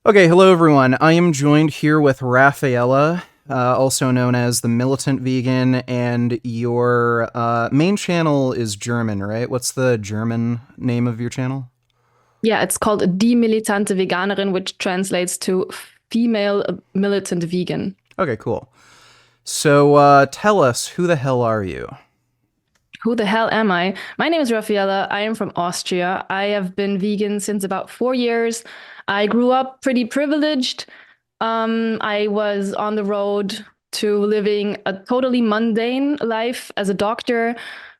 Okay, hello everyone. I am joined here with Raffaela, also known as the Militant Vegan, and your main channel is German, right? What's the German name of your channel? Yeah, it's called Die Militante Veganerin, which translates to female militant vegan. Okay, cool. So tell us, who the hell are you? Who the hell am I? My name is Raffaela. I am from Austria. I have been vegan since about 4 years. I grew up pretty privileged. I was on the road to living a totally mundane life as a doctor,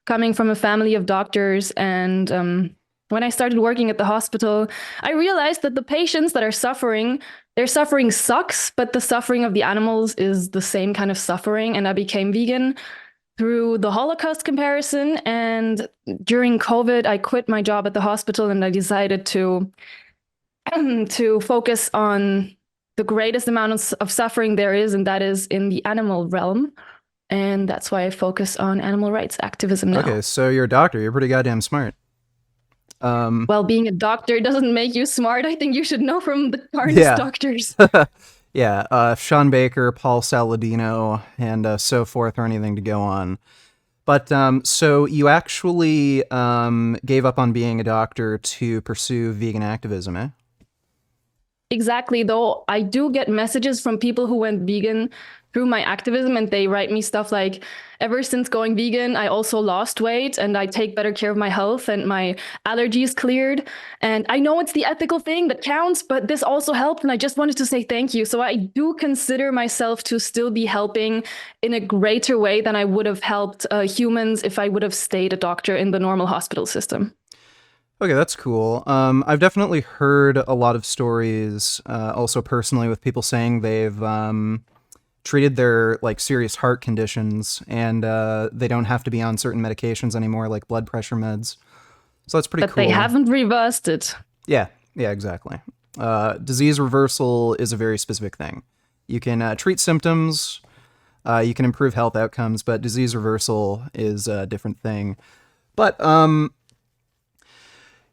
coming from a family of doctors. And when I started working at the hospital, I realized that the patients that are suffering, their suffering sucks, but the suffering of the animals is the same kind of suffering. And I became vegan through the Holocaust comparison. And during COVID, I quit my job at the hospital and I decided to to focus on the greatest amount of suffering there is, and that is in the animal realm. And that's why I focus on animal rights activism Okay, now. so you're a doctor. You're pretty goddamn smart. Um, Well, being a doctor doesn't make you smart. I think you should know from the hardest yeah. doctors. Yeah, Sean Baker, Paul Saladino, and so forth, or anything to go on. But so you actually gave up on being a doctor to pursue vegan activism, eh? Exactly, though I do get messages from people who went vegan through my activism, and they write me stuff like, ever since going vegan, I also lost weight and I take better care of my health and my allergies cleared. And I know it's the ethical thing that counts, but this also helped. And I just wanted to say thank you. So I do consider myself to still be helping in a greater way than I would have helped humans if I would have stayed a doctor in the normal hospital system. Okay, that's cool. I've definitely heard a lot of stories, also personally, with people saying they've treated their like serious heart conditions and they don't have to be on certain medications anymore, like blood pressure meds. So that's pretty But they cool. haven't reversed it. Yeah, yeah, exactly. Disease reversal is a very specific thing. You can treat symptoms, you can improve health outcomes, but disease reversal is a different thing. But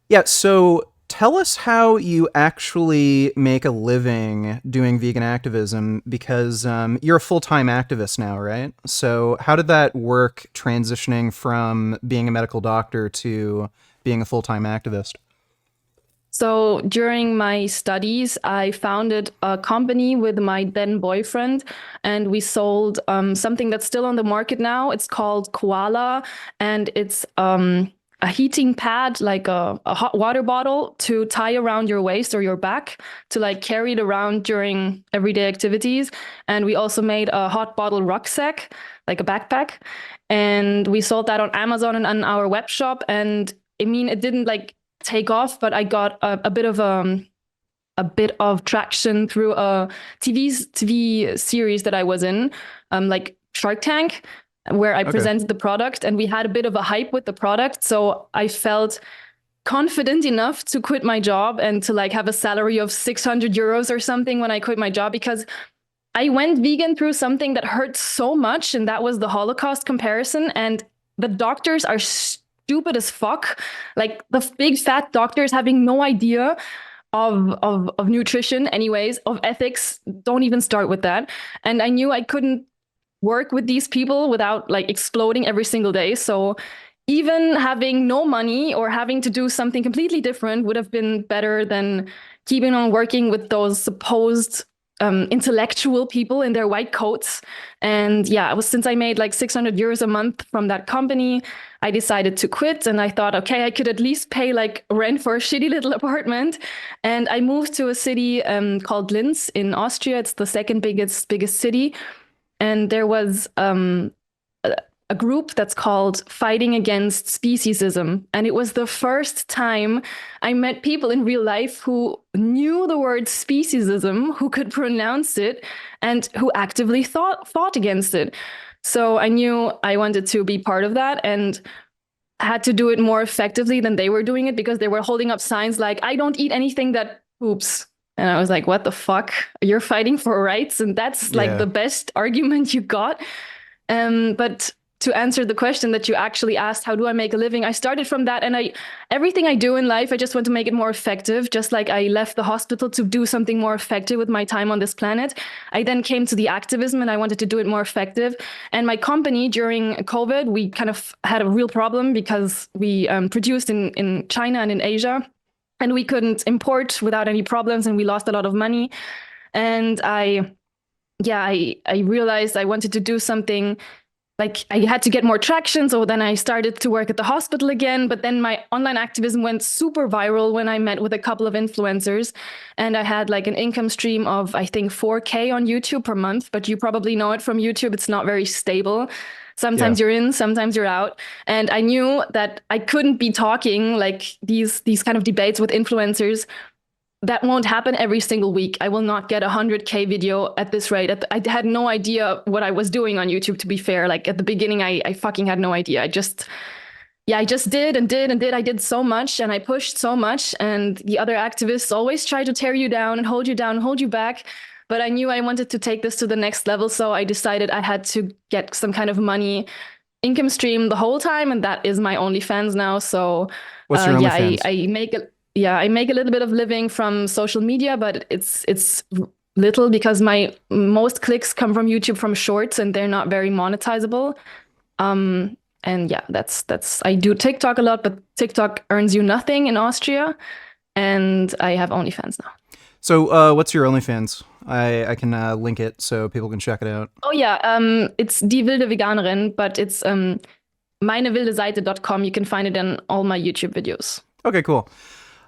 yeah, so tell us how you actually make a living doing vegan activism because you're a full time activist now, right? So, how did that work transitioning from being a medical doctor to being a full time activist? So during my studies, I founded a company with my then boyfriend, and we sold something that's still on the market now. It's called Koala, and it's a heating pad, like a hot water bottle to tie around your waist or your back to like carry it around during everyday activities. And we also made a hot bottle rucksack, like a backpack, and we sold that on Amazon and on our web shop. And I mean, it didn't like take off, but I got a bit of traction through a TV series that I was in, like Shark Tank, where I Okay. presented the product, and we had a bit of a hype with the product. So I felt confident enough to quit my job and to like have a salary of 600 euros or something when I quit my job because I went vegan through something that hurt so much, and that was the Holocaust comparison. And the doctors are stupid as fuck. Like the big fat doctors having no idea of nutrition, anyways, of ethics. Don't even start with that. And I knew I couldn't work with these people without like exploding every single day. So even having no money or having to do something completely different would have been better than keeping on working with those supposed intellectual people in their white coats. And yeah, it was since I made like 600 euros a month from that company, I decided to quit. And I thought, okay, I could at least pay like rent for a shitty little apartment. And I moved to a city called Linz in Austria. It's the second biggest city. And there was a group that's called Fighting Against Speciesism. And it was the first time I met people in real life who knew the word speciesism, who could pronounce it, and who actively fought against it. So I knew I wanted to be part of that and had to do it more effectively than they were doing it because they were holding up signs like, I don't eat anything that poops. And I was like, what the fuck? You're fighting for rights? And that's like Yeah. the best argument you got. But to answer the question that you actually asked, how do I make a living? I started from that, and everything I do in life, I just want to make it more effective. Just like I left the hospital to do something more effective with my time on this planet, I then came to the activism and I wanted to do it more effective. And my company during COVID, we kind of had a real problem because we produced in China and in Asia, and we couldn't import without any problems, and we lost a lot of money. And I realized I wanted to do something, like I had to get more traction. So then I started to work at the hospital again. But then my online activism went super viral when I met with a couple of influencers. And I had like an income stream of, I think, 4K on YouTube per month. But you probably know it from YouTube. It's not very stable. Yeah. Sometimes you're in, sometimes you're out. And I knew that I couldn't be talking like these kind of debates with influencers. That won't happen every single week. I will not get a 100K video at this rate. I had no idea what I was doing on YouTube, to be fair. Like at the beginning, I fucking had no idea. I just did and did and did. I did so much and I pushed so much. And the other activists always try to tear you down and hold you down and hold you back. But I knew I wanted to take this to the next level. So I decided I had to get some kind of money income stream the whole time. And that is my OnlyFans now. So What's your OnlyFans? I make it. Yeah, I make a little bit of living from social media, but it's little because my most clicks come from YouTube from shorts and they're not very monetizable. And yeah, that's I do TikTok a lot, but TikTok earns you nothing in Austria, and I have OnlyFans now. So, what's your OnlyFans? I can link it so people can check it out. Oh yeah, it's Die Wilde Veganerin, but it's meinewildeseite.com. You can find it in all my YouTube videos. Okay, cool.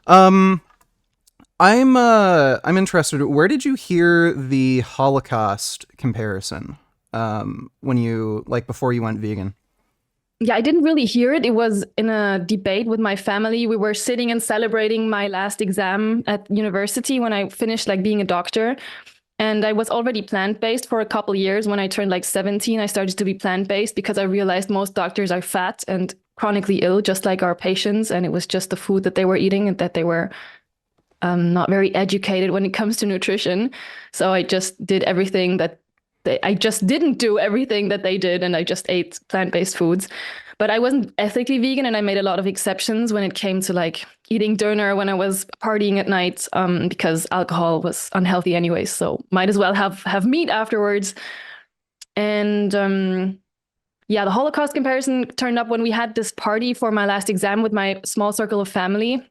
I'm interested. Where did you hear the Holocaust comparison? When you before you went vegan? Yeah, I didn't really hear it. It was in a debate with my family. We were sitting and celebrating my last exam at university when I finished being a doctor. And I was already plant-based for a couple years. When I turned 17, I started to be plant-based because I realized most doctors are fat and chronically ill, just like our patients. And it was just the food that they were eating and that they were not very educated when it comes to nutrition. So I just did everything that I just didn't do everything that they did. And I just ate plant-based foods. But I wasn't ethically vegan, and I made a lot of exceptions when it came to eating dinner when I was partying at night, because alcohol was unhealthy anyways. So might as well have meat afterwards. And yeah, the Holocaust comparison turned up when we had this party for my last exam with my small circle of family,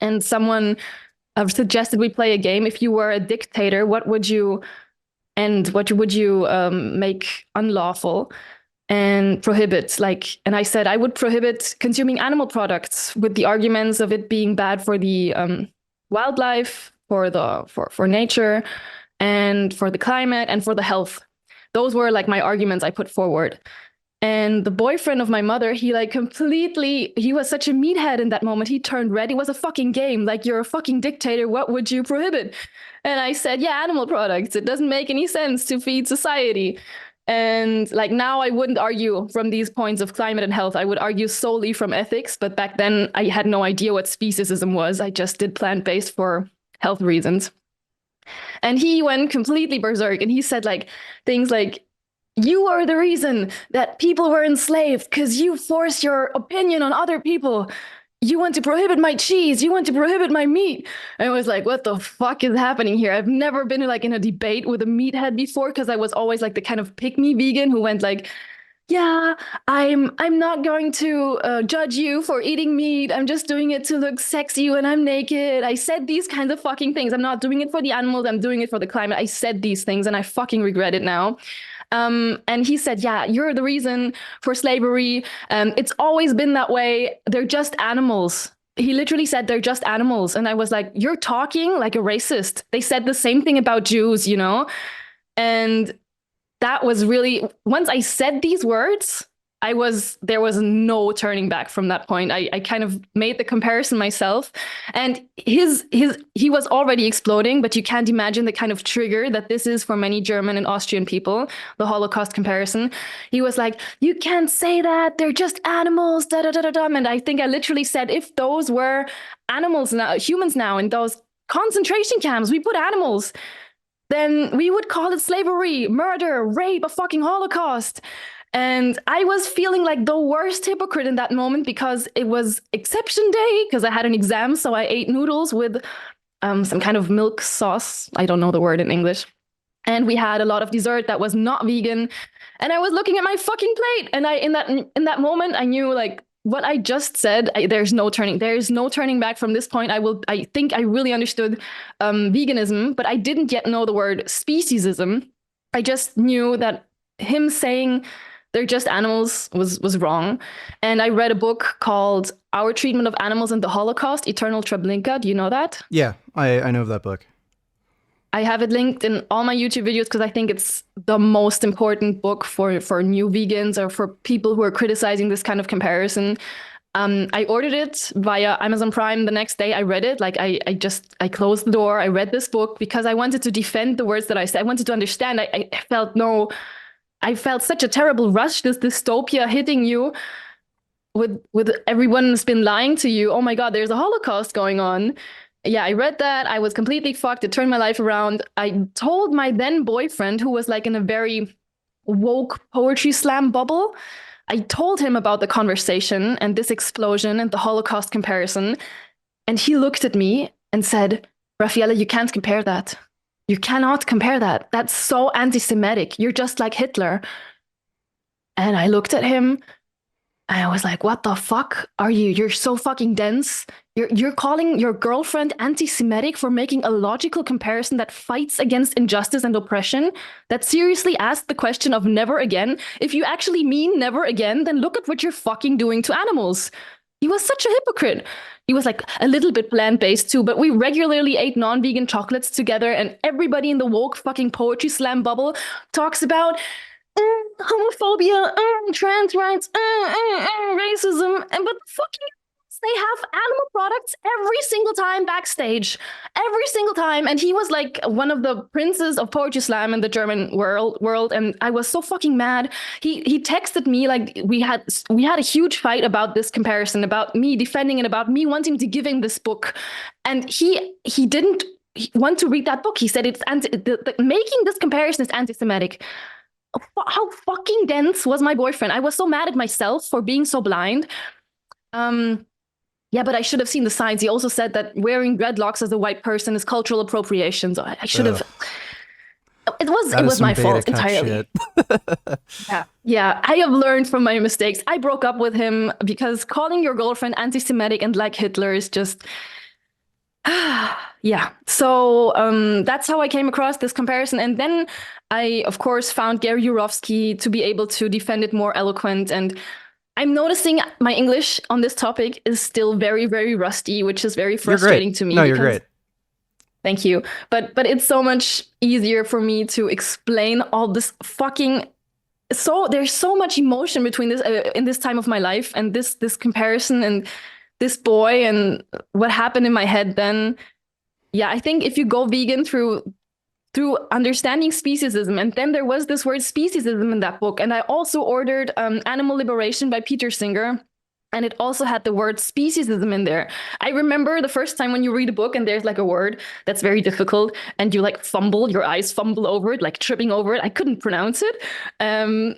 and someone suggested we play a game. If you were a dictator, what would you end? What would you make unlawful and prohibit? And I said I would prohibit consuming animal products with the arguments of it being bad for the wildlife, for nature, and for the climate and for the health. Those were my arguments I put forward. And the boyfriend of my mother, he was such a meathead in that moment. He turned red. It was a fucking game. You're a fucking dictator. What would you prohibit? And I said, yeah, animal products. It doesn't make any sense to feed society. And now I wouldn't argue from these points of climate and health. I would argue solely from ethics. But back then I had no idea what speciesism was. I just did plant-based for health reasons. And he went completely berserk. And he said things like, you are the reason that people were enslaved because you forced your opinion on other people. You want to prohibit my cheese. You want to prohibit my meat. And I was like, what the fuck is happening here? I've never been in a debate with a meathead before, because I was always the kind of pick-me vegan who went yeah, I'm not going to judge you for eating meat. I'm just doing it to look sexy when I'm naked. I said these kinds of fucking things. I'm not doing it for the animals. I'm doing it for the climate. I said these things and I fucking regret it now. And he said, yeah, you're the reason for slavery. It's always been that way. They're just animals. He literally said they're just animals. And I was like, you're talking like a racist. They said the same thing about Jews, And that was really, once I said these words, there was no turning back from that point. I kind of made the comparison myself, and he was already exploding, but you can't imagine the kind of trigger that this is for many German and Austrian people, the Holocaust comparison. He was like, you can't say that, they're just animals, da da da da da. And I think I literally said, if those were animals now, humans now in those concentration camps, we put animals, then we would call it slavery, murder, rape, a fucking Holocaust. And I was feeling like the worst hypocrite in that moment because it was exception day because I had an exam. So I ate noodles with some kind of milk sauce. I don't know the word in English. And we had a lot of dessert that was not vegan. And I was looking at my fucking plate. And in that moment, I knew like what I just said, there's no turning back from this point. I think I really understood veganism, but I didn't yet know the word speciesism. I just knew that him saying they're just animals was wrong. And I read a book called Our Treatment of Animals in the Holocaust, Eternal Treblinka. Do you know that? Yeah, I know of that book. I have it linked in all my YouTube videos because I think it's the most important book for new vegans or for people who are criticizing this kind of comparison. I ordered it via Amazon Prime the next day. I read it. Like I closed the door. I read this book because I wanted to defend the words that I said. I wanted to understand. I felt such a terrible rush, this dystopia hitting you with everyone's been lying to you. Oh my God, there's a Holocaust going on. Yeah, I read that. I was completely fucked. It turned my life around. I told my then boyfriend, who was like in a very woke poetry slam bubble, I told him about the conversation and this explosion and the Holocaust comparison. And he looked at me and said, Raffaela, you can't compare that. You cannot compare that. That's so anti Semitic. You're just like Hitler. And I looked at him. I was like, what the fuck are you? You're so fucking dense. You're calling your girlfriend anti-Semitic for making a logical comparison that fights against injustice and oppression, that seriously asked the question of never again. If you actually mean never again, then look at what you're fucking doing to animals. He was such a hypocrite. He was like a little bit plant-based too, but we regularly ate non-vegan chocolates together, and everybody in the woke fucking poetry slam bubble talks about homophobia, trans rights, racism, but the fucking they have animal products every single time backstage, every single time. And he was like one of the princes of poetry slam in the German world, and I was so fucking mad. He texted me like we had a huge fight about this comparison, about me defending it, about me wanting to give him this book, and he didn't want to read that book. He said it's making this comparison is anti-Semitic. How fucking dense was my boyfriend? I was so mad at myself for being so blind. Yeah, but I should have seen the signs. He also said that wearing dreadlocks as a white person is cultural appropriation. So I should have. It was my fault entirely. Yeah. I have learned from my mistakes. I broke up with him because calling your girlfriend anti-Semitic and like Hitler is just. Yeah. So that's how I came across this comparison. And then I, of course, found Gary Yourofsky to be able to defend it more eloquent. And I'm noticing my English on this topic is still very, very rusty, which is very frustrating to me. No, you're great. Thank you. But it's so much easier for me to explain all this fucking. So there's so much emotion between this in this time of my life and this comparison and this boy and what happened in my head then. Yeah, I think if you go vegan through understanding speciesism, and then there was this word speciesism in that book, and I also ordered Animal Liberation by Peter Singer, and it also had the word speciesism in there. I remember the first time when you read a book and there's like a word that's very difficult and you like fumble, your eyes fumble over it, like tripping over it. I couldn't pronounce it. And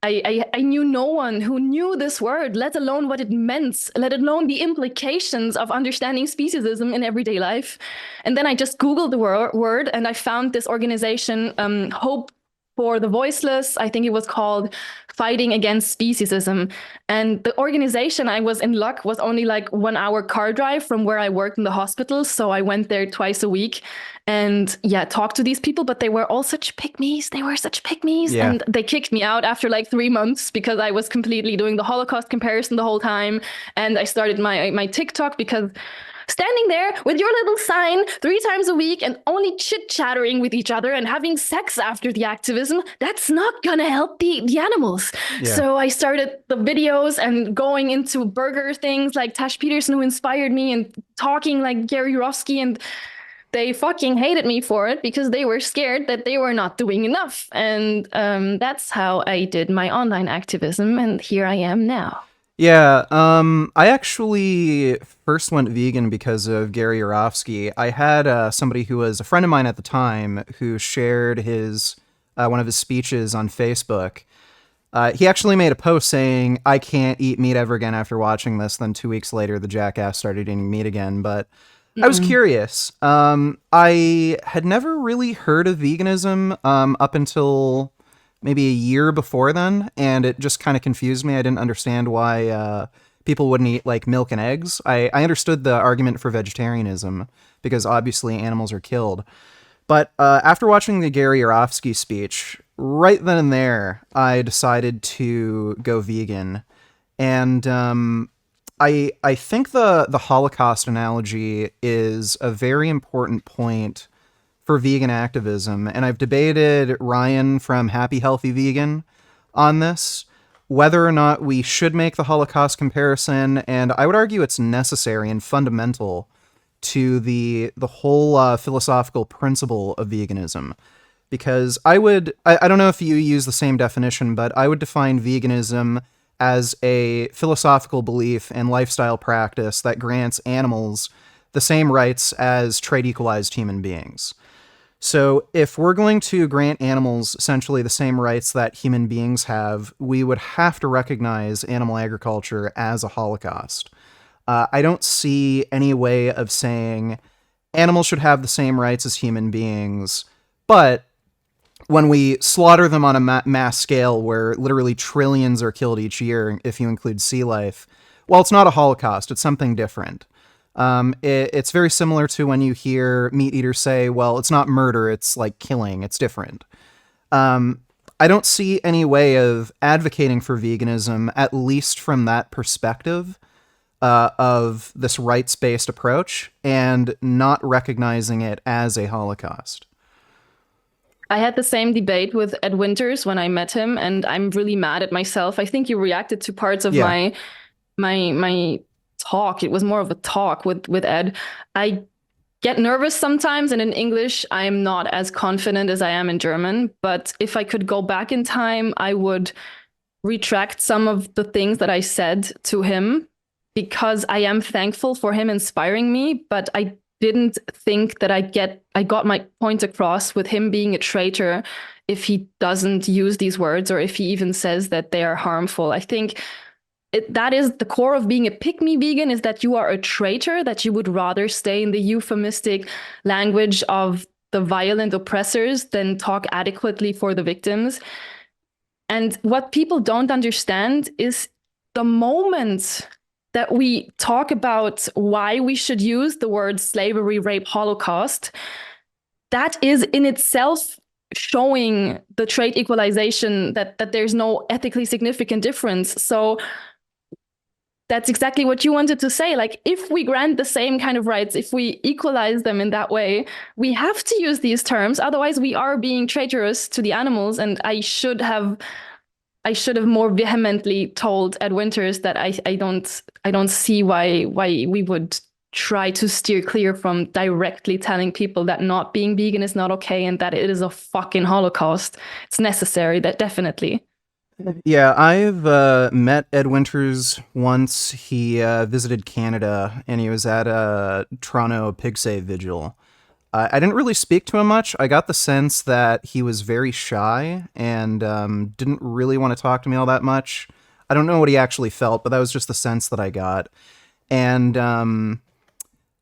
I knew no one who knew this word, let alone what it meant, let alone the implications of understanding speciesism in everyday life. And then I just Googled the word and I found this organization, Hope for the Voiceless. I think it was called Fighting Against Speciesism. And the organization, I was in luck, was only like 1 hour car drive from where I worked in the hospital. So I went there twice a week and yeah, talked to these people, but they were all such pygmies. They were such pygmies. Yeah. And they kicked me out after like 3 months because I was completely doing the Holocaust comparison the whole time. And I started my TikTok because standing there with your little sign 3 times a week and only chit-chattering with each other and having sex after the activism, that's not gonna help the animals. Yeah. So I started the videos and going into burger things like Tash Peterson, who inspired me, and talking like Gary Yourofsky, and they fucking hated me for it because they were scared that they were not doing enough. And that's how I did my online activism, and here I am now. Yeah, I actually first went vegan because of Gary Yourofsky. I had somebody who was a friend of mine at the time who shared his one of his speeches on Facebook, He actually made a post saying, "I can't eat meat ever again after watching this." Then 2 weeks later, the jackass started eating meat again. But I was Mm. curious. I had never really heard of veganism up until maybe a year before then, and it just kind of confused me. I didn't understand why people wouldn't eat like milk and eggs. I understood the argument for vegetarianism because obviously animals are killed. But after watching the Gary Yourofsky speech, right then and there, I decided to go vegan. And I think the Holocaust analogy is a very important point for vegan activism, and I've debated Ryan from Happy Healthy Vegan on this, whether or not we should make the Holocaust comparison, and I would argue it's necessary and fundamental to the whole philosophical principle of veganism. Because I don't know if you use the same definition, but I would define veganism as a philosophical belief and lifestyle practice that grants animals the same rights as trade equalized human beings. So, if we're going to grant animals essentially the same rights that human beings have, we would have to recognize animal agriculture as a holocaust. I don't see any way of saying animals should have the same rights as human beings, but when we slaughter them on a mass scale where literally trillions are killed each year, if you include sea life, well, it's not a holocaust, it's something different. It's very similar to when you hear meat eaters say, well, it's not murder, it's like killing, it's different. I don't see any way of advocating for veganism, at least from that perspective, of this rights-based approach, and not recognizing it as a holocaust. I had the same debate with Ed Winters when I met him, and I'm really mad at myself. I think you reacted to parts of Yeah. my talk. It was more of a talk with Ed. I get nervous sometimes, and in English, I'm not as confident as I am in German. But if I could go back in time, I would retract some of the things that I said to him because I am thankful for him inspiring me, but I didn't think that I got my point across with him being a traitor if he doesn't use these words or if he even says that they are harmful. I think that is the core of being a pick me vegan, is that you are a traitor, that you would rather stay in the euphemistic language of the violent oppressors than talk adequately for the victims. And what people don't understand is the moment that we talk about why we should use the words slavery, rape, Holocaust, that is in itself showing the trade equalization that there's no ethically significant difference. So that's exactly what you wanted to say. Like, if we grant the same kind of rights, if we equalize them in that way, we have to use these terms. Otherwise, we are being traitorous to the animals. And I should have more vehemently told Ed Winters that I don't see why we would try to steer clear from directly telling people that not being vegan is not okay and that it is a fucking holocaust. It's necessary, that definitely. Yeah, I've met Ed Winters once. He visited Canada, and he was at a Toronto Pig Save vigil. I didn't really speak to him much. I got the sense that he was very shy and didn't really want to talk to me all that much. I don't know what he actually felt, but that was just the sense that I got. And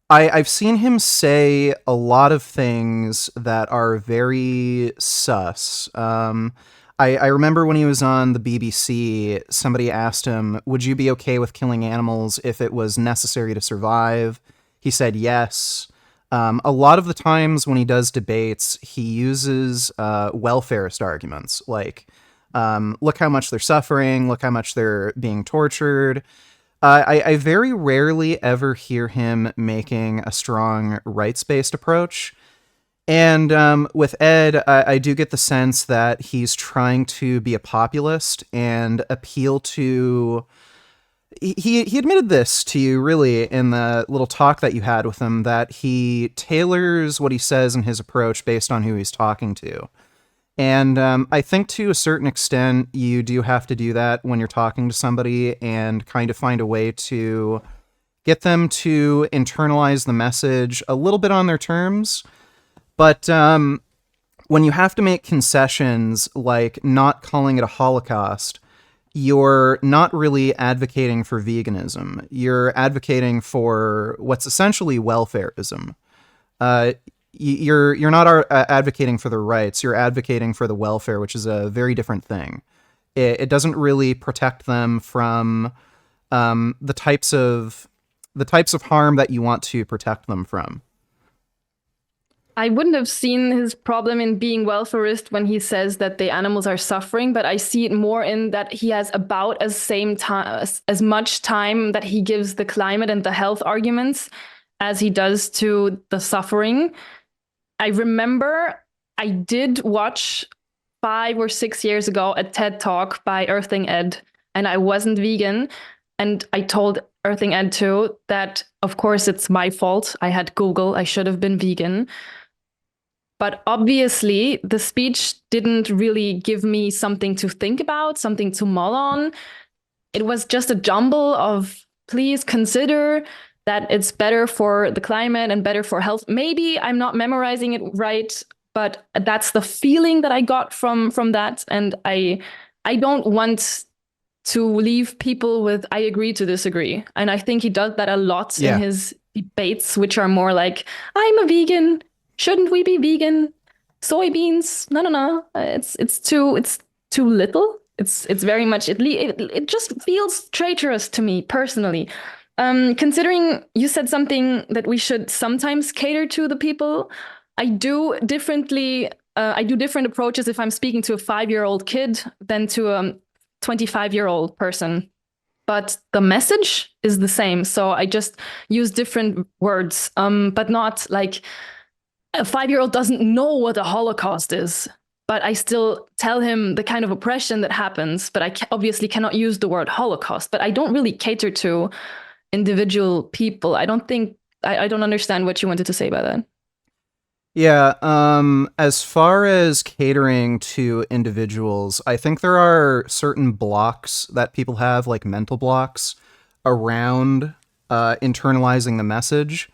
I've seen him say a lot of things that are very sus. I remember when he was on the BBC, somebody asked him, would you be okay with killing animals if it was necessary to survive? He said yes. A lot of the times when he does debates, he uses welfarist arguments like, look how much they're suffering, look how much they're being tortured. I very rarely ever hear him making a strong rights-based approach. And with Ed, I do get the sense that he's trying to be a populist and appeal to... He admitted this to you, really, in the little talk that you had with him, that he tailors what he says in his approach based on who he's talking to. And I think to a certain extent, you do have to do that when you're talking to somebody and kind of find a way to get them to internalize the message a little bit on their terms. But when you have to make concessions like not calling it a holocaust, you're not really advocating for veganism. You're advocating for what's essentially welfareism. Uh, you're not advocating for the rights. You're advocating for the welfare, which is a very different thing. It doesn't really protect them from the types of harm that you want to protect them from. I wouldn't have seen his problem in being welfarist when he says that the animals are suffering, but I see it more in that he has about as same time as much time that he gives the climate and the health arguments as he does to the suffering. I remember I did watch 5 or 6 years ago a TED talk by Earthing Ed, and I wasn't vegan. And I told Earthing Ed too that, of course, it's my fault. I had Google. I should have been vegan. But obviously, the speech didn't really give me something to think about, something to mull on. It was just a jumble of please consider that it's better for the climate and better for health. Maybe I'm not memorizing it right, but that's the feeling that I got from that. And I don't want to leave people with I agree to disagree. And I think he does that a lot in Yeah. his debates, which are more like, I'm a vegan. Shouldn't we be vegan? Soybeans? No, no, no. It's too little. It's very much it just feels traitorous to me personally. Considering you said something that we should sometimes cater to the people, I do differently. I do different approaches if I'm speaking to a 5-year-old kid than to a 25-year-old person. But the message is the same. So I just use different words, but not like a 5-year-old doesn't know what a Holocaust is, but I still tell him the kind of oppression that happens. But I obviously cannot use the word Holocaust. But I don't really cater to individual people. I don't think I don't understand what you wanted to say by that. Yeah, as far as catering to individuals, I think there are certain blocks that people have, like mental blocks, around internalizing the message.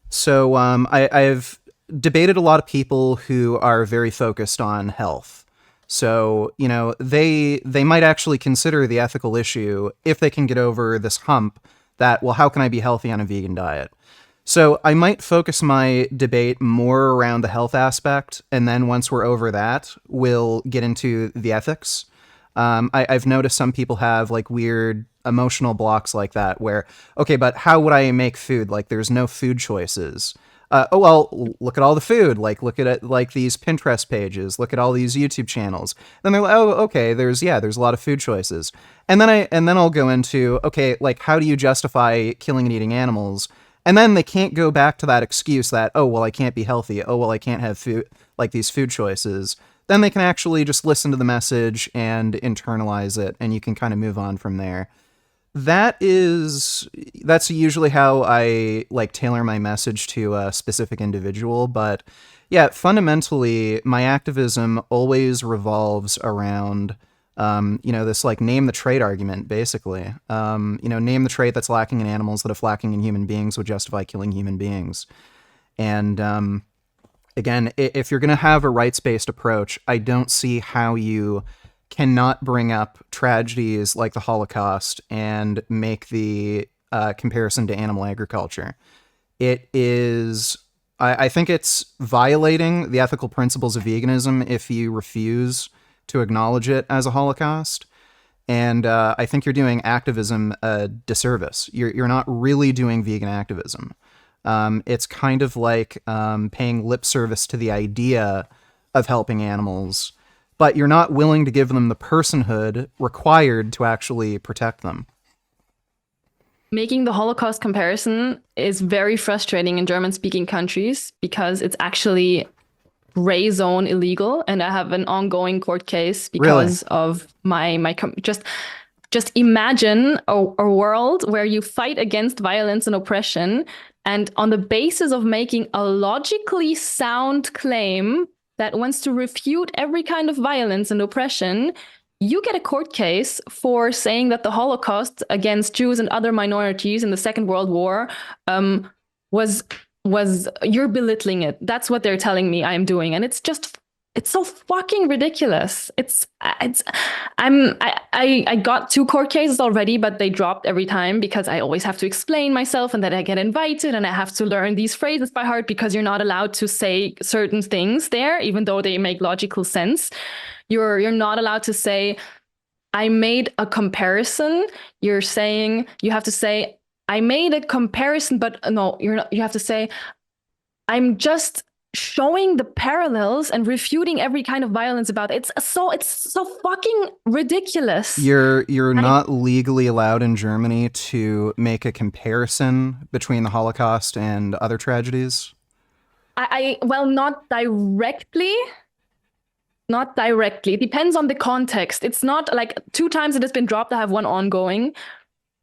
So I've debated a lot of people who are very focused on health. So, you know, they might actually consider the ethical issue if they can get over this hump that, well, how can I be healthy on a vegan diet? So I might focus my debate more around the health aspect, and then once we're over that, we'll get into the ethics. I've noticed some people have like weird emotional blocks like that, where okay, but how would I make food? Like, there's no food choices. Oh well, look at all the food. Like, look at it, like these Pinterest pages. Look at all these YouTube channels. Then they're like, oh, okay. There's a lot of food choices. And then I'll go into okay, like how do you justify killing and eating animals? And then they can't go back to that excuse that, oh, well, I can't be healthy. Oh, well, I can't have food, like these food choices. Then they can actually just listen to the message and internalize it, and you can kind of move on from there. That's usually how I like tailor my message to a specific individual. But yeah, fundamentally, my activism always revolves around this like name the trait argument, basically. Name the trait that's lacking in animals that if lacking in human beings would justify killing human beings. And again, if you're going to have a rights-based approach, I don't see how you cannot bring up tragedies like the Holocaust and make the comparison to animal agriculture. I think it's violating the ethical principles of veganism if you refuse to acknowledge it as a Holocaust. And I think you're doing activism a disservice. You're not really doing vegan activism. It's kind of like paying lip service to the idea of helping animals, but you're not willing to give them the personhood required to actually protect them. Making the Holocaust comparison is very frustrating in German-speaking countries because it's actually gray zone illegal, and I have an ongoing court case Really? because of just imagine a world where you fight against violence and oppression, and on the basis of making a logically sound claim that wants to refute every kind of violence and oppression, you get a court case for saying that the Holocaust against Jews and other minorities in the Second World War was you're belittling it. That's what they're telling me I'm doing, and it's just it's so fucking ridiculous. I got 2 court cases already, but they dropped every time because I always have to explain myself, and then I get invited and I have to learn these phrases by heart because you're not allowed to say certain things there, even though they make logical sense. You're not allowed to say, I made a comparison. You have to say, I made a comparison, but no, you're not, you have to say, I'm just showing the parallels and refuting every kind of violence about it. It's so fucking ridiculous. You're I, not legally allowed in Germany to make a comparison between the Holocaust and other tragedies. well, not directly. Not directly. It depends on the context. It's not like 2 times it has been dropped. I have one ongoing.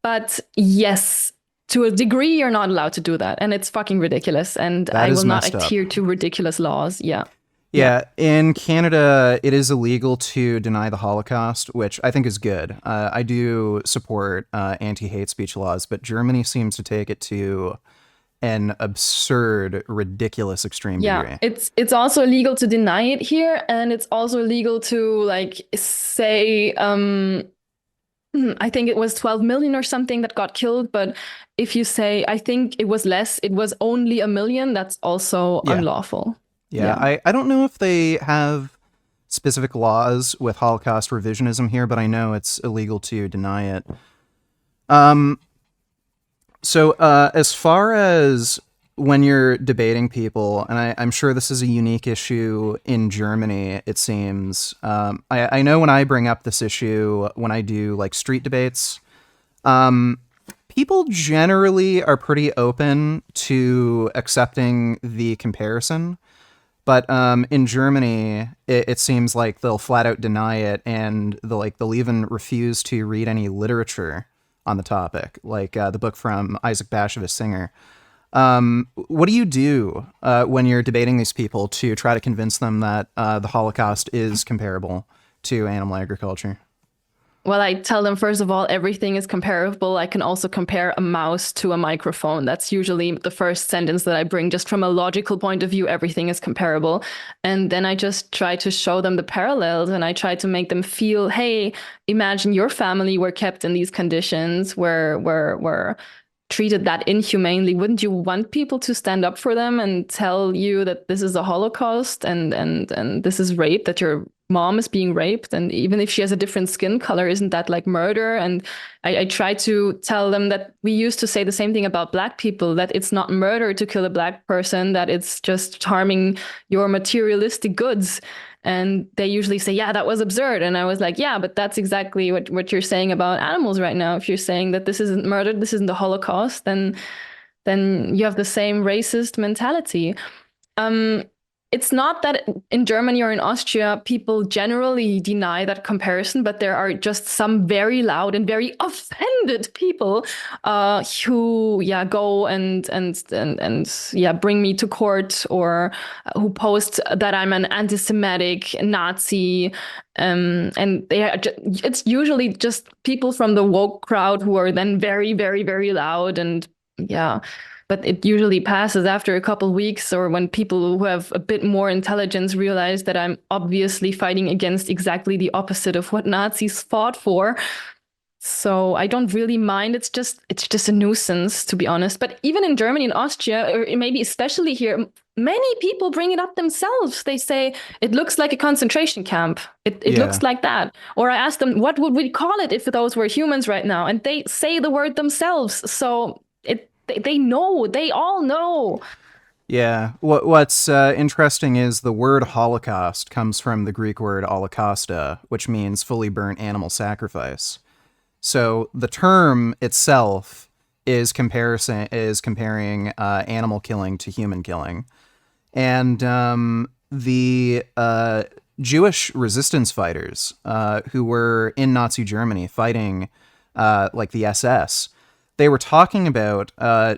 But yes, to a degree, you're not allowed to do that. And it's fucking ridiculous. And That I will is not messed up. adhere to ridiculous laws. Yeah. Yeah. Yeah, in Canada, it is illegal to deny the Holocaust, which I think is good. I do support anti-hate speech laws, but Germany seems to take it to an absurd, ridiculous extreme Yeah, degree. it's also illegal to deny it here, and it's also illegal to like say I think it was 12 million or something that got killed, but if you say I think it was less, it was only a million, that's also Yeah. unlawful. Yeah, Yeah. I don't know if they have specific laws with Holocaust revisionism here, but I know it's illegal to deny it. Um, as far as when you're debating people, and I'm sure this is a unique issue in Germany, it seems. I know when I bring up this issue, when I do like street debates, people generally are pretty open to accepting the comparison. But in Germany, it seems like they'll flat out deny it, and they'll even refuse to read any literature on the topic, like the book from Isaac Bashevis Singer. What do you do when you're debating these people to try to convince them that the Holocaust is comparable to animal agriculture? Well, I tell them, first of all, everything is comparable. I can also compare a mouse to a microphone. That's usually the first sentence that I bring. Just from a logical point of view, everything is comparable. And then I just try to show them the parallels, and I try to make them feel, hey, imagine your family were kept in these conditions were treated that inhumanely. Wouldn't you want people to stand up for them and tell you that this is a Holocaust and this is rape, that your mom is being raped, and even if she has a different skin color, isn't that like murder? And I try to tell them that we used to say the same thing about black people, that it's not murder to kill a black person, that it's just harming your materialistic goods. And they usually say, yeah, that was absurd. And I was like, yeah, but that's exactly what you're saying about animals right now. If you're saying that this isn't murder, this isn't the Holocaust, then you have the same racist mentality. Um, it's not that in Germany or in Austria, people generally deny that comparison, but there are just some very loud and very offended people who, yeah, go and yeah, bring me to court, or who post that I'm an anti-Semitic Nazi. And it's usually just people from the woke crowd who are then very, very, very loud, and yeah, but it usually passes after a couple of weeks, or when people who have a bit more intelligence realize that I'm obviously fighting against exactly the opposite of what Nazis fought for. So I don't really mind. It's just a nuisance, to be honest. But even in Germany and Austria, or maybe especially here, many people bring it up themselves. They say it looks like a concentration camp. It Yeah. looks like that. Or I ask them, what would we call it if those were humans right now? And they say the word themselves. So they know. They all know. Yeah. What's interesting is the word Holocaust comes from the Greek word holokausta, which means fully burnt animal sacrifice. So the term itself is comparing animal killing to human killing, and the Jewish resistance fighters who were in Nazi Germany fighting like the SS. They were talking about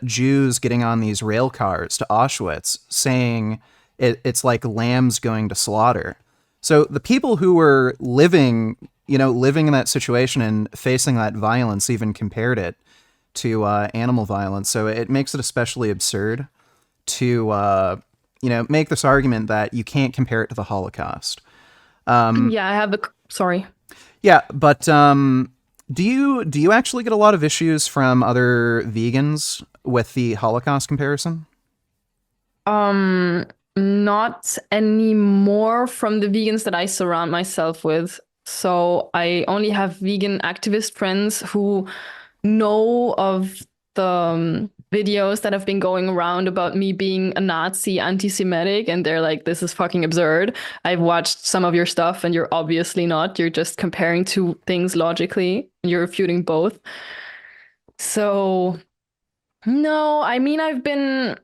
Jews getting on these rail cars to Auschwitz, saying it's like lambs going to slaughter. So the people who were living in that situation and facing that violence even compared it to animal violence. So it makes it especially absurd to make this argument that you can't compare it to the Holocaust. Yeah, I have a sorry. Yeah, but do you actually get a lot of issues from other vegans with the Holocaust comparison? Um, Not anymore from the vegans that I surround myself with. So I only have vegan activist friends who know of the videos that have been going around about me being a Nazi, anti-Semitic, and they're like, this is fucking absurd. I've watched some of your stuff and you're obviously not. You're just comparing two things logically. You're refuting both. So no, I mean, I've been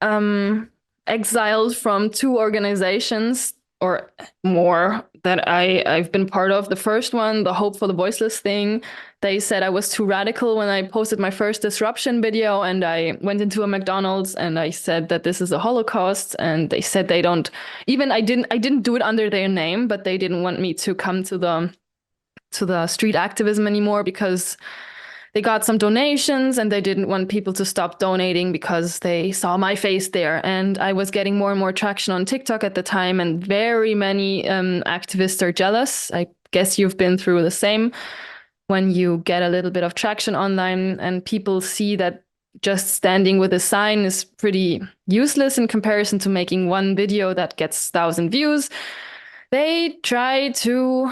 um, exiled from two organizations or more that I've been part of. The first one, the Hope for the Voiceless thing, they said I was too radical when I posted my first disruption video, and I went into a McDonald's and I said that this is a Holocaust, and they said they don't even I didn't do it under their name, but they didn't want me to come to the street activism anymore because they got some donations and they didn't want people to stop donating because they saw my face there. And I was getting more and more traction on TikTok at the time, and very many activists are jealous. I guess you've been through the same when you get a little bit of traction online and people see that just standing with a sign is pretty useless in comparison to making one video that gets 1,000 views. They try to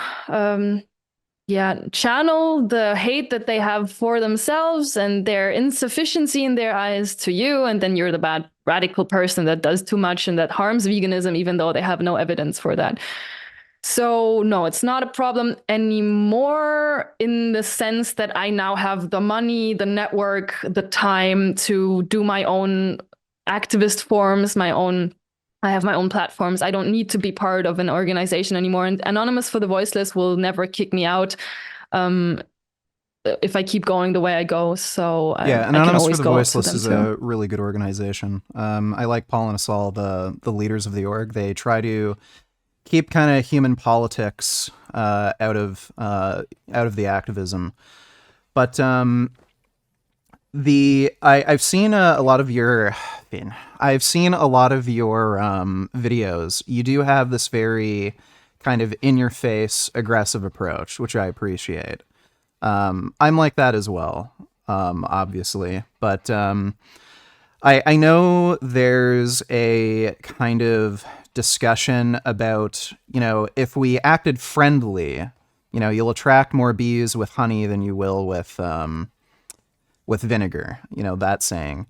channel the hate that they have for themselves and their insufficiency in their eyes to you, and then you're the bad radical person that does too much and that harms veganism, even though they have no evidence for that. So no, it's not a problem anymore in the sense that I now have the money, the network, the time to do my own activist forums, I have my own platforms. I don't need to be part of an organization anymore. And Anonymous for the Voiceless will never kick me out if I keep going the way I go. So Yeah, I can Anonymous for always the go to Voiceless them is too. a really good organization. I like Paul and Asal, the leaders of the org. They try to keep kind of human politics out of the activism. But I've seen a lot of your I've seen a lot of your videos. You do have this very kind of in your face aggressive approach, which I appreciate. I'm like that as well, obviously, but I know there's a kind of discussion about, if we acted friendly, you'll attract more bees with honey than you will with vinegar, that saying.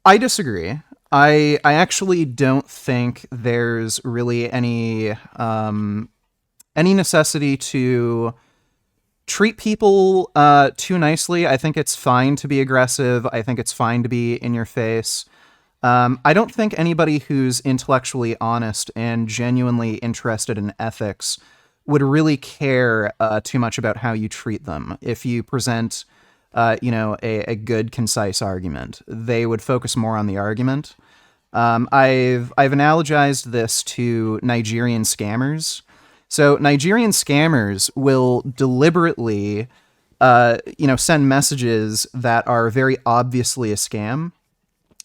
I disagree. I actually don't think there's really any necessity to treat people too nicely. I think it's fine to be aggressive. I think it's fine to be in your face. I don't think anybody who's intellectually honest and genuinely interested in ethics would really care too much about how you treat them. If you present, a good, concise argument, they would focus more on the argument. I've analogized this to Nigerian scammers. So Nigerian scammers will deliberately, send messages that are very obviously a scam.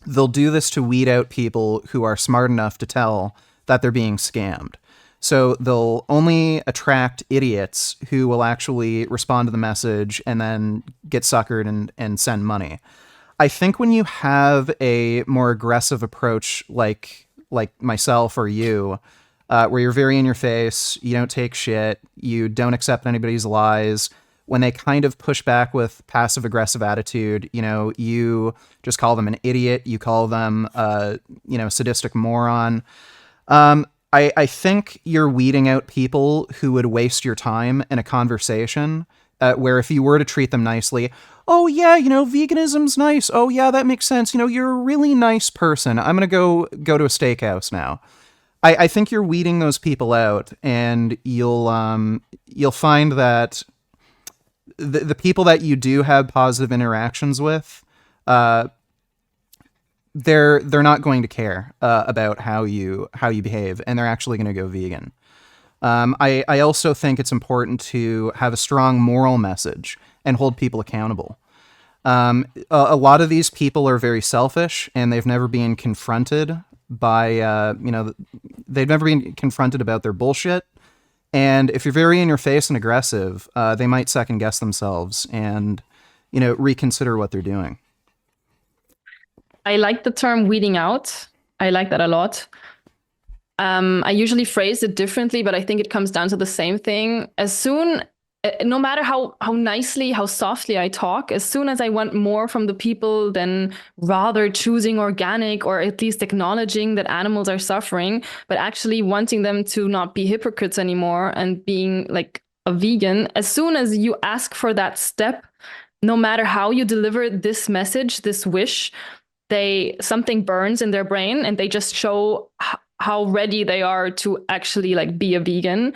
They'll do this to weed out people who are smart enough to tell that they're being scammed. So they'll only attract idiots who will actually respond to the message and then get suckered and send money. I think when you have a more aggressive approach like myself or you, where you're very in your face, you don't take shit, you don't accept anybody's lies, when they kind of push back with passive aggressive attitude, you just call them an idiot, you call them sadistic moron. I think you're weeding out people who would waste your time in a conversation, where if you were to treat them nicely, oh yeah, veganism's nice. Oh yeah, that makes sense. You're a really nice person. I'm gonna go to a steakhouse now. I think you're weeding those people out, and you'll find that the people that you do have positive interactions with, they're not going to care about how you behave, and they're actually going to go vegan. I also think it's important to have a strong moral message and hold people accountable. A lot of these people are very selfish, and they've never been confronted by, they've never been confronted about their bullshit. And if you're very in your face and aggressive, they might second guess themselves and, reconsider what they're doing. I like the term weeding out. I like that a lot. I usually phrase it differently, but I think it comes down to the same thing. No matter how nicely, how softly I talk, as soon as I want more from the people than rather choosing organic or at least acknowledging that animals are suffering, but actually wanting them to not be hypocrites anymore and being like a vegan, as soon as you ask for that step, no matter how you deliver this message, this wish, something burns in their brain and they just show how ready they are to actually like be a vegan.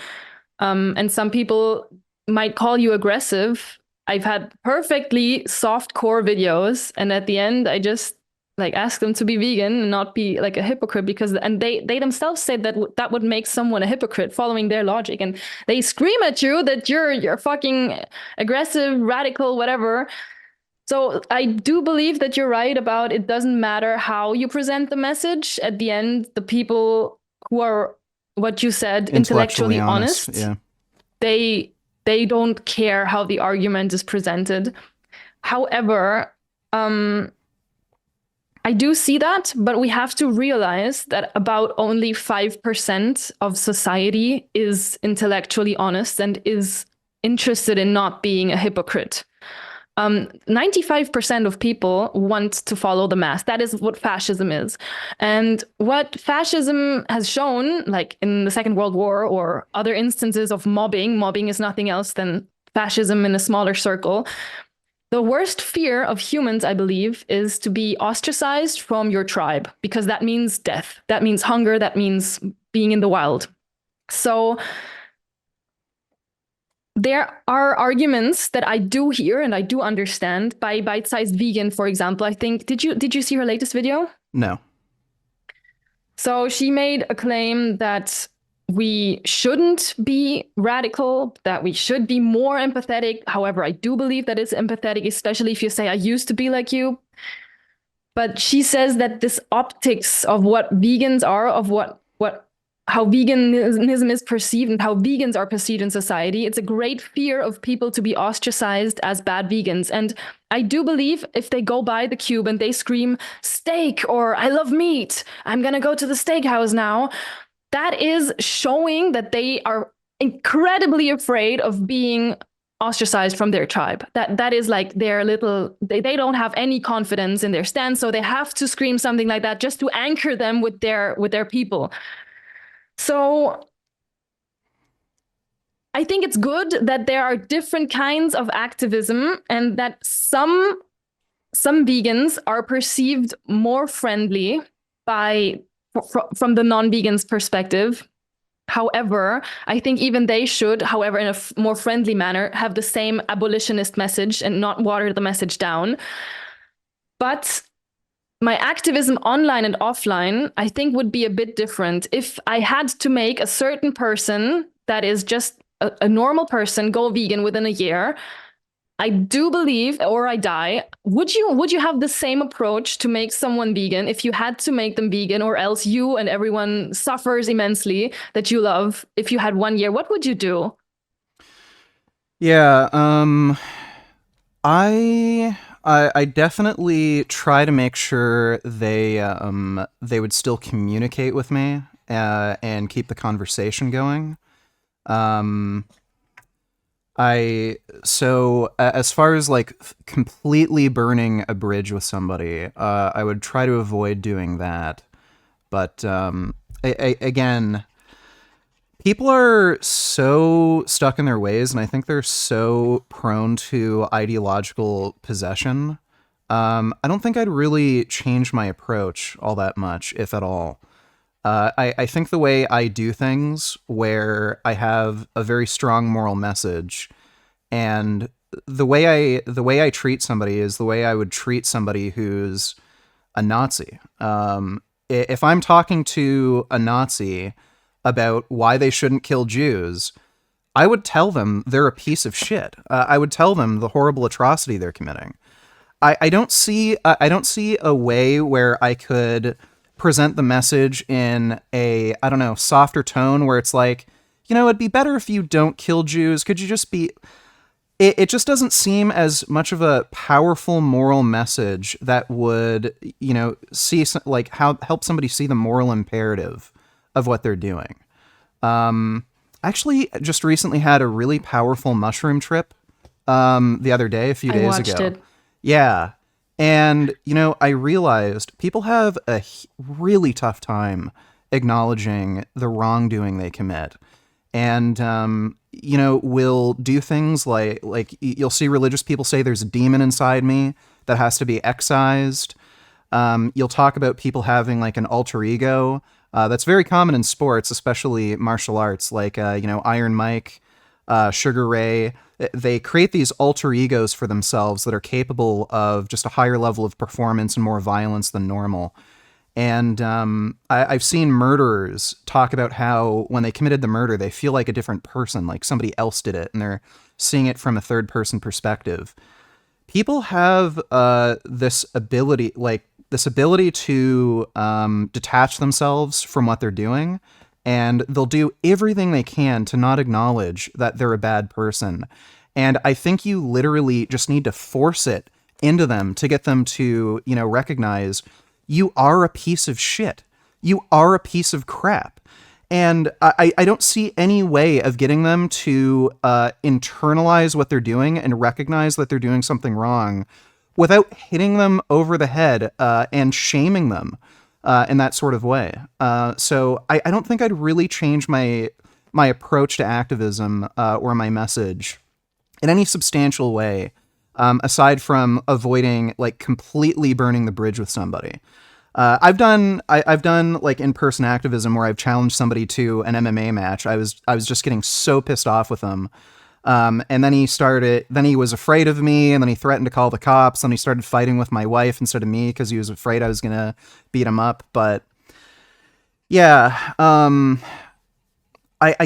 And some people might call you aggressive. I've had perfectly soft core videos, and at the end, I just like ask them to be vegan and not be like a hypocrite and they themselves say that that would make someone a hypocrite following their logic, and they scream at you that you're fucking aggressive, radical, whatever. So I do believe that you're right about it doesn't matter how you present the message. At the end, the people who are, what you said, intellectually honest, honest, yeah. they don't care how the argument is presented. However, I do see that, but we have to realize that about only 5% of society is intellectually honest and is interested in not being a hypocrite. 95% of people want to follow the mass. That is what fascism is. And what fascism has shown, like in the Second World War or other instances of mobbing is nothing else than fascism in a smaller circle. The worst fear of humans, I believe, is to be ostracized from your tribe, because that means death. That means hunger. That means being in the wild. So there are arguments that I do hear and I do understand by Bite-Sized Vegan, for example. I think, did you see her latest video? No. So she made a claim that we shouldn't be radical, that we should be more empathetic. However, I do believe that it's empathetic, especially if you say, I used to be like you. But she says that this optics of what vegans are, of how veganism is perceived and how vegans are perceived in society, it's a great fear of people to be ostracized as bad vegans. And I do believe if they go by the cube and they scream steak or I love meat, I'm gonna go to the steakhouse now, that is showing that they are incredibly afraid of being ostracized from their tribe. That is like their little, they don't have any confidence in their stance, so they have to scream something like that just to anchor them with their people. So I think it's good that there are different kinds of activism and that some vegans are perceived more friendly from the non-vegans' perspective. However, I think even they should, however, in a more friendly manner, have the same abolitionist message and not water the message down. But my activism online and offline, I think, would be a bit different. If I had to make a certain person that is just a normal person go vegan within a year, I do believe, or I die, would you have the same approach to make someone vegan if you had to make them vegan, or else you and everyone suffers immensely that you love? If you had 1 year, what would you do? Yeah, I definitely try to make sure they would still communicate with me and keep the conversation going. As far as like completely burning a bridge with somebody, I would try to avoid doing that. But again, people are so stuck in their ways, and I think they're so prone to ideological possession. I don't think I'd really change my approach all that much, if at all. I think the way I do things, where I have a very strong moral message, and the way I treat somebody is the way I would treat somebody who's a Nazi. If I'm talking to a Nazi about why they shouldn't kill Jews, I would tell them they're a piece of shit. I would tell them the horrible atrocity they're committing. I don't see a way where I could present the message in a, I don't know, softer tone where it's like, it'd be better if you don't kill Jews. Could you just be, it just doesn't seem as much of a powerful moral message that would, see like how help somebody see the moral imperative of what they're doing. I actually just recently had a really powerful mushroom trip the other day, a few I days watched ago. it. Yeah. And, I realized people have a really tough time acknowledging the wrongdoing they commit. And, will do things like you'll see religious people say there's a demon inside me that has to be excised. You'll talk about people having like an alter ego. That's very common in sports, especially martial arts, like, Iron Mike, Sugar Ray. They create these alter egos for themselves that are capable of just a higher level of performance and more violence than normal. And I've seen murderers talk about how when they committed the murder, they feel like a different person, like somebody else did it, and they're seeing it from a third person perspective. People have this ability to detach themselves from what they're doing, and they'll do everything they can to not acknowledge that they're a bad person. And I think you literally just need to force it into them to get them to, recognize you are a piece of shit. You are a piece of crap. And I don't see any way of getting them to internalize what they're doing and recognize that they're doing something wrong without hitting them over the head and shaming them in that sort of way. So I don't think I'd really change my approach to activism or my message in any substantial way, aside from avoiding like completely burning the bridge with somebody. I've done like in-person activism where I've challenged somebody to an MMA match. I was just getting so pissed off with him. And then he was afraid of me, and then he threatened to call the cops, and he started fighting with my wife instead of me because he was afraid I was going to beat him up. But yeah, I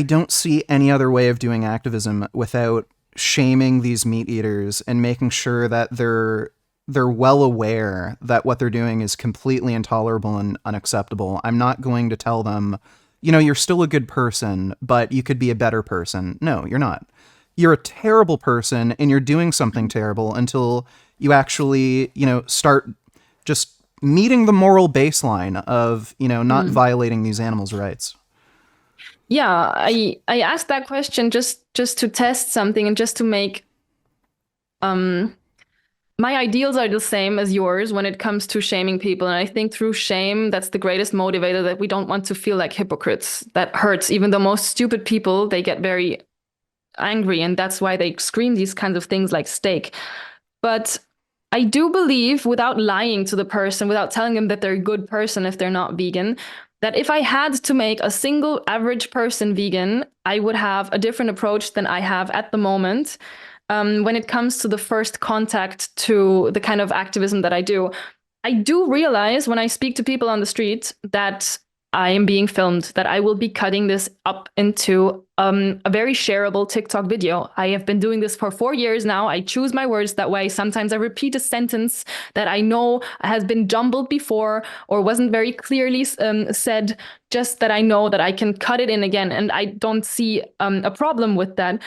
don't see any other way of doing activism without shaming these meat eaters and making sure that they're well aware that what they're doing is completely intolerable and unacceptable. I'm not going to tell them, you're still a good person, but you could be a better person. No, you're not. You're a terrible person and you're doing something terrible until you actually, start just meeting the moral baseline of, not violating these animals' rights. Yeah, I asked that question just to test something and just to make um my ideals are the same as yours when it comes to shaming people. And I think through shame, that's the greatest motivator, that we don't want to feel like hypocrites. That hurts. Even the most stupid people, they get very angry. And that's why they scream these kinds of things like steak. But I do believe, without lying to the person, without telling them that they're a good person if they're not vegan, that if I had to make a single average person vegan, I would have a different approach than I have at the moment. When it comes to the first contact to the kind of activism that I do realize when I speak to people on the street that I am being filmed, that I will be cutting this up into a very shareable TikTok video. I have been doing this for 4 years now. I choose my words that way. Sometimes I repeat a sentence that I know has been jumbled before or wasn't very clearly said, just that I know that I can cut it in again. And I don't see a problem with that.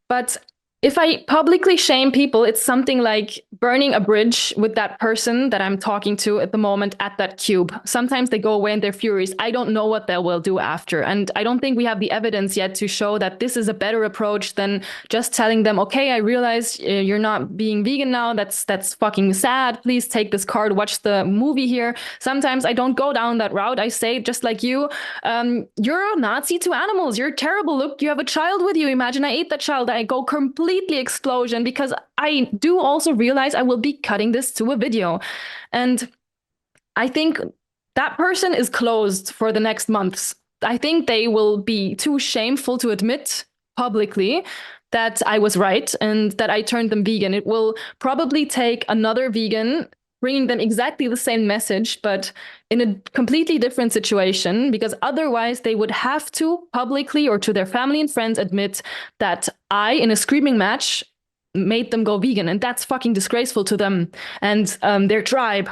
But if I publicly shame people, it's something like burning a bridge with that person that I'm talking to at the moment at that cube. Sometimes they go away and they're furious. I don't know what they will do after. And I don't think we have the evidence yet to show that this is a better approach than just telling them, okay, I realize you're not being vegan now. That's fucking sad. Please take this card, watch the movie here. Sometimes I don't go down that route. I say, just like you, you're a Nazi to animals. You're terrible. Look, you have a child with you. Imagine I ate that child. I go completely explosion because I do also realize I will be cutting this to a video. And I think that person is closed for the next months. I think they will be too shameful to admit publicly that I was right and that I turned them vegan. It will probably take another vegan bringing them exactly the same message, but in a completely different situation, because otherwise they would have to publicly or to their family and friends admit that I, in a screaming match, made them go vegan, and that's fucking disgraceful to them and their tribe.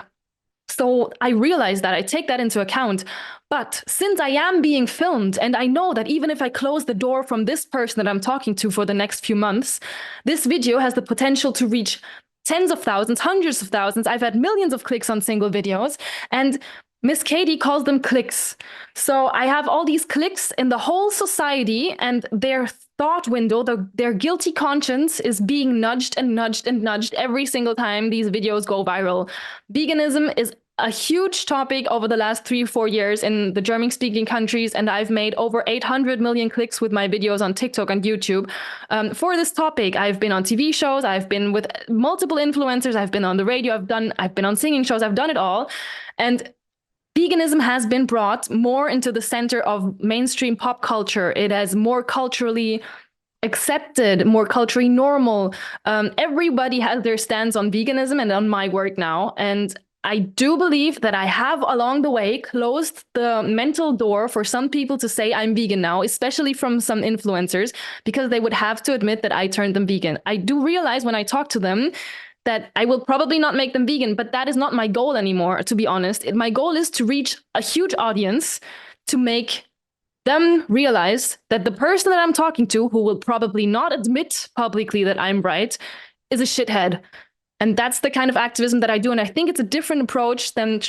So I realize that, I take that into account. But since I am being filmed, and I know that even if I close the door from this person that I'm talking to for the next few months, this video has the potential to reach tens of thousands, hundreds of thousands. I've had millions of clicks on single videos, and Miss Katie calls them clicks. So I have all these clicks in the whole society, and their thought window, their guilty conscience is being nudged and nudged and nudged every single time these videos go viral. Veganism is a huge topic over the last 3 or 4 years in the German-speaking countries, and I've made over 800 million clicks with my videos on TikTok and YouTube. For this topic, I've been on TV shows, I've been with multiple influencers, I've been on the radio, I've been on singing shows, I've done it all. And veganism has been brought more into the center of mainstream pop culture. It has more culturally accepted, more culturally normal. Everybody has their stance on veganism and on my work now. And I do believe that I have along the way closed the mental door for some people to say I'm vegan now, especially from some influencers, because they would have to admit that I turned them vegan. I do realize when I talk to them that I will probably not make them vegan, but that is not my goal anymore, to be honest. My goal is to reach a huge audience, to make them realize that the person that I'm talking to, who will probably not admit publicly that I'm right, is a shithead. And that's the kind of activism that I do. And I think it's a different approach than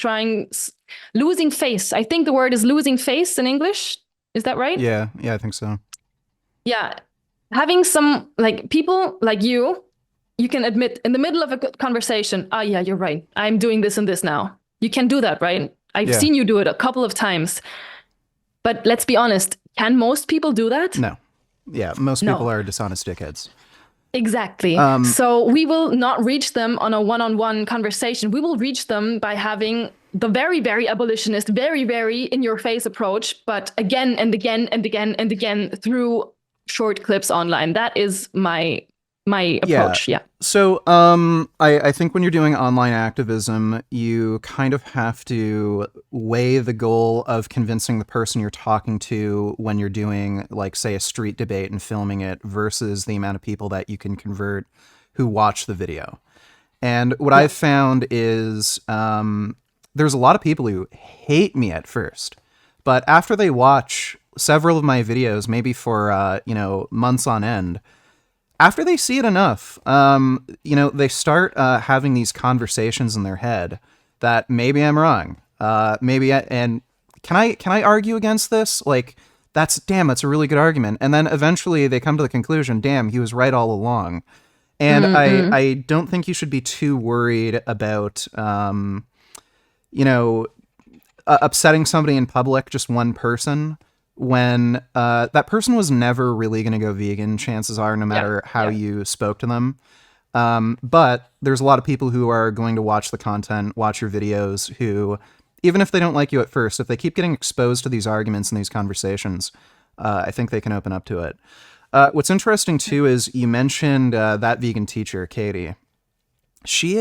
losing face. I think the word is losing face in English. Is that right? Yeah, I think so. Yeah. Having some like people like you can admit in the middle of a conversation, oh yeah, you're right. I'm doing this and this now. You can do that, right? I've seen you do it a couple of times. But let's be honest, can most people do that? No. Yeah, most people are dishonest dickheads. Exactly. So we will not reach them on a one-on-one conversation. We will reach them by having the very, very abolitionist, very, very in-your-face approach, but again and again and again and again through short clips online. That is my approach. Yeah. So I think when you're doing online activism, you kind of have to weigh the goal of convincing the person you're talking to when you're doing, like, say, a street debate and filming it versus the amount of people that you can convert who watch the video. And what I've found is there's a lot of people who hate me at first, but after they watch several of my videos, maybe for months on end, after they see it enough, they start having these conversations in their head that maybe I'm wrong. And can I argue against this? Like, that's a really good argument. And then eventually they come to the conclusion, damn, he was right all along. And I don't think you should be too worried about, upsetting somebody in public, just one person, when that person was never really going to go vegan, chances are, no matter how you spoke to them. But there's a lot of people who are going to watch the content, watch your videos, who, even if they don't like you at first, if they keep getting exposed to these arguments and these conversations, I think they can open up to it. What's interesting, too, is you mentioned that vegan teacher, Katie. She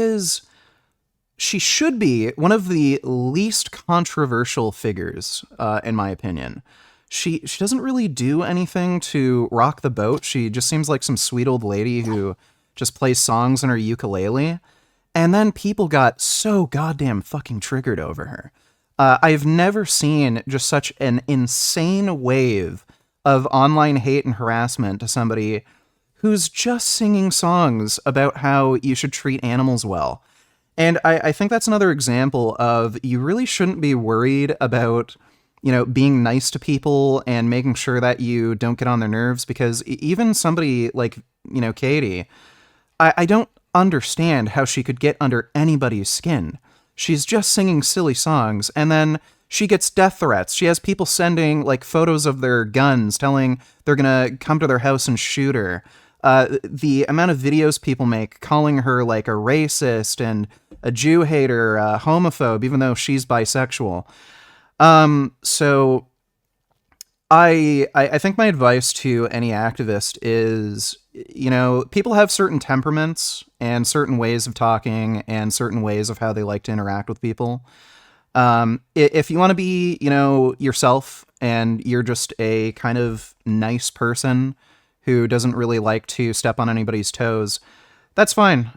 should be one of the least controversial figures, in my opinion. She doesn't really do anything to rock the boat. She just seems like some sweet old lady who just plays songs on her ukulele. And then people got so goddamn fucking triggered over her. I've never seen just such an insane wave of online hate and harassment to somebody who's just singing songs about how you should treat animals well. And I think that's another example of, you really shouldn't be worried about being nice to people and making sure that you don't get on their nerves, because even somebody like, Katie, I don't understand how she could get under anybody's skin. She's just singing silly songs, and then she gets death threats. She has people sending, like, photos of their guns, telling they're gonna come to their house and shoot her. The amount of videos people make calling her, like, a racist and a Jew hater, a homophobe, even though she's bisexual. So I think my advice to any activist is, people have certain temperaments and certain ways of talking and certain ways of how they like to interact with people. If you want to be, yourself, and you're just a kind of nice person who doesn't really like to step on anybody's toes, that's fine.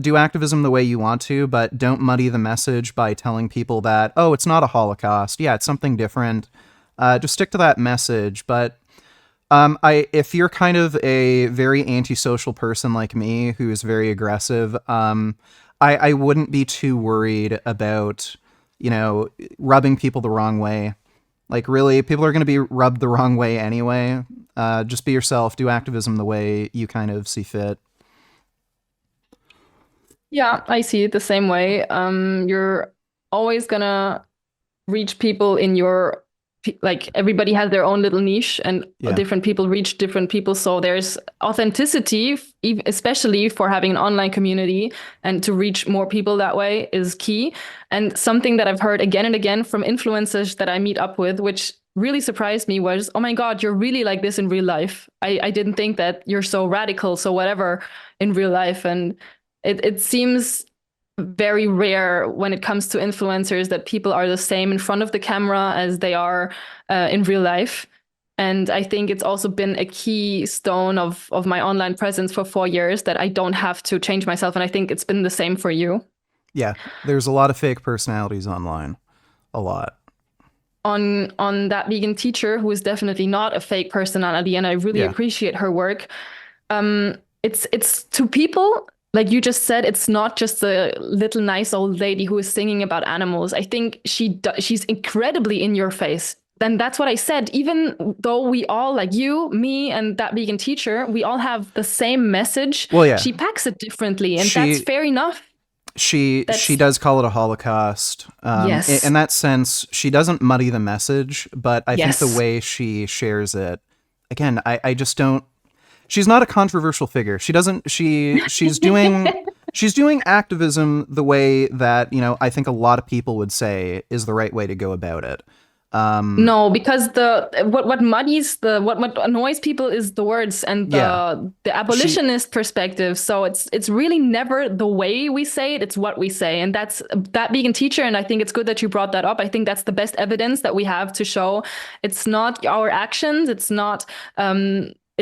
Do activism the way you want to, but don't muddy the message by telling people that, oh, it's not a Holocaust. Yeah, it's something different. Just stick to that message. But if you're kind of a very antisocial person like me, who is very aggressive, I wouldn't be too worried about, rubbing people the wrong way. Like, really, people are going to be rubbed the wrong way anyway. Just be yourself. Do activism the way you kind of see fit. Yeah, I see it the same way. You're always gonna reach people in your like everybody has their own little niche and Yeah. different people reach different people, so there's authenticity, especially for having an online community, and to reach more people that way is key. And something that I've heard again and again from influencers that I meet up with, which really surprised me, was, oh my god, you're really like this in real life. I didn't think that you're so radical, so whatever, in real life. And it seems very rare when it comes to influencers that people are the same in front of the camera as they are in real life. And I think it's also been a keystone of my online presence for 4 years, that I don't have to change myself. And I think it's been the same for you. Yeah. There's a lot of fake personalities online. A lot. On that vegan teacher, who is definitely not a fake personality, and I really Yeah. appreciate her work. It's to people, like you just said, it's not just a little nice old lady who is singing about animals. I think she's incredibly in your face. Then that's what I said. Even though we all, like you, me, and that vegan teacher, we all have the same message. Well, yeah. She packs it differently, and that's She fair enough. she That's does call it a Holocaust. In yes, that sense, she doesn't muddy the message, but I think the yes. way she shares it, again, I just don't. She's not a controversial figure. She doesn't. She's doing activism the way that I think a lot of people would say is the right way to go about it. No, because the what muddies the what annoys people is the words and Yeah, the she abolitionist perspective. So it's really never the way we say it, it's what we say. And that's that vegan teacher, and I think it's good that you brought that up. I think that's the best evidence that we have to show it's not our actions, it's not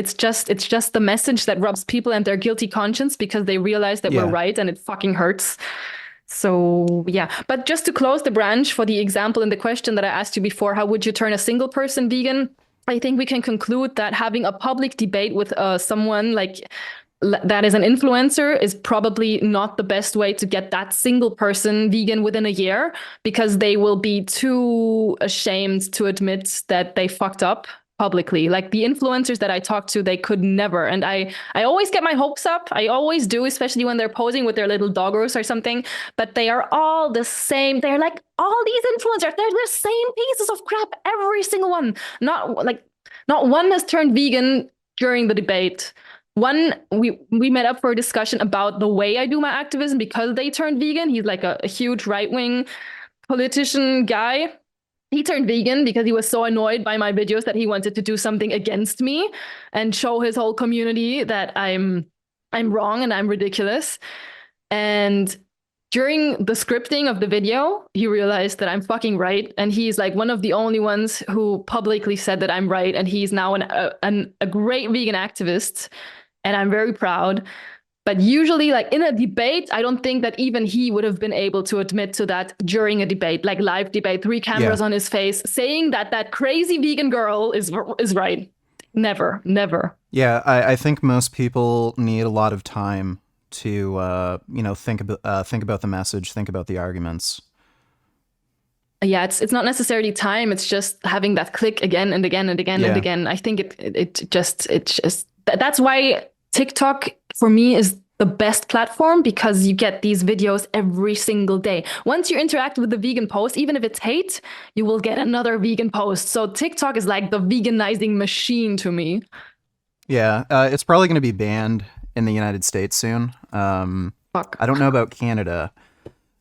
it's just the message that rubs people and their guilty conscience because they realize that we're yeah right, and it fucking hurts. So yeah, but just to close the branch for the example in the question that I asked you before, how would you turn a single person vegan? I think we can conclude that having a public debate with someone like that is an influencer is probably not the best way to get that single person vegan within a year, because they will be too ashamed to admit that they fucked up publicly. Like the influencers that I talk to, they could never. And I always get my hopes up. I always do, especially when they're posing with their little doggos or something. But they are all the same. They're like all these influencers. They're the same pieces of crap, every single one. Not one has turned vegan during the debate. One, we met up for a discussion about the way I do my activism because they turned vegan. He's like a huge right-wing politician guy. He turned vegan because he was so annoyed by my videos that he wanted to do something against me and show his whole community that I'm wrong and I'm ridiculous. And during the scripting of the video, he realized that I'm fucking right, and he's like one of the only ones who publicly said that I'm right, and he's now a great vegan activist, and I'm very proud. But usually, like in a debate, I don't think that even he would have been able to admit to that during a debate, like live debate, three yeah cameras on his face, saying that that crazy vegan girl is right. Never, never. yeah. I think most people need a lot of time to think about the message, think about the arguments. Yeah, it's not necessarily time. It's just having that click again and again and again and Yeah, again. I think that's why TikTok for me is the best platform, because you get these videos every single day. Once you interact with the vegan post, even if it's hate, you will get another vegan post. So TikTok is like the veganizing machine to me. yeah. It's probably going to be banned in the United States soon. Fuck. I don't know about Canada,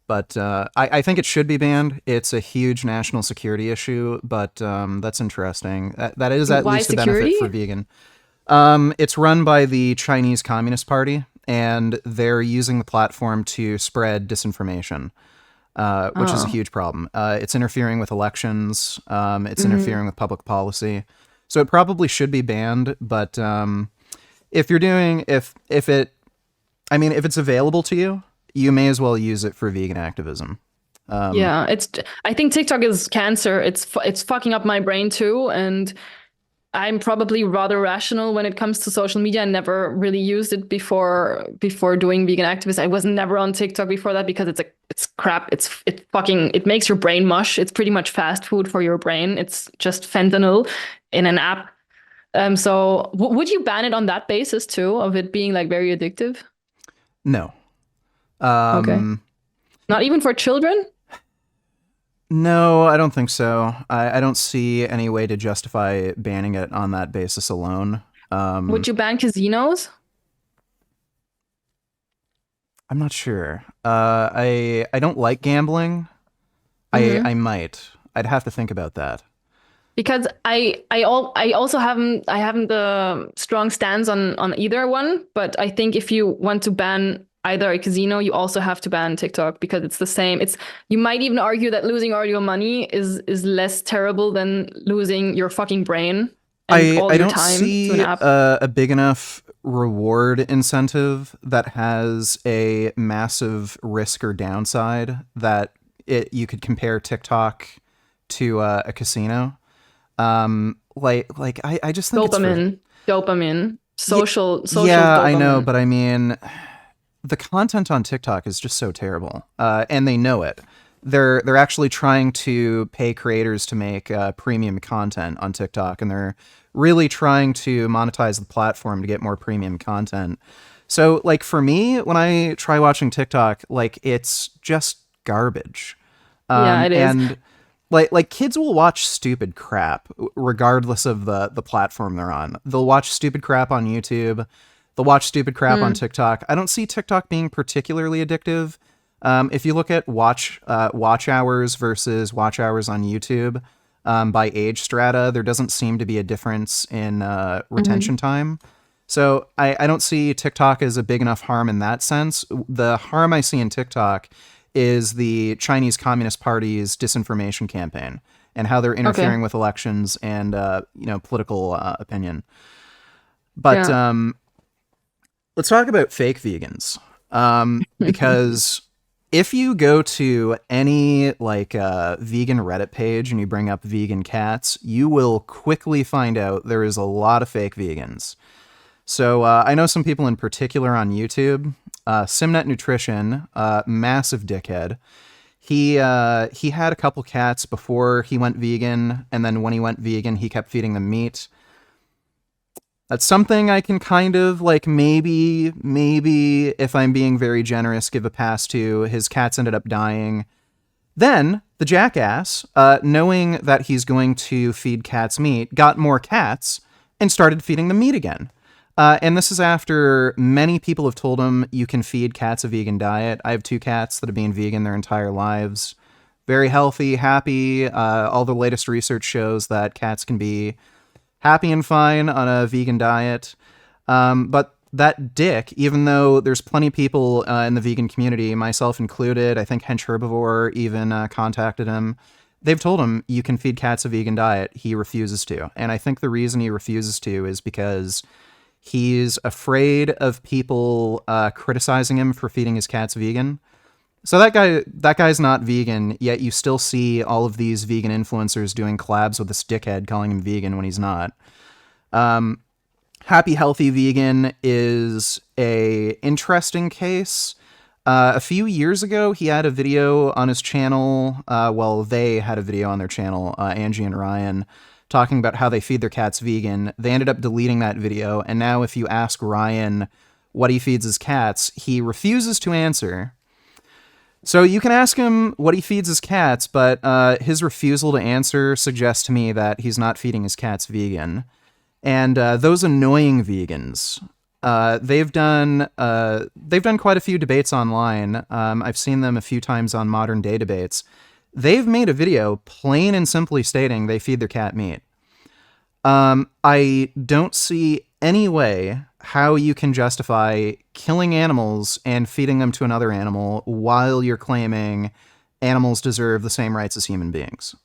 but I think it should be banned. It's a huge national security issue, but that's interesting. That is at Why least a benefit security? for vegan. It's run by the Chinese Communist Party, and they're using the platform to spread disinformation, which is a Oh. huge problem. It's interfering with elections. It's Mhm. interfering with public policy. So it probably should be banned, but if you're doing if it, I mean, if it's available to you, you may as well use it for vegan activism. Um, Yeah, I think TikTok is cancer. It's fucking up my brain too, and I'm probably rather rational when it comes to social media. I never really used it before doing vegan activism. I was never on TikTok before that because it's crap. It makes your brain mush. It's pretty much fast food for your brain. It's just fentanyl in an app. So would you ban it on that basis too, of it being like very addictive? no. Okay. Um, Not even for children? no, I don't think so. I don't see any way to justify banning it on that basis alone. Would Um, you ban casinos? I'm not sure. I don't like gambling. I Hmm. might. I'd have to think about that. Because I also haven't the strong stance on either one, but I think if you want to ban either a casino, you also have to ban TikTok because it's the same. It's You might even argue that losing all your money is less terrible than losing your fucking brain and all I your don't time to an see app. a big enough reward incentive that has a massive risk or downside that you could compare TikTok to a casino. I just think it's for Dopamine, yeah, social yeah, I know, dopamine. but I mean, the content on TikTok is just so terrible, and they know it. They're actually trying to pay creators to make premium content on TikTok, and they're really trying to monetize the platform to get more premium content. So, like for me, when I try watching TikTok, like it's just garbage. Yeah, it is. And like kids will watch stupid crap regardless of the platform they're on. They'll watch stupid crap on YouTube. They'll watch stupid crap on Mm, TikTok. I don't see TikTok being particularly addictive. If you look at watch hours versus watch hours on YouTube by age strata, there doesn't seem to be a difference in retention mhm. time. So I don't see TikTok as a big enough harm in that sense. The harm I see in TikTok is the Chinese Communist Party's disinformation campaign and how they're Okay. interfering with elections and political opinion. But Yeah. let's talk about fake vegans, because if you go to any vegan Reddit page and you bring up vegan cats, you will quickly find out there is a lot of fake vegans. So I know some people in particular on YouTube. Simnet Nutrition, massive dickhead. He had a couple cats before he went vegan, and then when he went vegan, he kept feeding them meat. That's something I can kind of maybe if I'm being very generous, give a pass to. His cats ended up dying. Then the jackass, knowing that he's going to feed cats meat, got more cats and started feeding them meat again. And this is after many people have told him you can feed cats a vegan diet. I have two cats that have been vegan their entire lives. Very healthy, happy. All the latest research shows that cats can be happy and fine on a vegan diet. But that dick, even though there's plenty of people in the vegan community, myself included, I think Hench Herbivore even contacted him. They've told him you can feed cats a vegan diet. He refuses to. And I think the reason he refuses to is because he's afraid of people criticizing him for feeding his cats vegan. So that guy's not vegan, yet you still see all of these vegan influencers doing collabs with this dickhead calling him vegan when he's not. Happy Healthy Vegan is a interesting case. A few years ago, he had a video on his channel. They had a video on their channel, Angie and Ryan, talking about how they feed their cats vegan. They ended up deleting that video, and now if you ask Ryan what he feeds his cats, he refuses to answer. So you can ask him what he feeds his cats, but his refusal to answer suggests to me that he's not feeding his cats vegan. And those annoying vegans, they've done quite a few debates online. I've seen them a few times on modern day debates. They've made a video plain and simply stating they feed their cat meat. I don't see any way how you can justify killing animals and feeding them to another animal while you're claiming animals deserve the same rights as human beings.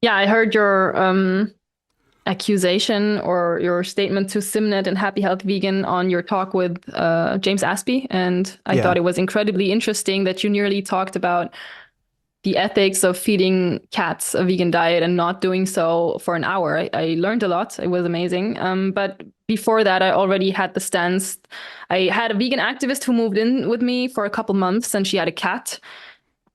Yeah, I heard your accusation or your statement to Simnet and Happy Health Vegan on your talk with James Aspey. And I Yeah. thought it was incredibly interesting that you nearly talked about the ethics of feeding cats a vegan diet and not doing so for an hour. I learned a lot. It was amazing. But before that, I already had the stance. I had a vegan activist who moved in with me for a couple months, and she had a cat,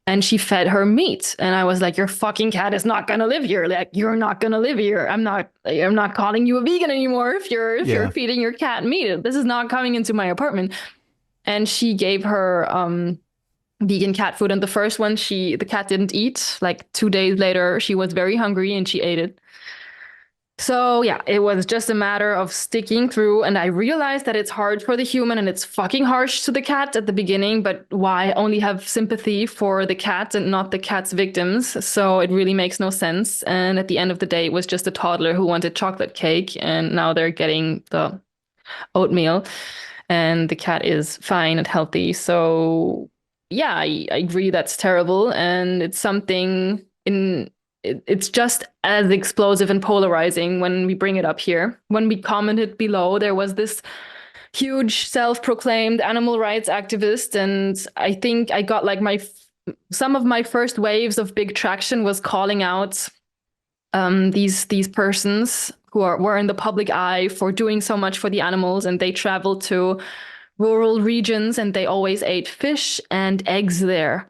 and she fed her meat. And I was like, your fucking cat is not gonna live here. Like, you're not gonna live here. I'm not calling you a vegan anymore if you're Yeah. feeding your cat meat. This is not coming into my apartment. And she gave her vegan cat food. And the first one, the cat didn't eat. Like 2 days later, she was very hungry and she ate it. So yeah, it was just a matter of sticking through. And I realized that it's hard for the human and it's fucking harsh to the cat at the beginning, but why only have sympathy for the cat and not the cat's victims? So it really makes no sense. And at the end of the day, it was just a toddler who wanted chocolate cake, and now they're getting the oatmeal, and the cat is fine and healthy. So yeah, I agree that's terrible. And it's something it's just as explosive and polarizing when we bring it up here. When we commented below, there was this huge self-proclaimed animal rights activist, and I think I got like some of my first waves of big traction was calling out these persons who were in the public eye for doing so much for the animals, and they traveled to rural regions and they always ate fish and eggs there.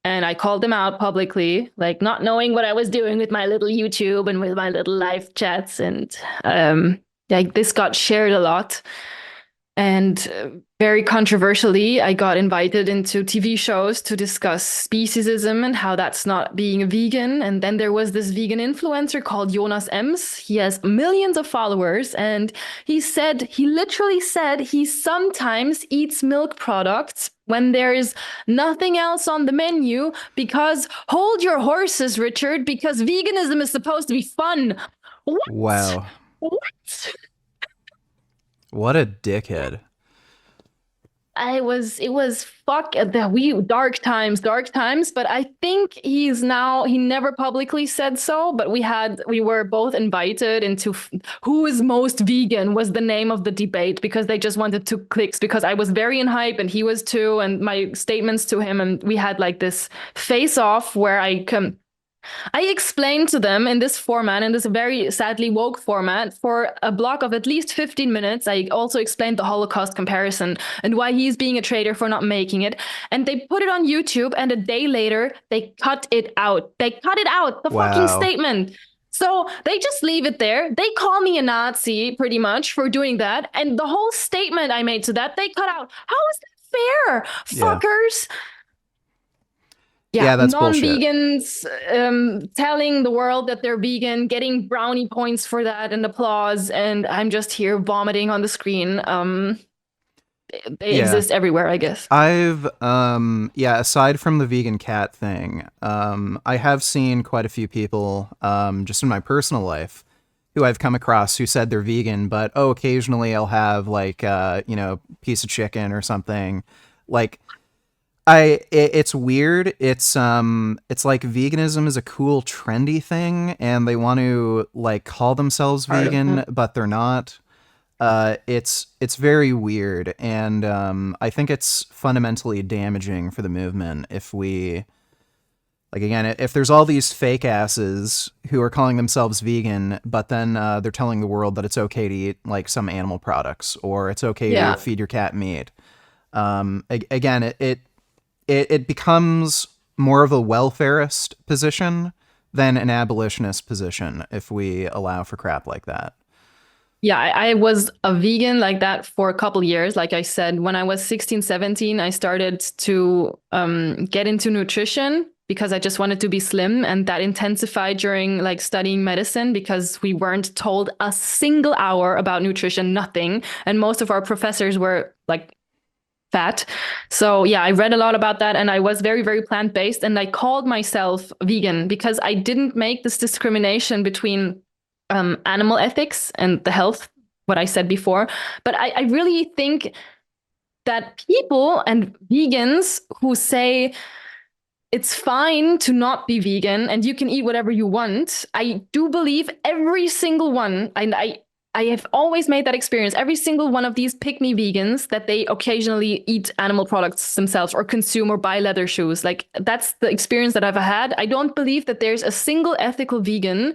And I called them out publicly, like not knowing what I was doing with my little YouTube and with my little live chats. And like this got shared a lot. And very controversially, I got invited into TV shows to discuss speciesism and how that's not being a vegan. And then there was this vegan influencer called Jonas Ems. He has millions of followers. And he literally said he sometimes eats milk products when there is nothing else on the menu because hold your horses, Richard, because veganism is supposed to be fun. What? Wow. What? What a dickhead. It was fuck the we dark times, but I think he never publicly said so, but we were both invited into who is most vegan was the name of the debate, because they just wanted 2 clicks, because I was very in hype and he was too, and my statements to him, and we had like this face off where I explained to them in this format, in this very sadly woke format, for a block of at least 15 minutes. I also explained the Holocaust comparison and why he's being a traitor for not making it. And they put it on YouTube, and a day later, they cut it out. They cut it out, the fucking Wow. statement. So they just leave it there. They call me a Nazi pretty much for doing that. And the whole statement I made to that, they cut out. How is that fair, Yeah. fuckers? Yeah, Yeah, that's bullshit. non-vegans telling the world that they're vegan, getting brownie points for that and applause, and I'm just here vomiting on the screen. They Yeah. exist everywhere, I guess. Yeah, aside from the vegan cat thing, I have seen quite a few people, just in my personal life, who I've come across who said they're vegan, but occasionally I'll have like, piece of chicken or something. Like, it's weird. It's like veganism is a cool, trendy thing, and they want to like call themselves Part of vegan, that. but they're not. It's very weird, and I think it's fundamentally damaging for the movement if we, like, again, if there's all these fake asses who are calling themselves vegan, but then they're telling the world that it's okay to eat like some animal products, or it's okay to Yeah. feed your cat meat. Again, it becomes more of a welfarist position than an abolitionist position if we allow for crap like that. Yeah, I was a vegan like that for a couple years. Like I said, when I was 16, 17, I started to get into nutrition because I just wanted to be slim. And that intensified during like studying medicine, because we weren't told a single hour about nutrition, nothing. And most of our professors were like fat. So yeah, I read a lot about that, and I was very, very plant-based, and I called myself vegan because I didn't make this discrimination between animal ethics and the health, what I said before. But I really think that people and vegans who say it's fine to not be vegan and you can eat whatever you want. I do believe every single one, and I have always made that experience. Every single one of these pick me vegans that they occasionally eat animal products themselves or consume or buy leather shoes. Like that's the experience that I've had. I don't believe that there's a single ethical vegan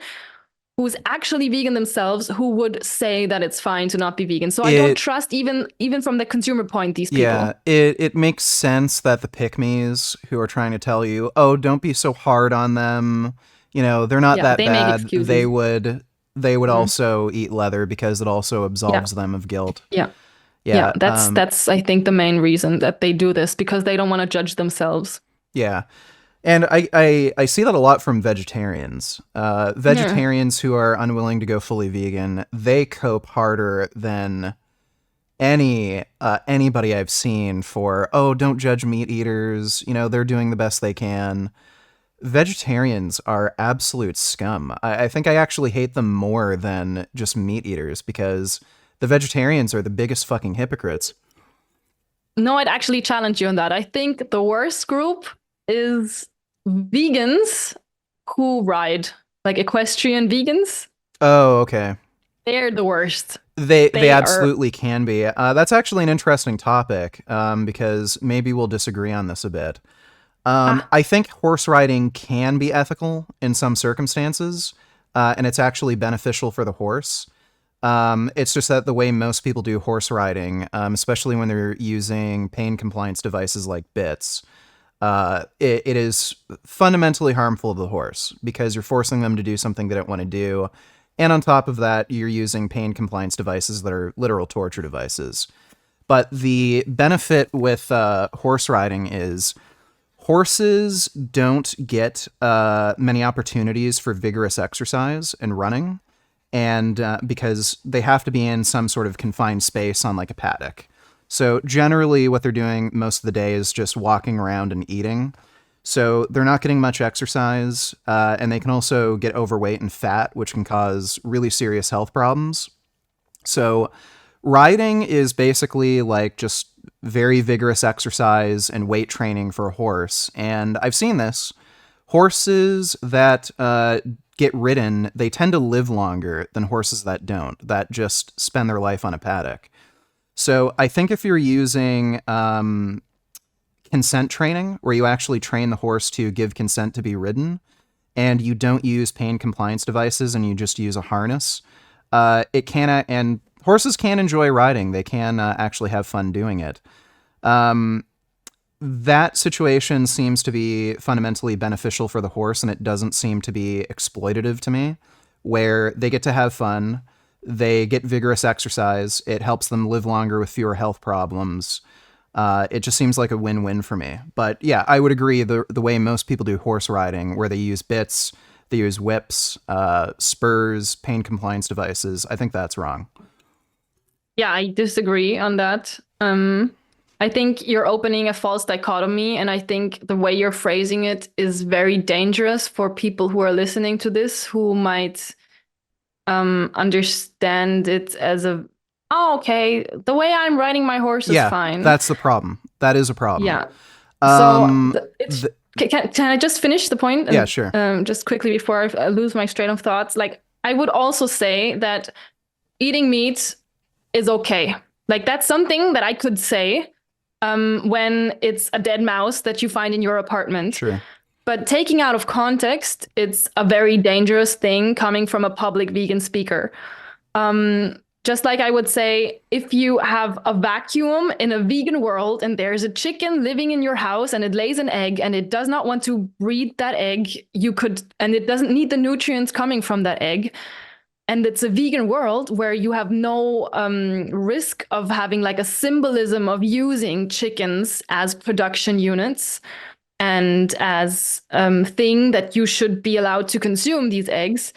who's actually vegan themselves who would say that it's fine to not be vegan. So I don't It trust even from the consumer point these Yeah, people. it makes sense that the pick-me's who are trying to tell you, "Oh, don't be so hard on them. You know, they're not Yeah, that they make bad. excuses. They would Mm. also eat leather because it also Yeah, absolves them of guilt." yeah, yeah. Yeah, That's I think the main reason that they do this because they don't want to judge themselves. yeah. And I see that a lot from vegetarians. Yeah. Vegetarians who are unwilling to go fully vegan, they cope harder than anybody I've seen for, "Oh, don't judge meat eaters. You know, they're doing the best they can." Vegetarians are absolute scum. I think I actually hate them more than just meat eaters because the vegetarians are the biggest fucking hypocrites. No, I'd actually challenge you on that. I think the worst group is vegans who ride, like equestrian vegans. Oh, okay. They're the worst. They They are. absolutely can be. That's actually an interesting topic because maybe we'll disagree on this a bit. Ah, I think horse riding can be ethical in some circumstances, and it's actually beneficial for the horse. It's just that the way most people do horse riding, especially when they're using pain compliance devices like bits, it is fundamentally harmful to the horse because you're forcing them to do something they don't want to do. And on top of that, you're using pain compliance devices that are literal torture devices. But the benefit with horse riding is horses don't get many opportunities for vigorous exercise and running, and because they have to be in some sort of confined space on like a paddock. So generally, what they're doing most of the day is just walking around and eating. So they're not getting much exercise, and they can also get overweight and fat, which can cause really serious health problems. So riding is basically like just very vigorous exercise and weight training for a horse. And I've seen this. Horses that get ridden, they tend to live longer than horses that don't, that just spend their life on a paddock. So I think if you're using consent training, where you actually train the horse to give consent to be ridden, and you don't use pain compliance devices and you just use a harness, it can, and horses can enjoy riding. They can actually have fun doing it. Um, that situation seems to be fundamentally beneficial for the horse, and it doesn't seem to be exploitative to me, where they get to have fun, they get vigorous exercise, it helps them live longer with fewer health problems. It just seems like a win-win for me. But yeah, I would agree the way most people do horse riding, where they use bits, they use whips, spurs, pain compliance devices, I think that's wrong. yeah, I disagree on that. I think you're opening a false dichotomy, and I think the way you're phrasing it is very dangerous for people who are listening to this who might understand it as a, oh, okay, the way I'm riding my horse is Yeah, fine. that's the problem. That is a problem. Yeah. So Um, it's th- can I just finish the point yeah, and sure. just quickly before I lose my train of thoughts? Like I would also say that eating meat is okay. Like that's something that I could say when it's a dead mouse that you find in your apartment. Sure. But taking out of context, it's a very dangerous thing coming from a public vegan speaker. Just like I would say, if you have a vacuum in a vegan world and there's a chicken living in your house and it lays an egg and it does not want to breed that egg, you could, and it doesn't need the nutrients coming from that egg. And it's a vegan world where you have no risk of having like a symbolism of using chickens as production units and as thing that you should be allowed to consume these eggs,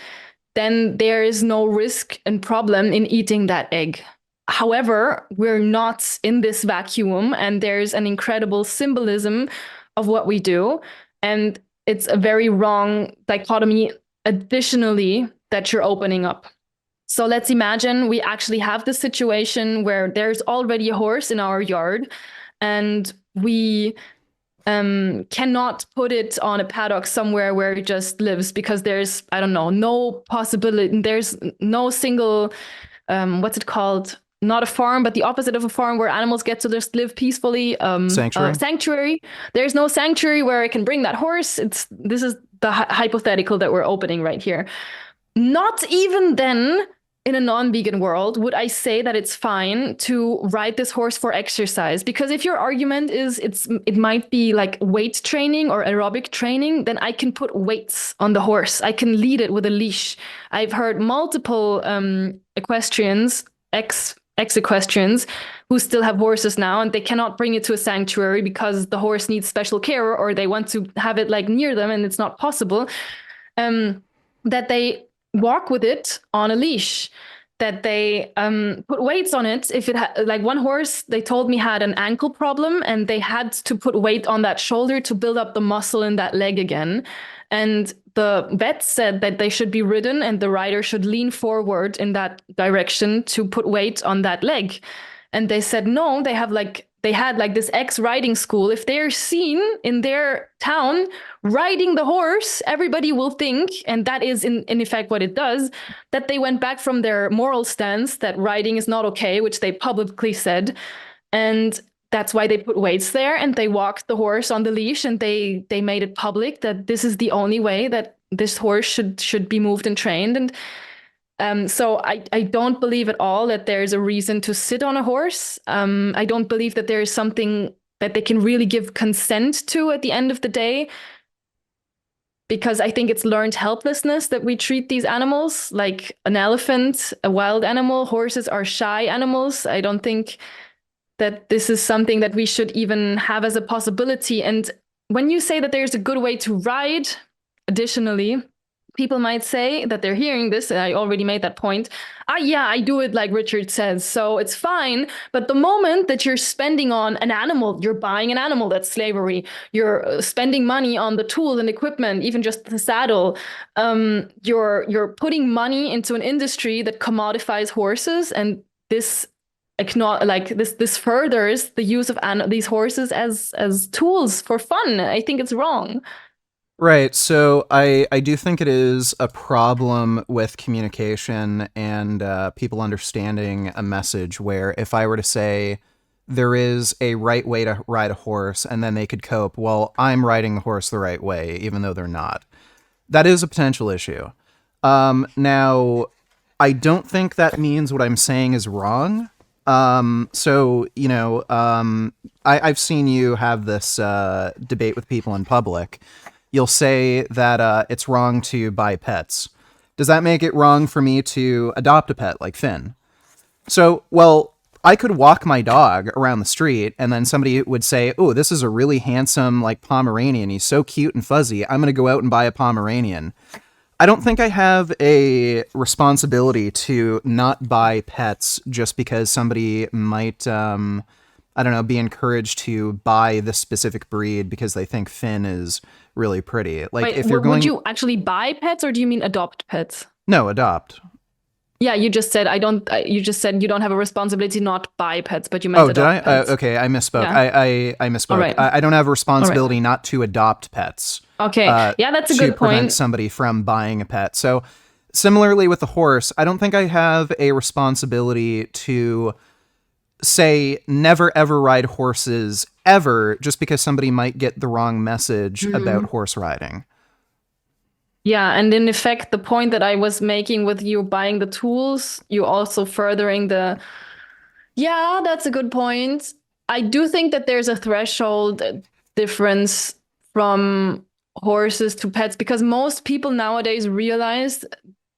then there is no risk and problem in eating that egg. However, we're not in this vacuum, and there's an incredible symbolism of what we do. And it's a very wrong dichotomy, additionally, that you're opening up. So let's imagine we actually have this situation where there's already a horse in our yard, and we cannot put it on a paddock somewhere where it just lives because there's, I don't know, no possibility. There's no single, what's it called? Not a farm, but the opposite of a farm where animals get to just live peacefully. Sanctuary. Sanctuary. There's no sanctuary where I can bring that horse. This is the hypothetical that we're opening right here. Not even then, in a non-vegan world, would I say that it's fine to ride this horse for exercise. Because if your argument is it might be like weight training or aerobic training, then I can put weights on the horse. I can lead it with a leash. I've heard multiple equestrians, ex-equestrians, who still have horses now, and they cannot bring it to a sanctuary because the horse needs special care, or they want to have it like near them and it's not possible. That they walk with it on a leash, that they put weights on it. If it like one horse, they told me had an ankle problem, and they had to put weight on that shoulder to build up the muscle in that leg again. And the vet said that they should be ridden, and the rider should lean forward in that direction to put weight on that leg. And they said no, they had like this ex-riding school. If they're seen in their town riding the horse, everybody will think, and that is in effect what it does, that they went back from their moral stance that riding is not okay, which they publicly said. And that's why they put weights there, and they walked the horse on the leash, and they made it public that this is the only way that this horse should be moved and trained. And so I don't believe at all that there's a reason to sit on a horse. I don't believe that there is something that they can really give consent to at the end of the day, because I think it's learned helplessness that we treat these animals like an elephant, a wild animal. Horses are shy animals. I don't think that this is something that we should even have as a possibility. And when you say that there's a good way to ride, additionally, people might say that they're hearing this, and I already made that point. Yeah, I do it like Richard says, so it's fine. But the moment that you're spending on an animal, you're buying an animal, that's slavery. You're spending money on the tools and equipment, even just the saddle. You're putting money into an industry that commodifies horses, and this this furthers the use of these horses as tools for fun. I think it's wrong. Right. So I do think it is a problem with communication and people understanding a message where if I were to say there is a right way to ride a horse and then they could cope, well, I'm riding the horse the right way, even though they're not. That is a potential issue. Now, I don't think that means what I'm saying is wrong. So, I've seen you have this debate with people in public. You'll say that it's wrong to buy pets. Does that make it wrong for me to adopt a pet like Finn? So, well, I could walk my dog around the street and then somebody would say, oh, this is a really handsome, like, Pomeranian. He's so cute and fuzzy. I'm going to go out and buy a Pomeranian. I don't think I have a responsibility to not buy pets just because somebody might, I don't know, be encouraged to buy this specific breed because they think Finn is really pretty. Like, Wait, if you're going, would you actually buy pets, or do you mean adopt pets? no, adopt. Yeah, you just said I don't. You just said you don't have a responsibility to not buy pets, but you meant Oh, did I? adopt pets. Okay, I misspoke. Yeah. I misspoke. All right. I don't have a All right. responsibility not to adopt pets. Okay. Yeah, that's a To good prevent point. somebody from buying a pet. So, similarly with the horse, I don't think I have a responsibility to say never ever ride horses ever just because somebody might get the wrong message about horse riding. Yeah, and in effect, the point that I was making with you buying the tools, you also furthering the. Yeah, that's a good point. I do think that there's a threshold difference from horses to pets, because most people nowadays realize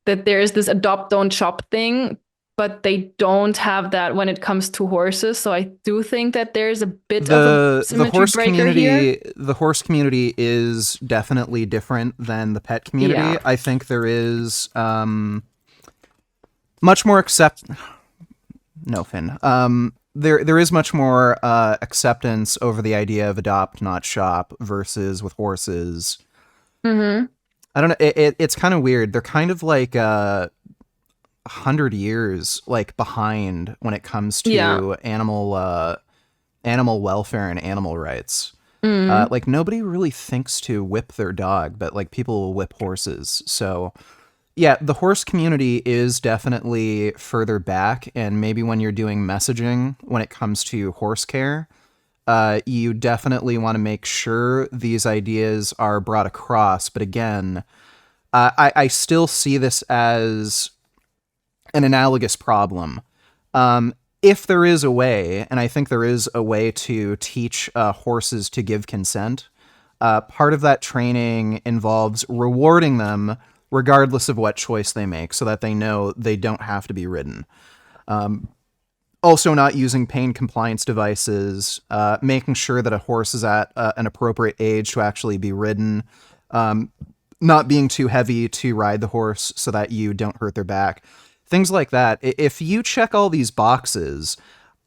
that there's this adopt don't shop thing, but they don't have that when it comes to horses. So I do think that there's a bit of a symmetry breaker here. The horse community is definitely different than the pet community. Yeah. I think there is much more no, Finn. There is much more acceptance over the idea of adopt not shop versus with horses. Mm-hmm. I don't know. It's kind of weird. They're kind of like 100 years like behind when it comes to Yeah. animal welfare and animal rights. Mm. Like nobody really thinks to whip their dog, but like people will whip horses. So yeah, the horse community is definitely further back, and maybe when you're doing messaging when it comes to horse care, you definitely want to make sure these ideas are brought across. But again, I still see this as an analogous problem. If there is a way, and I think there is a way to teach horses to give consent, part of that training involves rewarding them regardless of what choice they make so that they know they don't have to be ridden. Also, not using pain compliance devices, making sure that a horse is at an appropriate age to actually be ridden, not being too heavy to ride the horse so that you don't hurt their back. Things like that. If you check all these boxes,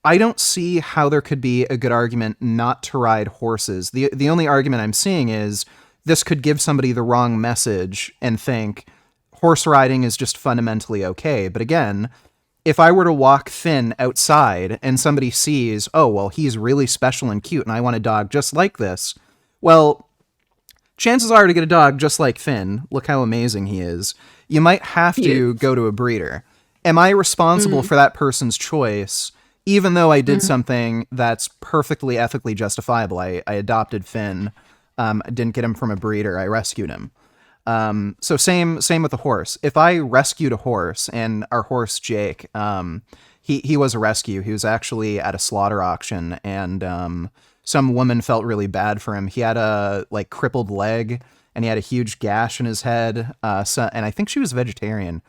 I don't see how there could be a good argument not to ride horses. The only argument I'm seeing is this could give somebody the wrong message and think horse riding is just fundamentally okay. But again, if I were to walk Finn outside and somebody sees, oh, well, he's really special and cute and I want a dog just like this, well, chances are to get a dog just like Finn, look how amazing he is, you might have Yeah. to go to a breeder. Am I responsible Mm. for that person's choice, even though I did Mm. something that's perfectly ethically justifiable? I adopted Finn. I didn't get him from a breeder. I rescued him. So same with the horse. If I rescued a horse and our horse Jake, he was a rescue. He was actually at a slaughter auction, and some woman felt really bad for him. He had a like crippled leg, and he had a huge gash in his head. And I think she was vegetarian.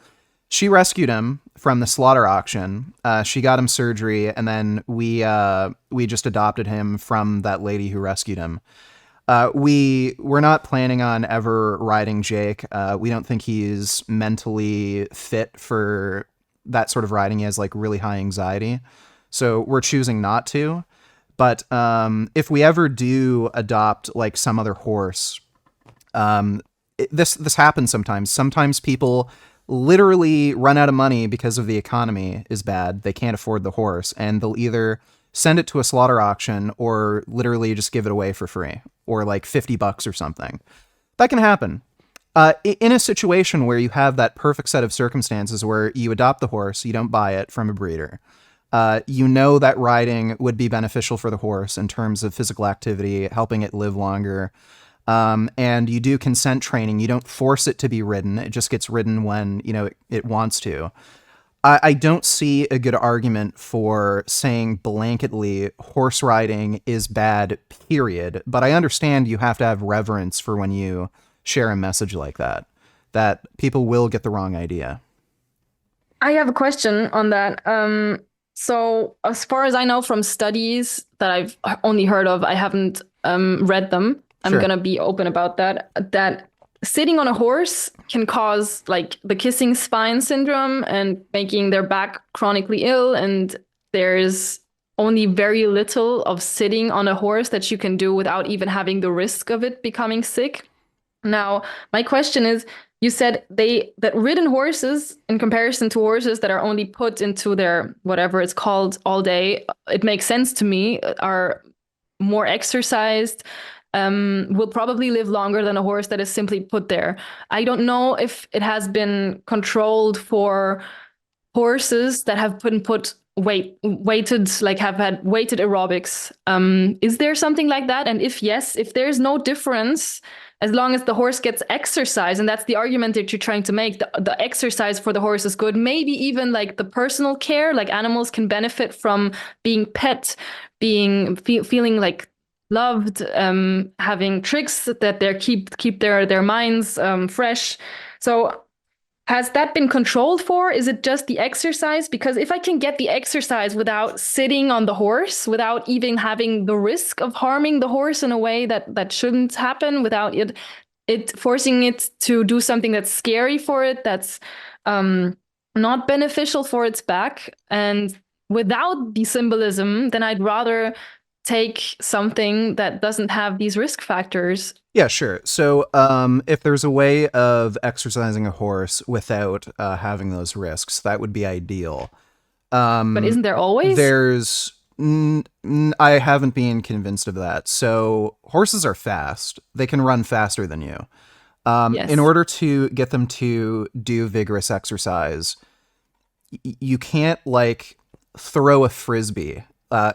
She rescued him from the slaughter auction. She got him surgery, and then we just adopted him from that lady who rescued him. We're not planning on ever riding Jake. We don't think he's mentally fit for that sort of riding. He has like really high anxiety, so we're choosing not to. But if we ever do adopt like some other horse, this happens sometimes. Sometimes people literally run out of money because of the economy is bad. They can't afford the horse, and they'll either send it to a slaughter auction or literally just give it away for free or like $50 or something. That can happen. In a situation where you have that perfect set of circumstances where you adopt the horse, you don't buy it from a breeder. You know that riding would be beneficial for the horse in terms of physical activity, helping it live longer. And you do consent training. You don't force it to be ridden. It just gets ridden when, it wants to. I don't see a good argument for saying blanketly horse riding is bad, period. But I understand you have to have reverence for when you share a message like that people will get the wrong idea. I have a question on that. So as far as I know from studies that I've only heard of, I haven't read them. I'm Sure. gonna be open about that. That sitting on a horse can cause like the kissing spine syndrome and making their back chronically ill. And there's only very little of sitting on a horse that you can do without even having the risk of it becoming sick. Now, my question is, you said that ridden horses, in comparison to horses that are only put into their whatever it's called all day, it makes sense to me, are more exercised, will probably live longer than a horse that is simply put there. I don't know if it has been controlled for horses that have put weighted, like have had weighted aerobics. Is there something like that? And if yes, if there's no difference, as long as the horse gets exercise, and that's the argument that you're trying to make, the exercise for the horse is good. Maybe even like the personal care, like animals can benefit from being pet, feeling like loved, having tricks that they keep their minds fresh. So has that been controlled for? Is it just the exercise? Because if I can get the exercise without sitting on the horse, without even having the risk of harming the horse in a way that shouldn't happen, without it forcing it to do something that's scary for it, that's not beneficial for its back, and without the symbolism, then I'd rather take something that doesn't have these risk factors. Yeah, sure. So, if there's a way of exercising a horse without having those risks, that would be ideal. But Um, isn't there always? there's I haven't been convinced of that. So horses are fast. They can run faster than you. In Yes. order to get them to do vigorous exercise, you can't like throw a frisbee.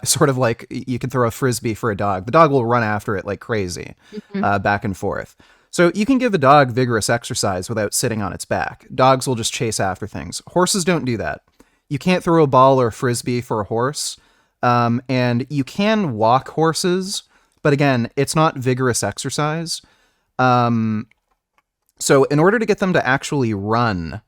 Sort of like you can throw a frisbee for a dog. The dog will run after it like crazy, Mhm. back and forth. So you can give a dog vigorous exercise without sitting on its back. Dogs will just chase after things. Horses don't do that. You can't throw a ball or a frisbee for a horse. And you can walk horses, but again, it's not vigorous exercise. Um, so in order to get them to actually run,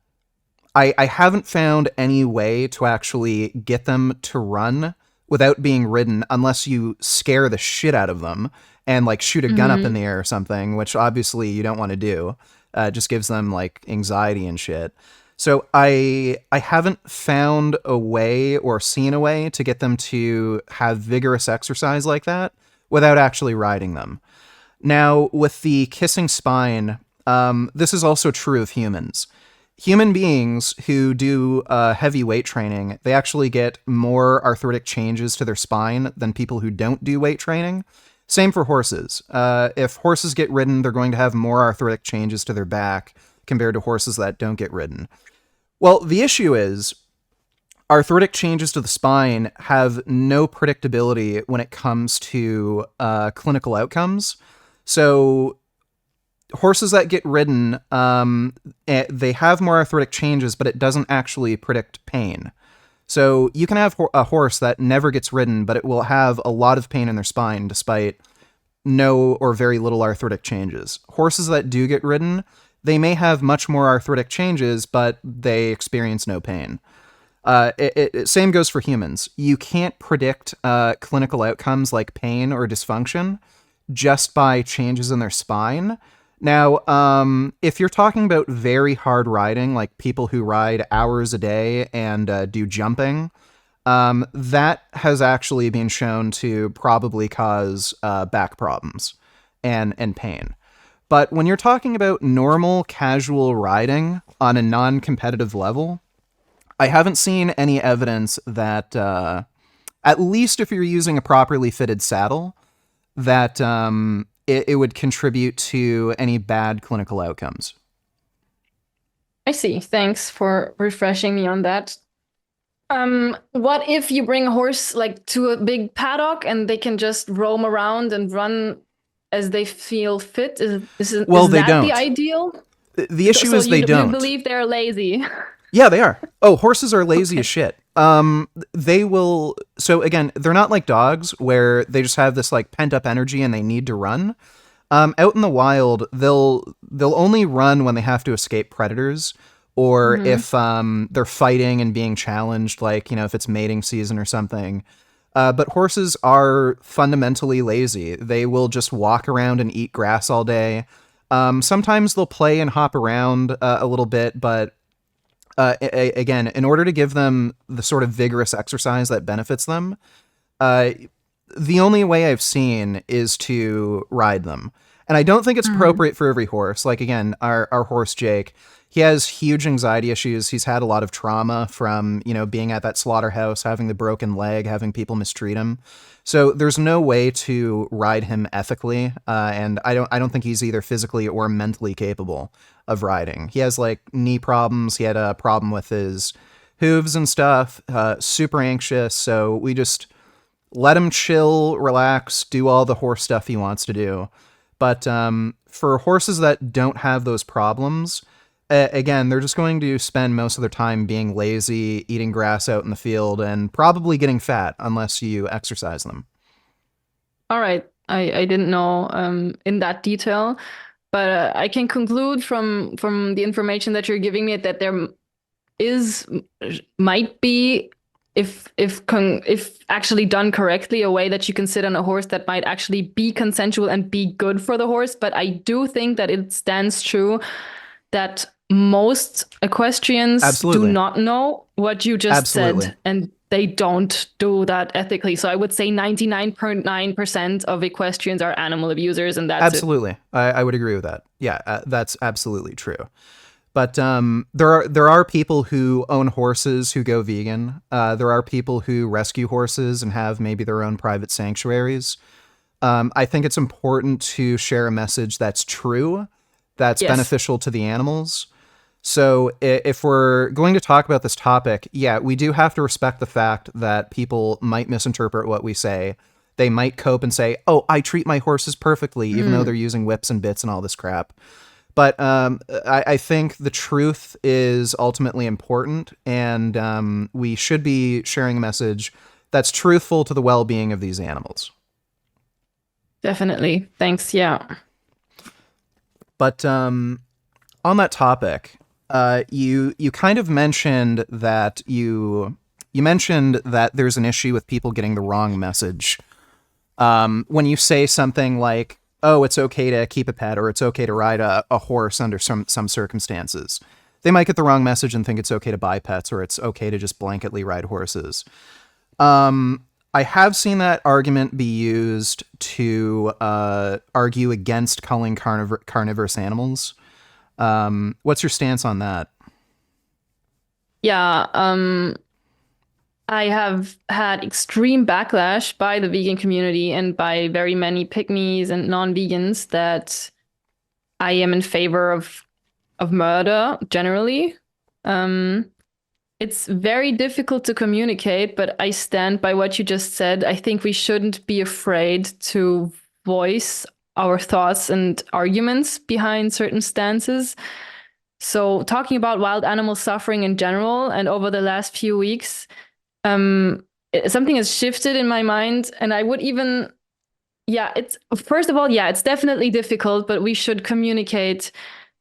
I haven't found any way to actually get them to run without being ridden unless you scare the shit out of them and like shoot a gun up in Mhm. the air or something, which obviously you don't want to do. It just gives them like anxiety and shit. So I haven't found a way or seen a way to get them to have vigorous exercise like that without actually riding them. Now, with the kissing spine, this is also true of humans. Human beings who do heavy weight training, they actually get more arthritic changes to their spine than people who don't do weight training. Same for horses. If horses get ridden, they're going to have more arthritic changes to their back compared to horses that don't get ridden. Well, the issue is arthritic changes to the spine have no predictability when it comes to clinical outcomes. So horses that get ridden, they have more arthritic changes, but it doesn't actually predict pain. So you can have a horse that never gets ridden, but it will have a lot of pain in their spine despite no or very little arthritic changes. Horses that do get ridden, they may have much more arthritic changes, but they experience no pain. Same goes for humans. You can't predict clinical outcomes like pain or dysfunction just by changes in their spine. Now, if you're talking about very hard riding, like people who ride hours a day and do jumping, that has actually been shown to probably cause back problems and pain. But when you're talking about normal, casual riding on a non competitive level, I haven't seen any evidence that, at least if you're using a properly fitted saddle, that it would contribute to any bad clinical outcomes. I see. Thanks for refreshing me on that. What if you bring a horse like to a big paddock and they can just roam around and run as they feel fit? Well, Is they that the don't. ideal? The issue So is they you don't. believe they're lazy? Yeah, they are. Oh, horses are lazy as Okay. shit. They will. So again, they're not like dogs where they just have this like pent up energy and they need to run. Out in the wild, they'll only run when they have to escape predators, or Hmm. if they're fighting and being challenged, like if it's mating season or something. But horses are fundamentally lazy. They will just walk around and eat grass all day. Sometimes they'll play and hop around a little bit, but again, in order to give them the sort of vigorous exercise that benefits them, uh, the only way I've seen is to ride them. And I don't think it's Hmm. appropriate for every horse. Like, again, our horse, Jake, he has huge anxiety issues. He's had a lot of trauma from, being at that slaughterhouse, having the broken leg, having people mistreat him. So there's no way to ride him ethically. And I don't think he's either physically or mentally capable of riding. He has like knee problems. He had a problem with his hooves and stuff, super anxious. So we just let him chill, relax, do all the horse stuff he wants to do. But for horses that don't have those problems, again, they're just going to spend most of their time being lazy, eating grass out in the field, and probably getting fat unless you exercise them. All right. I didn't know in that detail, but I can conclude from the information that you're giving me that there is might be if actually done correctly a way that you can sit on a horse that might actually be consensual and be good for the horse, but I do think that it stands true that most equestrians do Absolutely. not know what you just Absolutely. said and they don't do that ethically. So I would say 99.9% of equestrians are animal abusers and that's it. Absolutely. I would agree with that. Yeah, that's absolutely true. But there are people who own horses who go vegan. There are people who rescue horses and have maybe their own private sanctuaries. I think it's important to share a message that's true, that's Yes. beneficial to the animals. So if we're going to talk about this topic, yeah, we do have to respect the fact that people might misinterpret what we say. They might cope and say, "Oh, I treat my horses perfectly," even though they're Mm, using whips and bits and all this crap. But I think the truth is ultimately important, and we should be sharing a message that's truthful to the well-being of these animals. definitely. Thanks. Yeah. But on that topic, you kind of mentioned that you mentioned that there's an issue with people getting the wrong message. When you say something like, "Oh, it's okay to keep a pet," or "It's okay to ride a horse under some circumstances," they might get the wrong message and think it's okay to buy pets, or it's okay to just blanketly ride horses. I have seen that argument be used to argue against culling carnivorous animals. What's your stance on that? Yeah. I have had extreme backlash by the vegan community and by very many pygmies and non-vegans that I am in favor of murder generally. Um, it's very difficult to communicate, but I stand by what you just said. I think we shouldn't be afraid to voice our thoughts and arguments behind certain stances. So, talking about wild animal suffering in general, and over the last few weeks, something has shifted in my mind, and I would even, yeah, it's first of all, yeah, it's definitely difficult, but we should communicate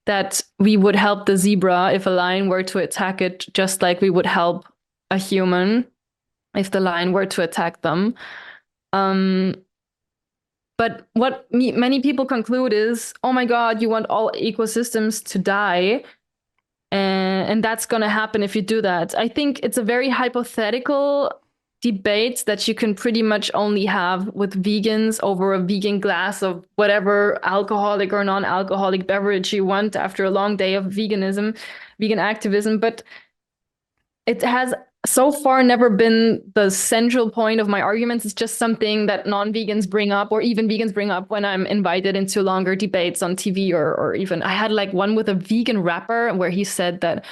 that we would help the zebra if a lion were to attack it, just like we would help a human if the lion were to attack them. Um, but what many people conclude is, oh my God, you want all ecosystems to die. And that's going to happen if you do that. I think it's a very hypothetical debate that you can pretty much only have with vegans over a vegan glass of whatever alcoholic or non-alcoholic beverage you want after a long day of veganism, vegan activism. But it has so far never been the central point of my arguments. It's just something that non-vegans bring up, or even vegans bring up when I'm invited into longer debates on TV, or even I had like one with a vegan rapper where he said that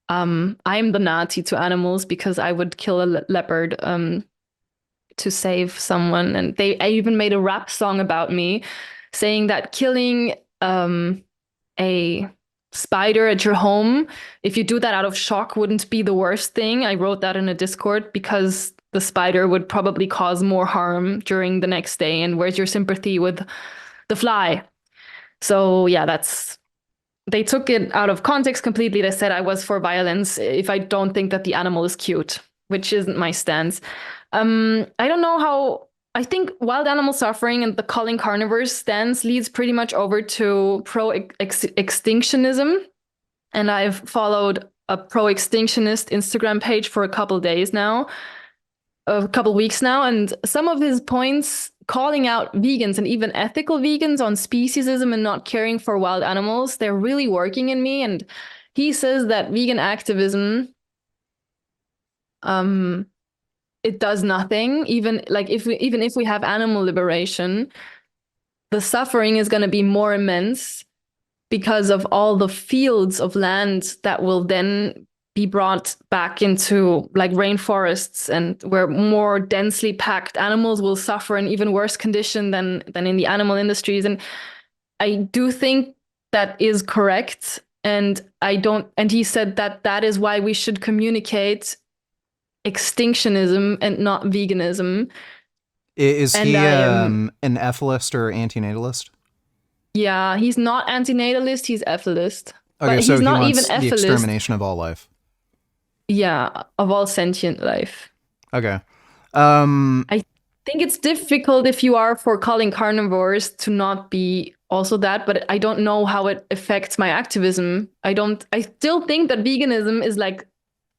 I'm the Nazi to animals because I would kill a leopard to save someone. And I even made a rap song about me saying that killing a spider at your home, if you do that out of shock, wouldn't be the worst thing. I wrote that in a Discord because the spider would probably cause more harm during the next day. And where's your sympathy with the fly? So yeah, they took it out of context completely. They said I was for violence if I don't think that the animal is cute, which isn't my stance. I don't know how. I think wild animal suffering and the culling carnivores stance leads pretty much over to pro-extinctionism. And I've followed a pro-extinctionist Instagram page for a couple weeks now, and some of his points calling out vegans and even ethical vegans on speciesism and not caring for wild animals, they're really working in me. And he says that vegan activism, um, it does nothing. Even like even if we have animal liberation, the suffering is going to be more immense because of all the fields of land that will then be brought back into like rainforests, and where more densely packed animals will suffer in even worse condition than in the animal industries. And I do think that is correct. And I don't, and he said that that is why we should communicate extinctionism and not veganism. Is And he I am, an ethicist or antinatalist? yeah, he's not antinatalist, he's ethicist. Okay, But so he's he not even wants the ethicist, extermination of all life. yeah, of all sentient life. Okay. Um, I think it's difficult if you are for calling carnivores to not be also that, but I don't know how it affects my activism. I still think that veganism is like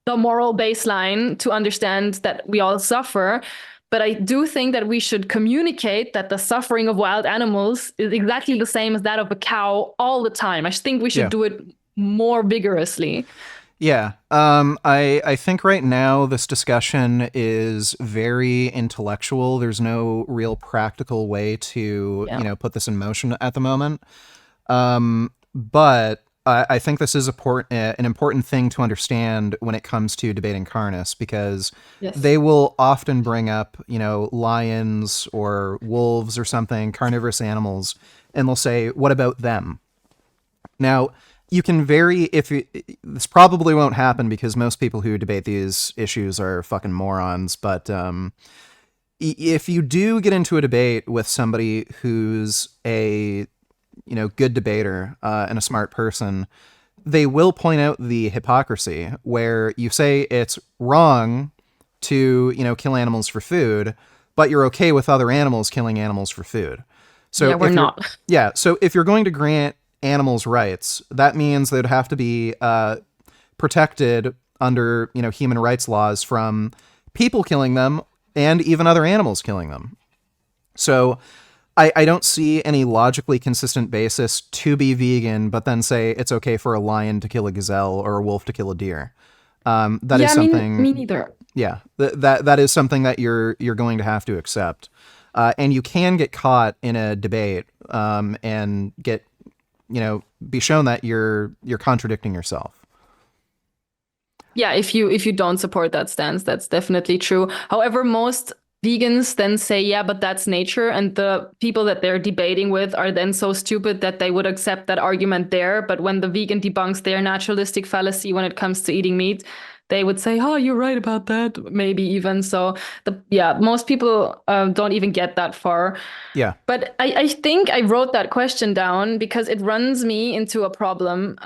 the moral baseline to understand that we all suffer. But I do think that we should communicate that the suffering of wild animals is exactly the same as that of a cow all the time. I think we should yeah. do it more vigorously. Yeah. I think right now this discussion is very intellectual. There's no real practical way to, Yeah. put this in motion at the moment. But I think this is an important thing to understand when it comes to debating Carnus, because Yes. they will often bring up, lions or wolves or something, carnivorous animals, and they'll say, "What about them?" Now, you can vary if you, this probably won't happen because most people who debate these issues are fucking morons. But if you do get into a debate with somebody who's a good debater and a smart person, they will point out the hypocrisy where you say it's wrong to kill animals for food, but you're okay with other animals killing animals for food. Yeah, So we're if you're not. yeah, so if you're going to grant animals rights, that means they'd have to be protected under human rights laws from people killing them and even other animals killing them. So I don't see any logically consistent basis to be vegan, but then say it's okay for a lion to kill a gazelle or a wolf to kill a deer. That is Yeah, something, me neither. yeah, that is something that you're going to have to accept, and you can get caught in a debate and get be shown that you're contradicting yourself. Yeah, if you don't support that stance, that's definitely true. However, most vegans then say, yeah, but that's nature, and the people that they're debating with are then so stupid that they would accept that argument there. But when the vegan debunks their naturalistic fallacy when it comes to eating meat, they would say, "Oh, you're right about that." Maybe even so. Most people don't even get that far. Yeah. But I think I wrote that question down because it runs me into a problem.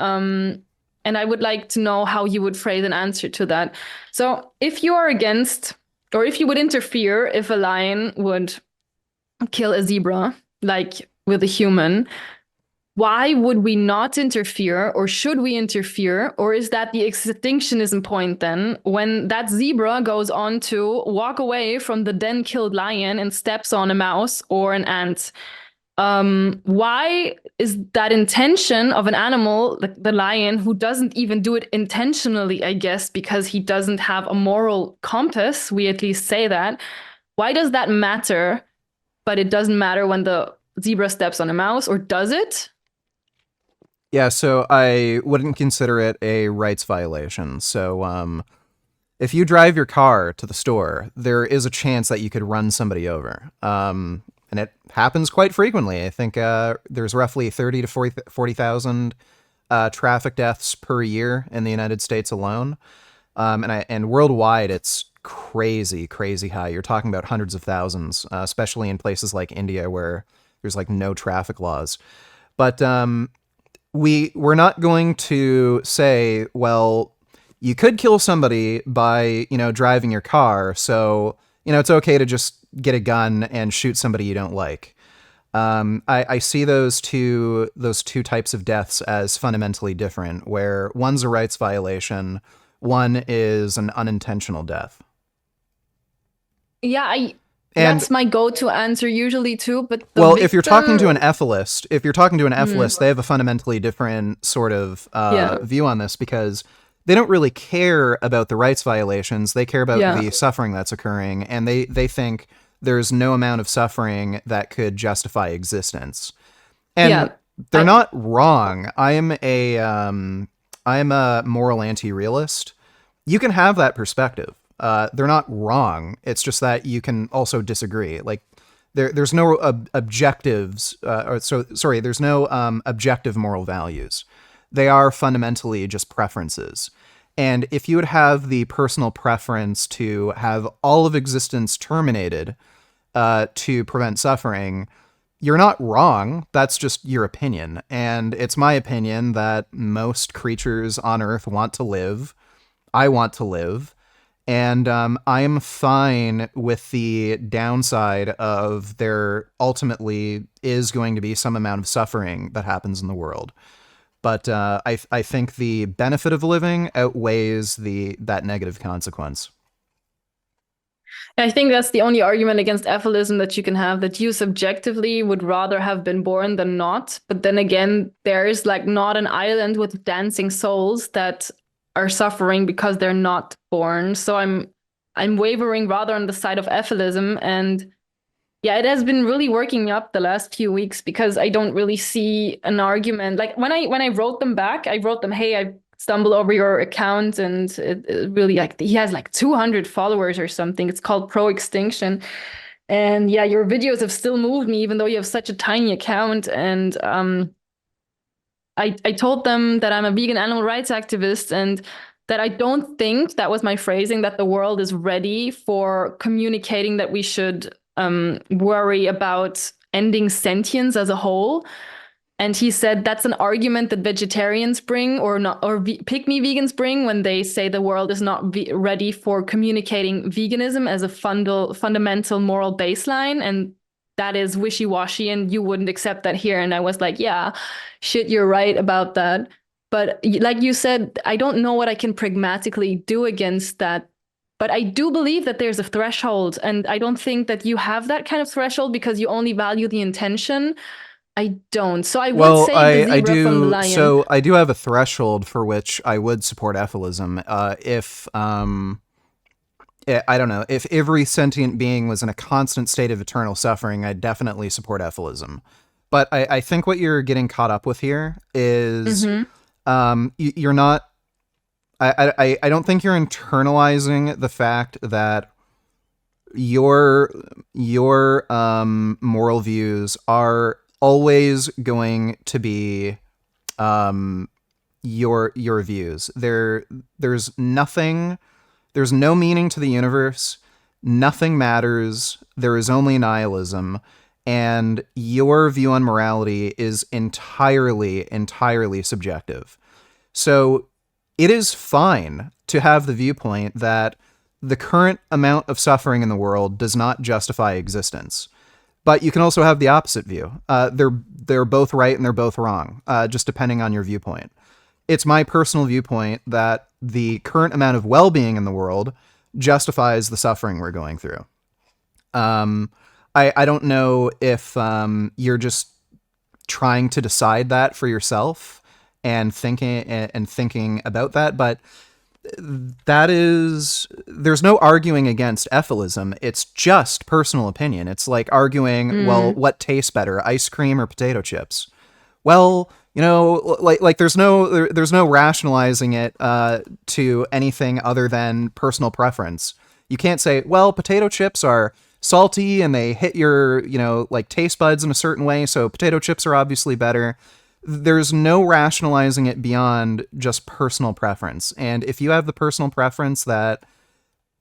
And I would like to know how you would phrase an answer to that. So, if you are against, or if you would interfere if a lion would kill a zebra, like with a human, why would we not interfere, or should we interfere? Or is that the extinctionism point then when that zebra goes on to walk away from the then killed lion and steps on a mouse or an ant? Why is that intention of an animal, like the lion, who doesn't even do it intentionally, I guess, because he doesn't have a moral compass, we at least say that. Why does that matter, but it doesn't matter when the zebra steps on a mouse, or does it? Yeah, so I wouldn't consider it a rights violation. So if you drive your car to the store, there is a chance that you could run somebody over. And it happens quite frequently. I think there's roughly 30 to 40,000 traffic deaths per year in the United States alone. And worldwide, it's crazy, crazy high. You're talking about hundreds of thousands, especially in places like India where there's like no traffic laws. But we're not going to say, well, you could kill somebody by driving your car, so it's okay to just get a gun and shoot somebody you don't like. I see those two types of deaths as fundamentally different, where one's a rights violation, one is an unintentional death. Yeah, I And that's my go-to answer usually too, but the well, if you're talking to an victim, ethicist, they have a fundamentally different sort of yeah, view on this, because they don't really care about the rights violations. They care about yeah, the suffering that's occurring, and they think there's no amount of suffering that could justify existence. And yeah, they're I not wrong. I am a moral anti-realist. You can have that perspective. They're not wrong. It's just that you can also disagree. Like there's no objectives. There's no objective moral values. They are fundamentally just preferences. And if you would have the personal preference to have all of existence terminated to prevent suffering, you're not wrong. That's just your opinion. And it's my opinion that most creatures on Earth want to live. I want to live. And I'm fine with the downside of there ultimately is going to be some amount of suffering that happens in the world. But I think the benefit of living outweighs that negative consequence. I think that's the only argument against atheism that you can have, that you subjectively would rather have been born than not. But then again, there is like not an island with dancing souls that are suffering because they're not born. So I'm wavering rather on the side of atheism. And yeah, it has been really working me up the last few weeks because I don't really see an argument. Like when I wrote them back, I wrote them, "Hey, I stumbled over your account and it really like he has like 200 followers or something. It's called Pro Extinction." And yeah, your videos have still moved me even though you have such a tiny account. And I told them that I'm a vegan animal rights activist and that I don't think, that was my phrasing, that the world is ready for communicating that we should worry about ending sentience as a whole. And he said that's an argument that vegetarians bring, or not, or pick me vegans bring, when they say the world is not ready for communicating veganism as a fundamental moral baseline. And that is wishy-washy, and you wouldn't accept that here. And I was like, yeah, shit, you're right about that. But like you said, I don't know what I can pragmatically do against that. But I do believe that there's a threshold, and I don't think that you have that kind of threshold because you only value the intention. I don't. So I would Well, save the I zebra from the do. lion. So I do have a threshold for which I would support Ephilism. If I don't know, if every sentient being was in a constant state of eternal suffering, I'd definitely support Ephilism. But I think what you're getting caught up with here is Mm-hmm. you're not. I don't think you're internalizing the fact that your moral views are always going to be your views. There's nothing, there's no meaning to the universe. Nothing matters. There is only nihilism. And your view on morality is entirely subjective. So it is fine to have the viewpoint that the current amount of suffering in the world does not justify existence. But you can also have the opposite view. They're both right and they're both wrong, just depending on your viewpoint. It's my personal viewpoint that the current amount of well-being in the world justifies the suffering we're going through. I don't know if you're just trying to decide that for yourself and thinking about that, but that is, there's no arguing against ephilism. It's just personal opinion. It's like arguing, well, Mm. what tastes better, ice cream or potato chips? Well, like there's no rationalizing it to anything other than personal preference. You can't say, well, potato chips are salty and they hit your, like taste buds in a certain way, so potato chips are obviously better. There's no rationalizing it beyond just personal preference. And if you have the personal preference that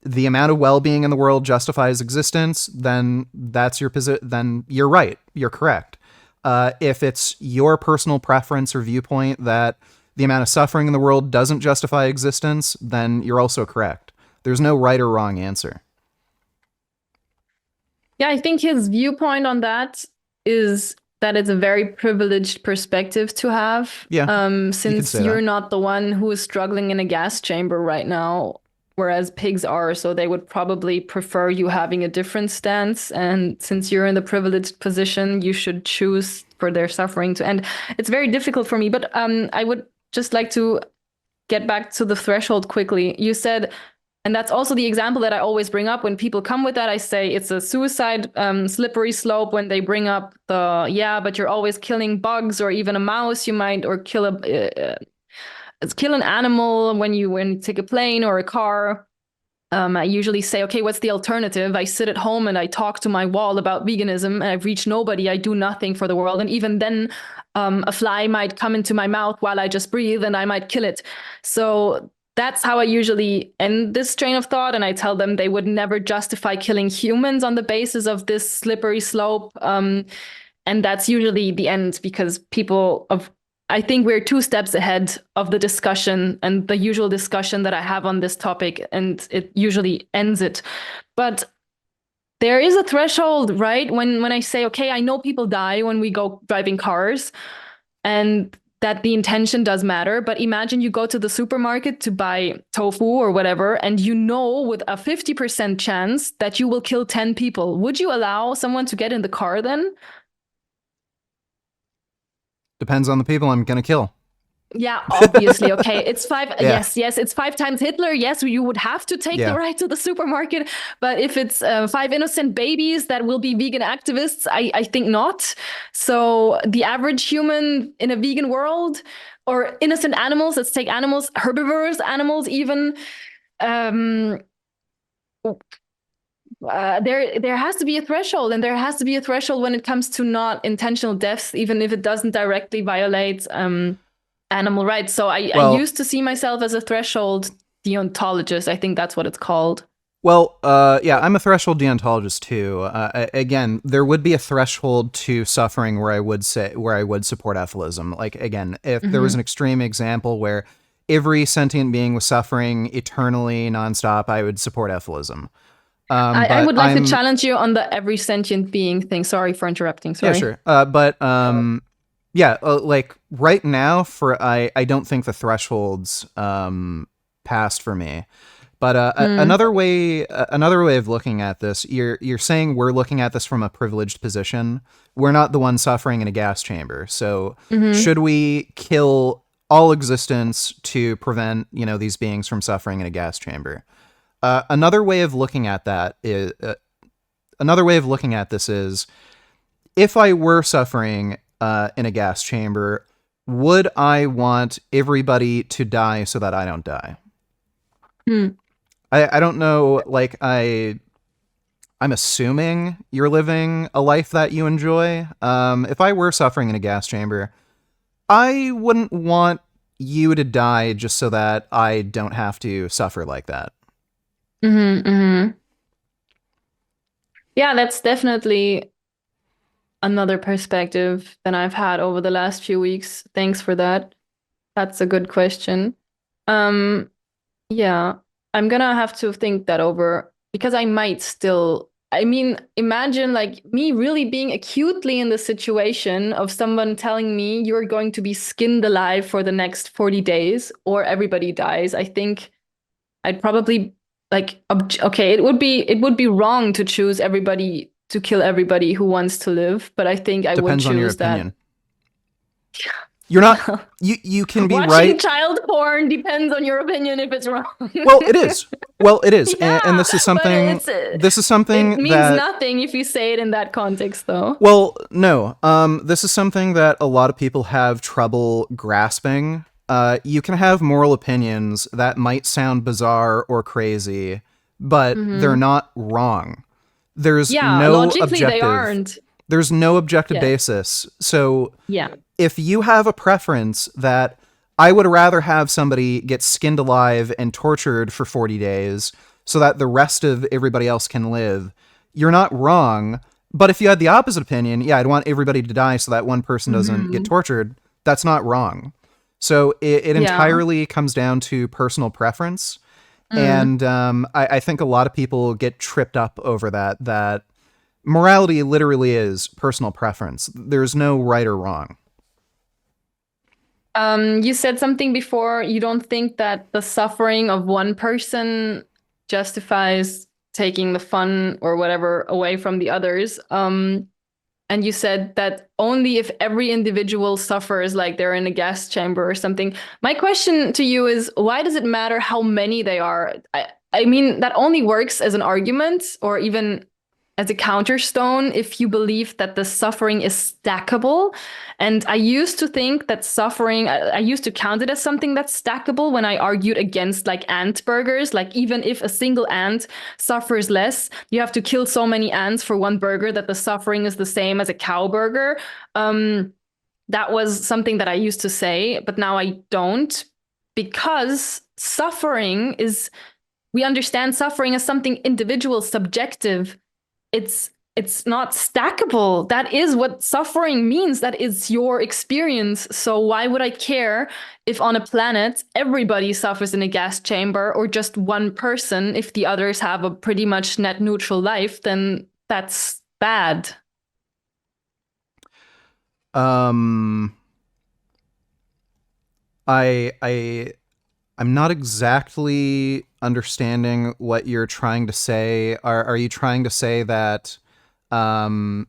the amount of well-being in the world justifies existence, then that's your position. Then you're right. You're correct. If it's your personal preference or viewpoint that the amount of suffering in the world doesn't justify existence, then you're also correct. There's no right or wrong answer. Yeah, I think his viewpoint on that is that it's a very privileged perspective to have, Yeah, you could since say you're that. not the one who is struggling in a gas chamber right now, whereas pigs are. So they would probably prefer you having a different stance. And since you're in the privileged position, you should choose for their suffering to end. It's very difficult for me, but I would just like to get back to the threshold quickly. You said, and that's also the example that I always bring up when people come with that. I say it's a suicide slippery slope when they bring up the, yeah, but you're always killing bugs or even a mouse. You might, or kill an animal when you take a plane or a car. I usually say, okay, what's the alternative? I sit at home and I talk to my wall about veganism, and I've reached nobody. I do nothing for the world. And even then, a fly might come into my mouth while I just breathe and I might kill it. So that's how I usually end this train of thought. And I tell them they would never justify killing humans on the basis of this slippery slope. And that's usually the end, because I think we're two steps ahead of the discussion and the usual discussion that I have on this topic, and it usually ends it. But there is a threshold, right? When I say, okay, I know people die when we go driving cars, and that the intention does matter. But imagine you go to the supermarket to buy tofu or whatever, and you know with a 50% chance that you will kill 10 people. Would you allow someone to get in the car then? Depends on the people I'm gonna kill. Yeah, obviously. Okay, it's five. Yeah, Yes, yes, it's five times Hitler. Yes, you would have to take the yeah. right to the supermarket. But if it's five innocent babies that will be vegan activists, I think not. So the average human in a vegan world, or innocent animals, let's take animals, herbivorous animals, even. Um, there has to be a threshold, and there has to be a threshold when it comes to not intentional deaths, even if it doesn't directly violate animal rights. So I Well, used to see myself as a threshold deontologist. I think that's what it's called. yeah, I'm a threshold deontologist too. Again, there would be a threshold to suffering where I would support ethylism. Like again, if there was an Mm-hmm. extreme example where every sentient being was suffering eternally, nonstop, I would support ethylism. I But would like to I'm challenge you on the every sentient being thing. Sorry for interrupting. Yeah, Sorry. sure. Yeah, like right now, I don't think the thresholds passed for me. But Mm, another way of looking at this, you're saying we're looking at this from a privileged position. We're not the ones suffering in a gas chamber. So mm-hmm. should we kill all existence to prevent these beings from suffering in a gas chamber? Another way of looking at that is another way of looking at this is if I were suffering in a gas chamber, would I want everybody to die so that I don't die? Mm. I don't know. I'm assuming you're living a life that you enjoy. If I were suffering in a gas chamber, I wouldn't want you to die just so that I don't have to suffer like that. Mm-hmm, mm-hmm. Yeah, that's definitely another perspective than I've had over the last few weeks. Thanks for that. That's a good question. Um, Yeah, I'm gonna have to think that over because I might still. I mean, imagine like me really being acutely in the situation of someone telling me you're going to be skinned alive for the next 40 days or everybody dies. I think I'd probably like okay, it would be wrong to choose everybody to kill everybody who wants to live, but I think I would Depends on your choose that. opinion. You're not. You can be Watching right. child porn depends on your opinion if it's wrong. Well, it is. Well, it is, and Yeah, this is but something. This is something it means that nothing if you say it in that context, though. Well, no. This is something that a lot of people have trouble grasping. You can have moral opinions that might sound bizarre or crazy, but they're Hmm. not wrong. There's Yeah, no logically they objective. aren't. There's no objective Yeah, basis. So yeah. if you have a preference that I would rather have somebody get skinned alive and tortured for 40 days so that the rest of everybody else can live, you're not wrong. But if you had the opposite opinion, yeah, I'd want everybody to die so that one person doesn't get Hmm. tortured, that's not wrong. So it Yeah. entirely comes down to personal preference. Mm. And I think a lot of people get tripped up over that morality literally is personal preference. There's no right or wrong. You said something before. You don't think that the suffering of one person justifies taking the fun or whatever away from the others. And you said that only if every individual suffers, like they're in a gas chamber or something. My question to you is, why does it matter how many they are? I mean, that only works as an argument or even as a counterstone if you believe that the suffering is stackable. And I used to think that suffering, I used to count it as something that's stackable when I argued against like ant burgers. Like, even if a single ant suffers less, you have to kill so many ants for one burger that the suffering is the same as a cow burger. Um, that was something that I used to say, but now I don't because we understand suffering as something individual, subjective. It's not stackable. That is what suffering means. That is your experience. So why would I care if on a planet everybody suffers in a gas chamber or just one person? If the others have a pretty much net neutral life, then that's bad. Um, I I'm not exactly understanding what you're trying to say. Are you trying to say that um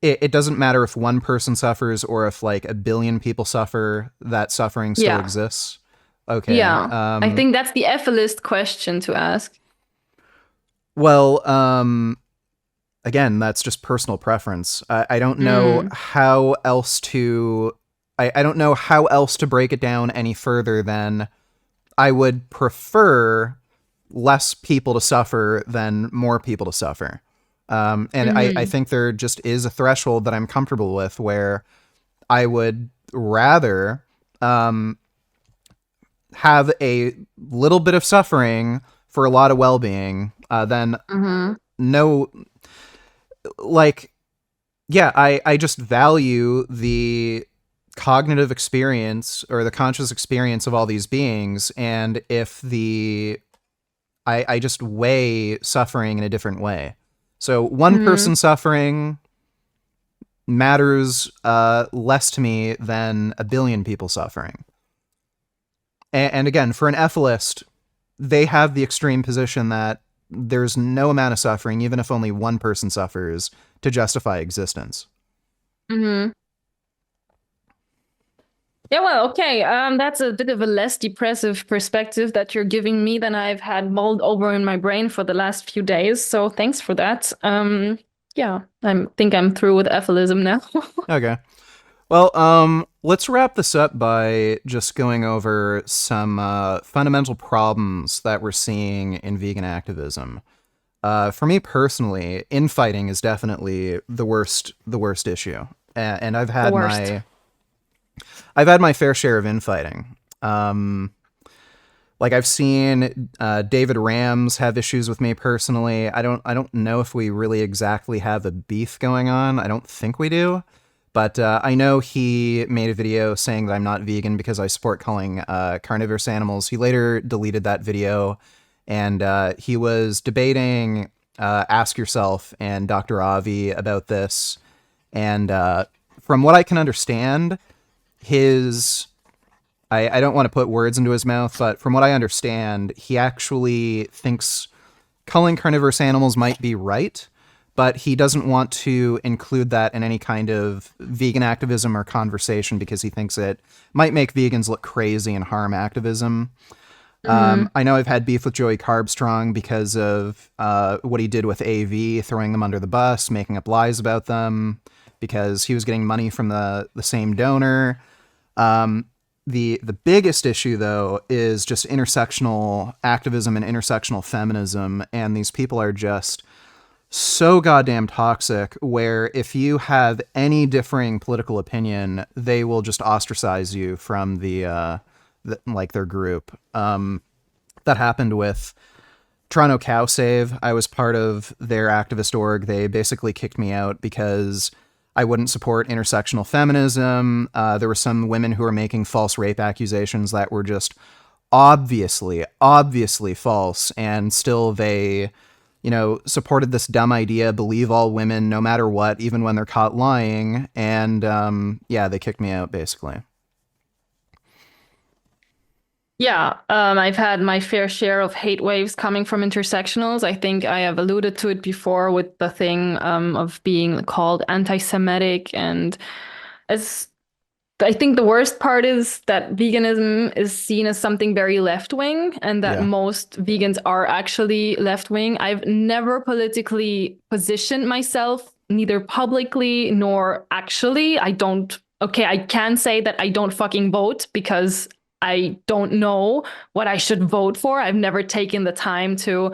it doesn't matter if one person suffers or if like a billion people suffer, that suffering still Yeah. exists? Okay. Yeah. I think that's the F-list question to ask. Well, again, that's just personal preference. I don't know Mm. how else to. I don't know how else to break it down any further than I would prefer less people to suffer than more people to suffer. And I Mm-hmm. think there just is a threshold that I'm comfortable with where I would rather um, have a little bit of suffering for a lot of well being than Mm-hmm. no, like, yeah, I just value the cognitive experience or the conscious experience of all these beings. And if I just weigh suffering in a different way. So one Mm-hmm. person suffering matters less to me than a billion people suffering. And again, for an ethicist, they have the extreme position that there's no amount of suffering, even if only one person suffers, to justify existence. Mm-hmm. Yeah, well, okay. That's a bit of a less depressive perspective that you're giving me than I've had mulled over in my brain for the last few days. So thanks for that. Yeah, I think I'm through with apholism now. Okay. Well, let's wrap this up by just going over some fundamental problems that we're seeing in vegan activism. For me personally, infighting is definitely the worst issue, and The worst. I've had my fair share of infighting. Like I've seen David Rams have issues with me personally. I don't know if we really exactly have a beef going on. I don't think we do. But I know he made a video saying that I'm not vegan because I support culling carnivorous animals. He later deleted that video, and he was debating Ask Yourself and Dr. Avi about this. And from what I can understand, his I don't want to put words into his mouth, but from what I understand, he actually thinks culling carnivorous animals might be right, but he doesn't want to include that in any kind of vegan activism or conversation because he thinks it might make vegans look crazy and harm activism. Mm-hmm. I know I've had beef with Joey Carbstrong because of what he did with AV, throwing them under the bus, making up lies about them, because he was getting money from the same donor. The biggest issue though is just intersectional activism and intersectional feminism, and these people are just so goddamn toxic where if you have any differing political opinion, they will just ostracize you from like their group. That happened with Toronto Cow Save. I was part of their activist org. They basically kicked me out because I wouldn't support intersectional feminism. There were some women who were making false rape accusations that were just obviously false, and still they, supported this dumb idea: believe all women, no matter what, even when they're caught lying. And yeah, they kicked me out basically. Yeah, I've had my fair share of hate waves coming from intersectionals. I think I have alluded to it before with the thing of being called anti-Semitic, and as I think the worst part is that veganism is seen as something very left-wing, and that Yeah. most vegans are actually left-wing. I've never politically positioned myself, neither publicly nor actually. I don't, okay, I can say that I don't fucking vote because I don't know what I should vote for. I've never taken the time to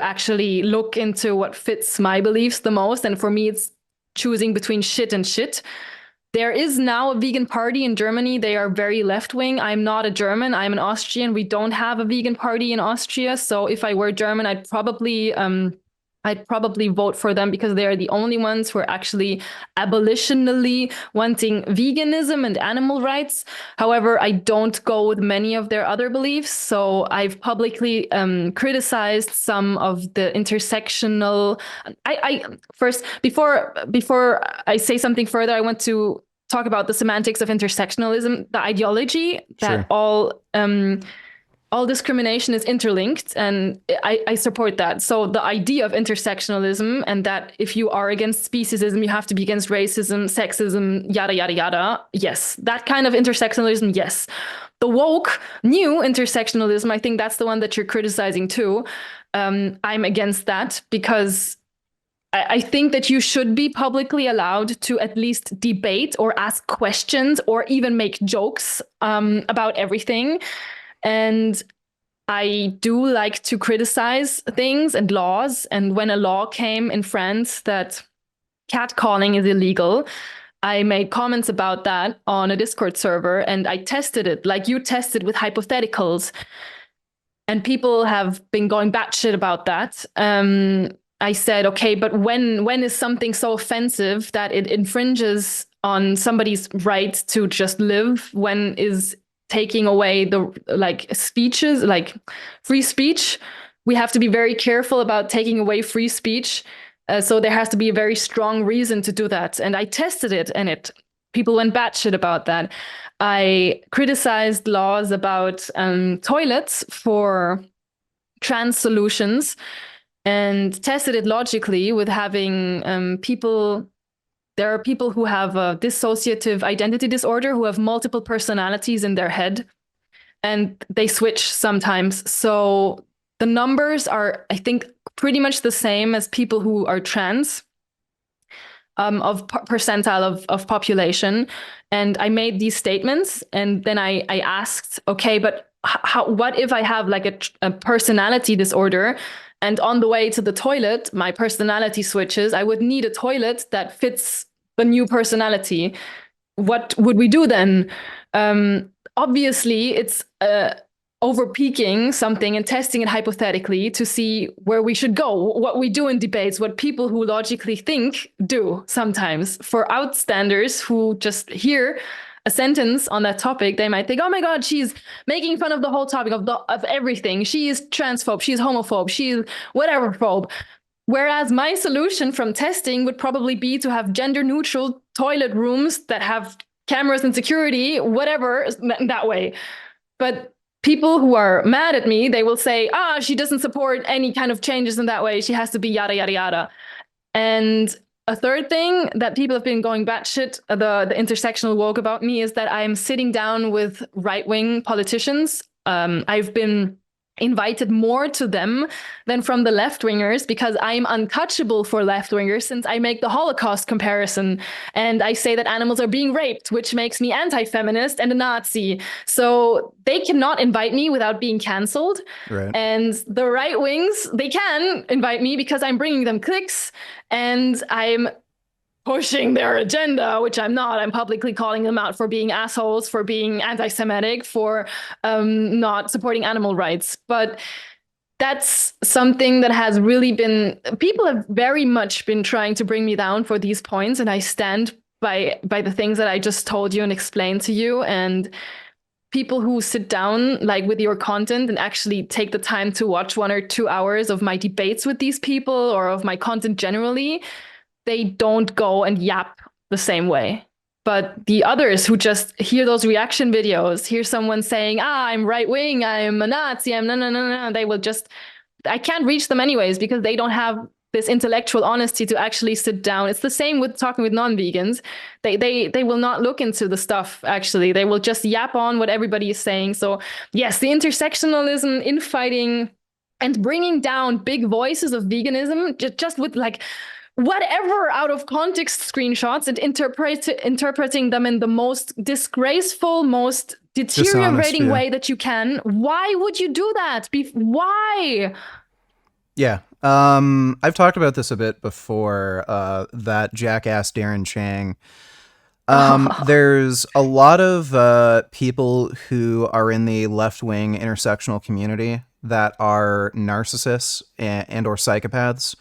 actually look into what fits my beliefs the most. And for me, it's choosing between shit and shit. There is now a vegan party in Germany. They are very left wing. I'm not a German. I'm an Austrian. We don't have a vegan party in Austria. So if I were German, I'd probably vote for them because they are the only ones who are actually abolitionally wanting veganism and animal rights. However, I don't go with many of their other beliefs. So I've publicly criticized some of the intersectional. I first before I say something further, I want to talk about the semantics of intersectionalism, the ideology that Sure. all discrimination is interlinked, and I support that. So the idea of intersectionalism, and that if you are against speciesism, you have to be against racism, sexism, yada, yada, yada. Yes, that kind of intersectionalism, yes. The woke new intersectionalism, I think that's the one that you're criticizing too. I'm against that because I think that you should be publicly allowed to at least debate or ask questions or even make jokes about everything. And I do like to criticize things and laws. And when a law came in France that catcalling is illegal, I made comments about that on a Discord server, and I tested it like you tested with hypotheticals. And people have been going batshit about that. I said, okay, but when is something so offensive that it infringes on somebody's right to just live? When is taking away the like speeches, like free speech? We have to be very careful about taking away free speech. So there has to be a very strong reason to do that. And I tested it, and people went batshit about that. I criticized laws about toilets for trans solutions, and tested it logically with having people. There are people who have a dissociative identity disorder who have multiple personalities in their head, and they switch sometimes. So the numbers are, I think, pretty much the same as people who are trans, of percentile of population. And I made these statements, and then I asked, okay, but what if I have like a personality disorder, and on the way to the toilet, my personality switches? I would need a toilet that fits the new personality. What would we do then? Obviously, it's over peaking something and testing it hypothetically to see where we should go, what we do in debates, what people who logically think do sometimes. For outstanders who just hear a sentence on that topic, they might think, oh my God, she's making fun of the whole topic of everything. She is transphobe, she's homophobe, she's whatever phobe. Whereas my solution from testing would probably be to have gender neutral toilet rooms that have cameras and security, whatever, that way. But people who are mad at me, they will say, she doesn't support any kind of changes in that way. She has to be yada, yada, yada. And a third thing that people have been going batshit, the intersectional woke about me, is that I'm sitting down with right-wing politicians. I've been invited more to them than from the left-wingers because I'm untouchable for left-wingers, since I make the Holocaust comparison and I say that animals are being raped, which makes me anti-feminist and a Nazi. So they cannot invite me without being canceled. Right. And the right wings, they can invite me because I'm bringing them clicks and I'm pushing their agenda, which I'm not. I'm publicly calling them out for being assholes, for being anti-Semitic, for not supporting animal rights. But that's something that has really been, people have very much been trying to bring me down for these points, and I stand by the things that I just told you and explained to you. And people who sit down like with your content and actually take the time to watch 1 or 2 hours of my debates with these people or of my content generally, they don't go and yap the same way. But the others who just hear those reaction videos, hear someone saying, I'm right wing, I'm a Nazi, I'm no, they will just, I can't reach them anyways because they don't have this intellectual honesty to actually sit down. It's the same with talking with non-vegans. They will not look into the stuff, actually. They will just yap on what everybody is saying. So yes, the intersectionalism, infighting, and bringing down big voices of veganism, just with like whatever out of context screenshots and interpreting them in the most disgraceful, most deteriorating way that you can. Why would you do that? Why? Yeah. I've talked about this a bit before, that jackass Darren Chang. There's a lot of people who are in the left-wing intersectional community that are narcissists and or psychopaths.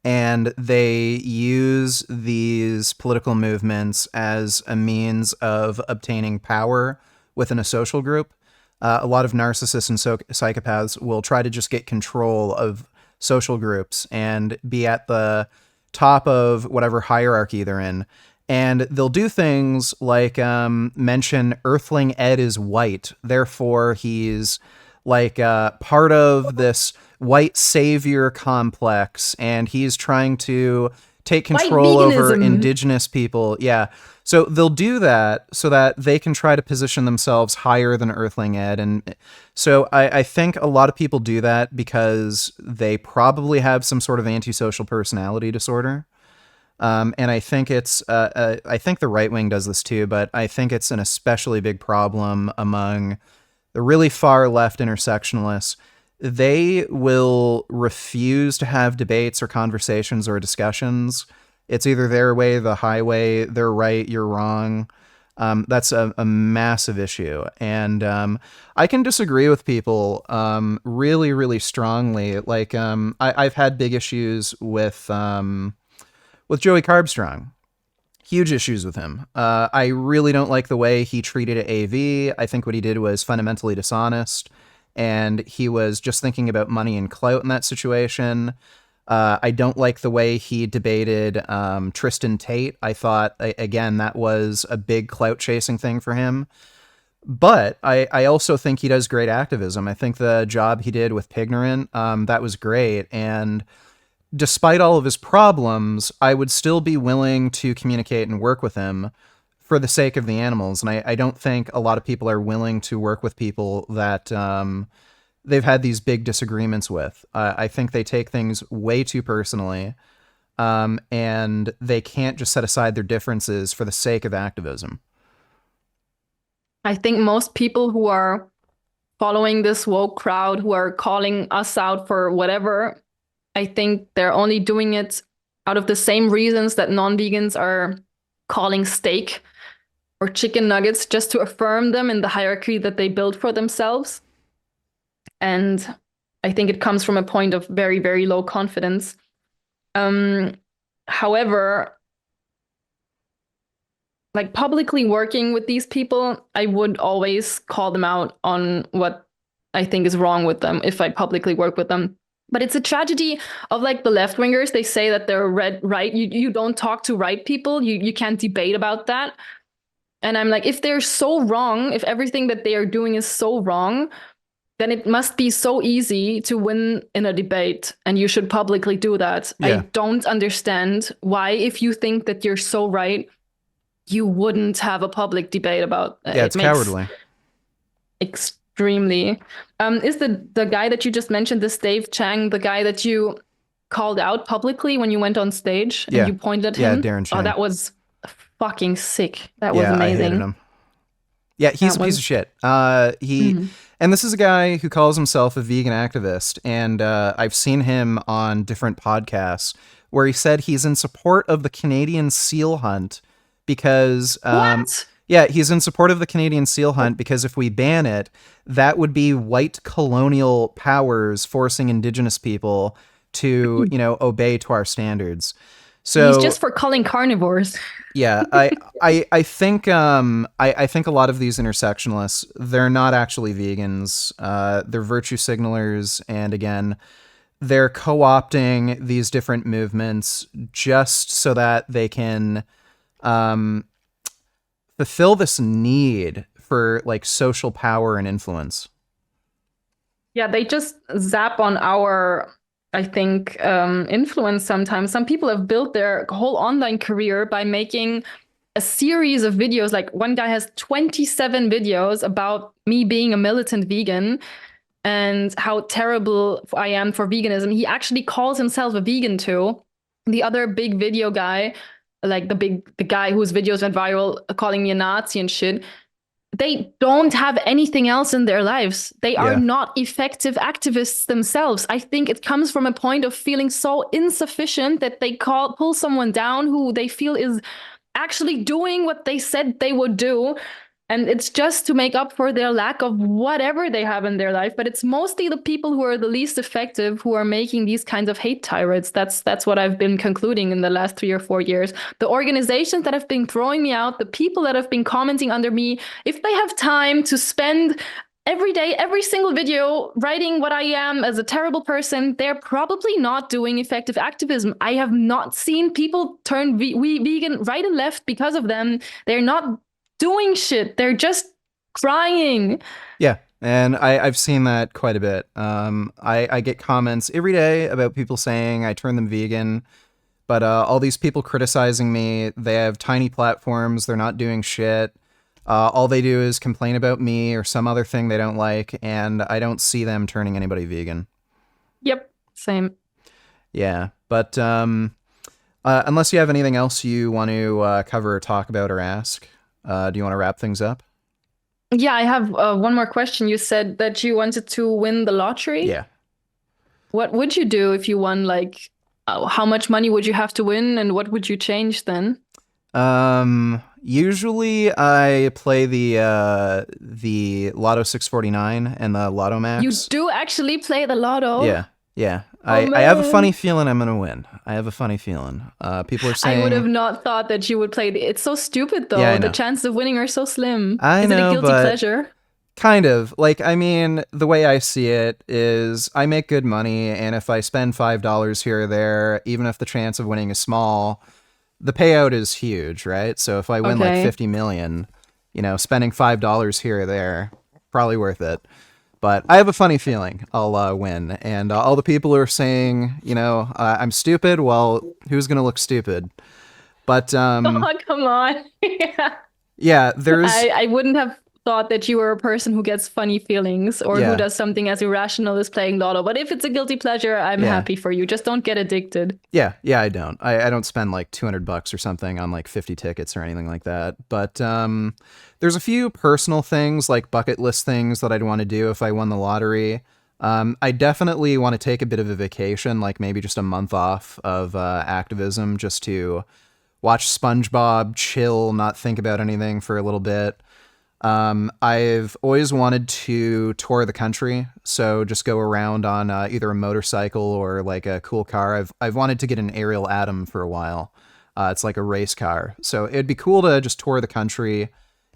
And they use these political movements as a means of obtaining power within a social group. A lot of narcissists and psychopaths will try to just get control of social groups and be at the top of whatever hierarchy they're in. And they'll do things like mention Earthling Ed is white, therefore he's like part of this white savior complex, and he's trying to take White control over veganism. indigenous people. Yeah. So they'll do that so that they can try to position themselves higher than Earthling Ed. And so I think a lot of people do that because they probably have some sort of antisocial personality disorder. And I think I think the right wing does this too, but I think it's an especially big problem among the really far left intersectionalists. They will refuse to have debates or conversations or discussions. It's either their way, the highway, they're right, you're wrong. That's a massive issue. And I can disagree with people really, really strongly. Like, I've had big issues with Joey Carbstrong. Huge issues with him. I really don't like the way he treated AV. I think what he did was fundamentally dishonest, and he was just thinking about money and clout in that situation. I don't like the way he debated Tristan Tate. I thought, again, that was a big clout chasing thing for him. But I also think he does great activism. I think the job he did with Pignorant, that was great. And despite all of his problems, I would still be willing to communicate and work with him for the sake of the animals. And I don't think a lot of people are willing to work with people that they've had these big disagreements with. I think they take things way too personally, and they can't just set aside their differences for the sake of activism. I think most people who are following this woke crowd, who are calling us out for whatever, I think they're only doing it out of the same reasons that non-vegans are calling steak or chicken nuggets, just to affirm them in the hierarchy that they build for themselves. And I think it comes from a point of very, very low confidence. However, like publicly working with these people, I would always call them out on what I think is wrong with them if I publicly work with them. But it's a tragedy of like the left wingers. They say that they're right. You don't talk to right people. You can't debate about that. And I'm like, if they're so wrong, if everything that they are doing is so wrong, then it must be so easy to win in a debate. And you should publicly do that. I Yeah. don't understand why, if you think that you're so right, you wouldn't have a public debate about Yeah, it. it's Makes cowardly. extremely. Is the guy that you just mentioned, this Dave Chang, the guy that you called out publicly when you went on stage and Yeah. you pointed at Yeah, him? Darren Oh, Chang. that was fucking sick. That was Yeah, I hated amazing. him. Yeah, he's That a piece was. of shit. Mhm. And this is a guy who calls himself a vegan activist, and I've seen him on different podcasts where he said he's in support of the Canadian seal hunt because, What? yeah, he's in support of the Canadian seal hunt because if we ban it, that would be white colonial powers forcing indigenous people to, obey to our standards. He's So just for culling carnivores. yeah, I think I think a lot of these intersectionalists, they're not actually vegans. They're virtue signalers, and again, they're co-opting these different movements just so that they can um, fulfill this need for like social power and influence. Yeah, they just zap on our, I think, influence sometimes. Some people have built their whole online career by making a series of videos. Like one guy has 27 videos about me being a militant vegan and how terrible I am for veganism. He actually calls himself a vegan too. The other big video guy, like the guy whose videos went viral calling me a Nazi and shit, they don't have anything else in their lives. They are Yeah, not effective activists themselves. I think it comes from a point of feeling so insufficient that they pull someone down who they feel is actually doing what they said they would do. And it's just to make up for their lack of whatever they have in their life. But it's mostly the people who are the least effective who are making these kinds of hate tirades. That's what I've been concluding in the last 3 or 4 years. The organizations that have been throwing me out, the people that have been commenting under me, if they have time to spend every day, every single video, writing what I am as a terrible person, they're probably not doing effective activism. I have not seen people turn vegan right and left because of them. They're not doing shit. They're just crying. Yeah, and I've seen that quite a bit. I get comments every day about people saying I turn them vegan, but all these people criticizing me, they have tiny platforms, they're not doing shit. All they do is complain about me or some other thing they don't like, and I don't see them turning anybody vegan. Yep, same. Yeah, but unless you have anything else you want to cover or talk about or ask, do you want to wrap things up? Yeah, I have one more question. You said that you wanted to win the lottery. Yeah. What would you do if you won, like, how much money would you have to win, and what would you change then? Usually I play the Lotto 649 and the Lotto You Max. do actually play the lotto? Yeah. Yeah. Oh I have a funny man. feeling I'm gonna win. I have a funny feeling. People are I would have saying, not thought that you would play it's so stupid yeah, I though. The know. chances of winning are so slim. I Is it a know, guilty but pleasure? kind of. Like, I mean, the way I see it is I make good money, and if I spend $5 here or there, even if the chance of winning is small, the payout is huge, right? So if I win like Okay. 50 million, spending $5 here or there, probably worth it. But I have a funny feeling I'll win. And all the people who are saying, I'm stupid, well, who's going to look stupid? But Oh, come on. Yeah. yeah, there's, I wouldn't have thought that you were a person who gets funny feelings or who yeah, does something as irrational as playing lotto. But if it's a guilty pleasure, I'm yeah. happy for you. Just don't get addicted. Yeah, I don't. I don't spend like $200 or something on like 50 tickets or anything like that. But there's a few personal things, like bucket list things that I'd want to do if I won the lottery. I definitely want to take a bit of a vacation, like maybe just a month off of activism, just to watch SpongeBob, chill, not think about anything for a little bit. I've always wanted to tour the country, so just go around on either a motorcycle or like a cool car. I've wanted to get an Ariel Atom for a while. It's like a race car, so it'd be cool to just tour the country,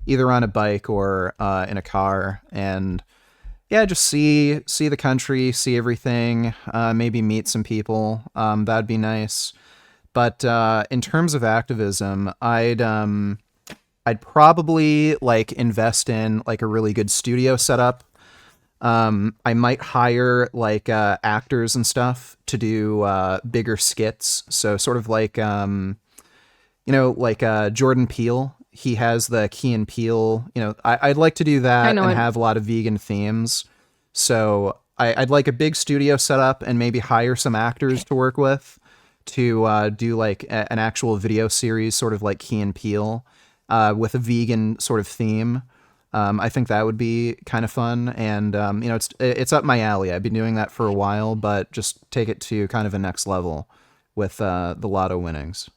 either on a bike or in a car, and yeah, just see the country, see everything. Maybe meet some people. That'd be nice. But in terms of activism, I'd probably like invest in like a really good studio setup. I might hire like actors and stuff to do bigger skits. So sort of like like Jordan Peele. He has the Key and Peele. I'd like to do I that know and it. have a lot of vegan themes. So I'd like a big studio setup and maybe hire some actors to work with to do like an actual video series, sort of like Key and Peele, with a vegan sort of theme. I think that would be kind of fun, and it's up my alley. I've been doing that for a while, but just take it to kind of a next level with the lotto winnings.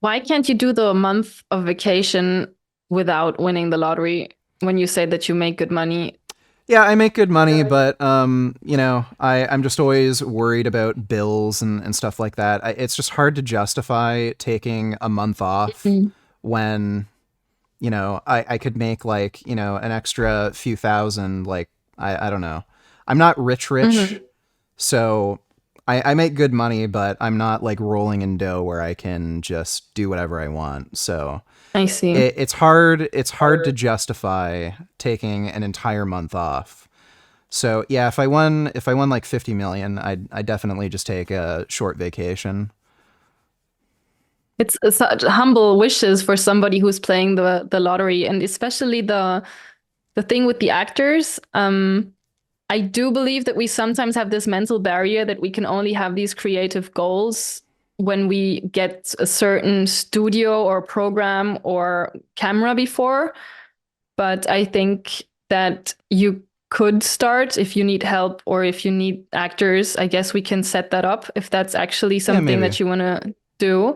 Why can't you do the month of vacation without winning the lottery when you say that you make good money? Yeah, I make good money, but I'm just always worried about bills and stuff like that. It's just hard to justify taking a month off Mm. when I could make like, an extra few thousand, like, I don't know. I'm not rich, Mhm. so I make good money, but I'm not like rolling in dough where I can just do whatever I want. So I see. it's hard to justify taking an entire month off. So yeah, if I won like 50 million, I'd definitely just take a short vacation. It's such humble wishes for somebody who's playing the lottery, and especially the thing with the actors. I do believe that we sometimes have this mental barrier that we can only have these creative goals when we get a certain studio or program or camera before. But I think that you could start if you need help or if you need actors. I guess we can set that up if that's actually Yeah, something maybe. that you want to do.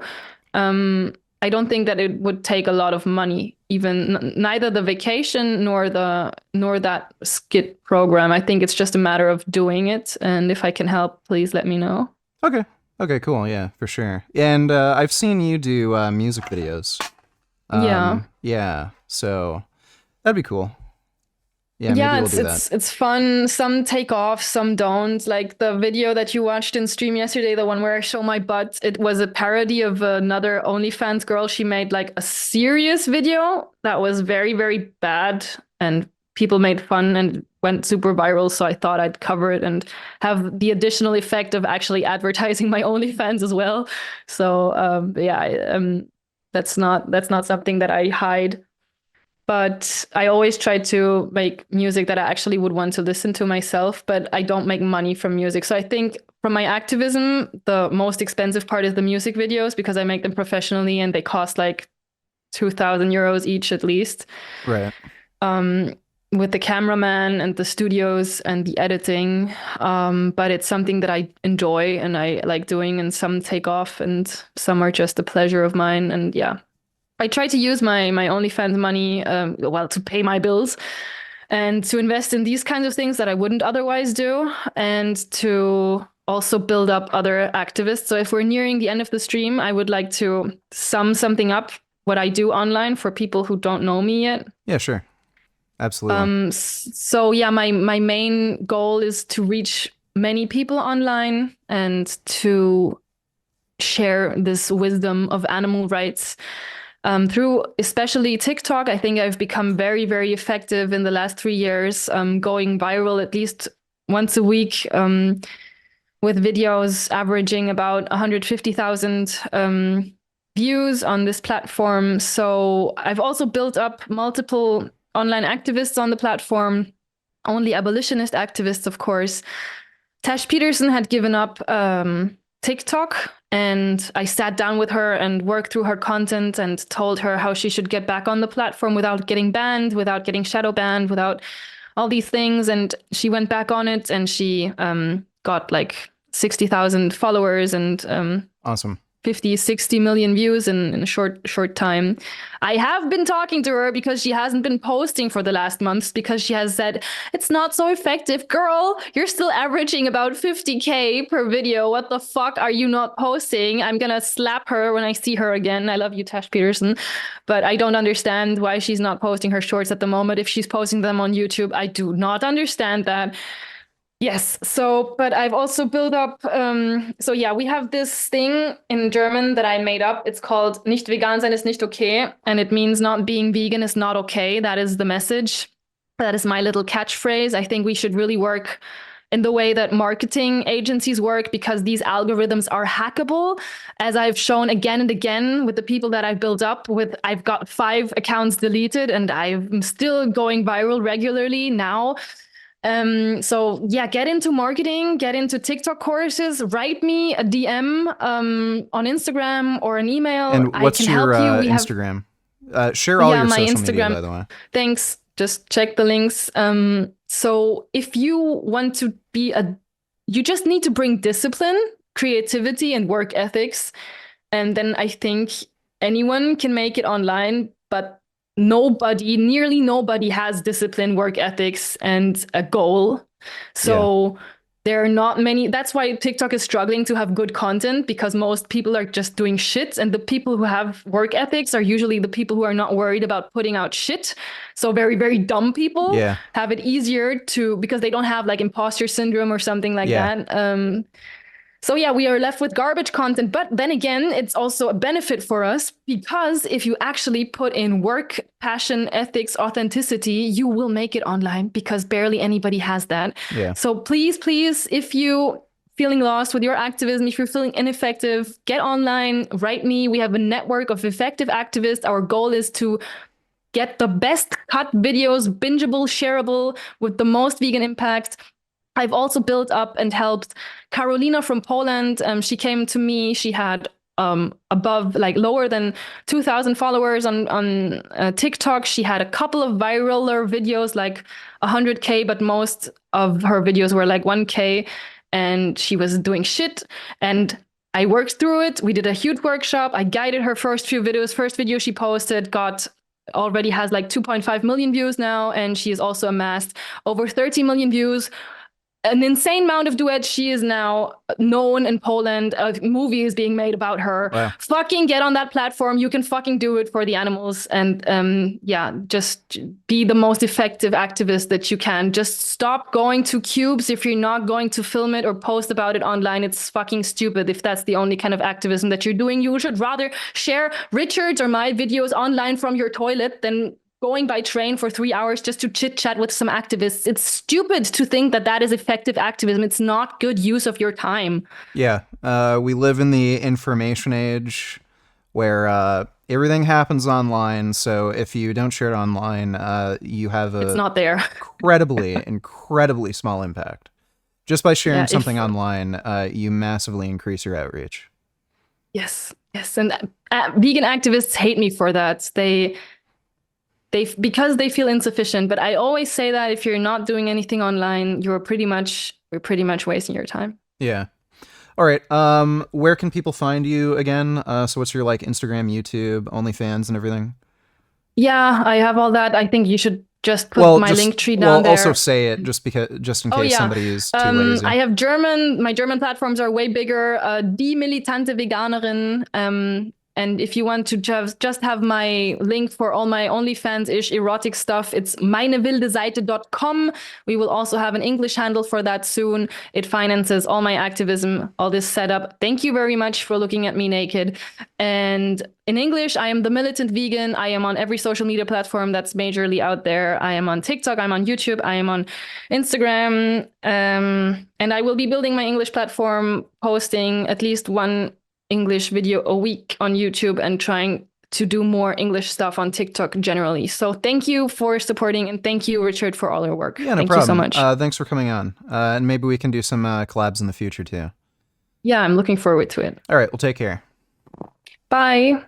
Um, I don't think that it would take a lot of money, even neither the vacation nor that skit program. I think it's just a matter of doing it. And if I can help, please let me know. Okay. Okay, cool. Yeah, for sure. And I've seen you do music videos. Yeah. Yeah, so that'd be cool. Yeah, maybe Yeah, we'll do that. it's fun. Some take off, some don't. Like the video that you watched in stream yesterday, the one where I show my butt, it was a parody of another OnlyFans girl. She made like a serious video that was very, very bad, and people made fun and went super viral. So I thought I'd cover it and have the additional effect of actually advertising my OnlyFans as well. So that's not something that I hide, but I always try to make music that I actually would want to listen to myself, but I don't make money from music. So I think from my activism, the most expensive part is the music videos because I make them professionally and they cost like 2,000 euros each at least. Right. Um, with the cameraman and the studios and the editing. But it's something that I enjoy and I like doing, and some take off and some are just a pleasure of mine. And yeah, I try to use my OnlyFans money, well, to pay my bills and to invest in these kinds of things that I wouldn't otherwise do, and to also build up other activists. So if we're nearing the end of the stream, I would like to sum something up what I do online for people who don't know me yet. Yeah, sure. Absolutely. So yeah, my main goal is to reach many people online and to share this wisdom of animal rights through especially TikTok. I think I've become very, very effective in the last 3 years, going viral at least once a week, with videos averaging about 150,000 views on this platform. So I've also built up multiple online activists on the platform, only abolitionist activists, of course. Tash Peterson had given up TikTok, and I sat down with her and worked through her content and told her how she should get back on the platform without getting banned, without getting shadow banned, without all these things. And she went back on it, and she got like 60,000 followers and Awesome. 50, 60 million views in a short time. I have been talking to her because she hasn't been posting for the last months because she has said, it's not so effective. Girl, you're still averaging about 50K per video. What the fuck are you not posting? I'm gonna slap her when I see her again. I love you, Tash Peterson, but I don't understand why she's not posting her shorts at the moment. If she's posting them on YouTube, I do not understand that. Yes. So, but I've also built up. So yeah, we have this thing in German that I made up. It's called "Nicht vegan sein ist nicht okay," and it means not being vegan is not okay. That is the message. That is my little catchphrase. I think we should really work in the way that marketing agencies work, because these algorithms are hackable, as I've shown again and again with the people that I've built up with. I've got 5 accounts deleted and I'm still going viral regularly now. So yeah, get into marketing, get into TikTok courses, write me a DM on Instagram or an email. And what's I can your help you. Instagram? Share all your my social Instagram. media, by the way. Thanks. Just check the links. So if you want to be you just need to bring discipline, creativity, and work ethics. And then I think anyone can make it online, but nearly nobody has discipline, work ethics, and a goal. So there are not many. That's why TikTok is struggling to have good content, because most people are just doing shit. And the people who have work ethics are usually the people who are not worried about putting out shit. So very, very dumb people have it easier because they don't have like imposter syndrome or something like that. So yeah, we are left with garbage content. But then again, it's also a benefit for us, because if you actually put in work, passion, ethics, authenticity, you will make it online, because barely anybody has that. So please, if you feeling lost with your activism, if you're feeling ineffective, get online, write me. We have a network of effective activists. Our goal is to get the best cut videos, bingeable, shareable, with the most vegan impact. I've also built up and helped Carolina from Poland. She came to me. She had lower than 2,000 followers on TikTok. She had a couple of viraler videos, like 100K, but most of her videos were like 1K, and she was doing shit. And I worked through it. We did a huge workshop. I guided her first few videos. First video she posted already has like 2.5 million views now, and she has also amassed over 30 million views an insane amount of duets. She is now known in Poland. A movie is being made about her. Wow. Fucking get on that platform. You can fucking do it for the animals. And yeah, just be the most effective activist that you can. Just stop going to cubes if you're not going to film it or post about it online. It's fucking stupid if that's the only kind of activism that you're doing. You should rather share Richard's or my videos online from your toilet than going by train for 3 hours just to chit chat with some activists. It's stupid to think that that is effective activism. It's not good use of your time. Yeah. We live in the information age where everything happens online. So if you don't share it online, you have It's a not there. incredibly small impact. Just by sharing Yeah, something online, you massively increase your outreach. yes, yes, and vegan activists hate me for that. Because they feel insufficient. But I always say that if you're not doing anything online, you're pretty much wasting your time. Yeah. All right. Where can people find you again? So what's your like Instagram, YouTube, OnlyFans, and everything? Yeah, I have all that. I think you should just put my link tree down also there. say it just in Oh case yeah. somebody is too lazy. I have German. My German platforms are way bigger. Die militante Veganerin. And if you want to just have my link for all my OnlyFans-ish erotic stuff, it's meinewildeseite.com. We will also have an English handle for that soon. It finances all my activism, all this setup. Thank you very much for looking at me naked. And in English, I am the Militant Vegan. I am on every social media platform that's majorly out there. I am on TikTok, I'm on YouTube, I am on Instagram. And I will be building my English platform, posting at least one English video a week on YouTube and trying to do more English stuff on TikTok generally. So thank you for supporting, and thank you, Richard, for all your work. Yeah, no thank problem. you so much. Thanks for coming on. And maybe we can do some collabs in the future too. Yeah, I'm looking forward to it. All right, well, take care. Bye.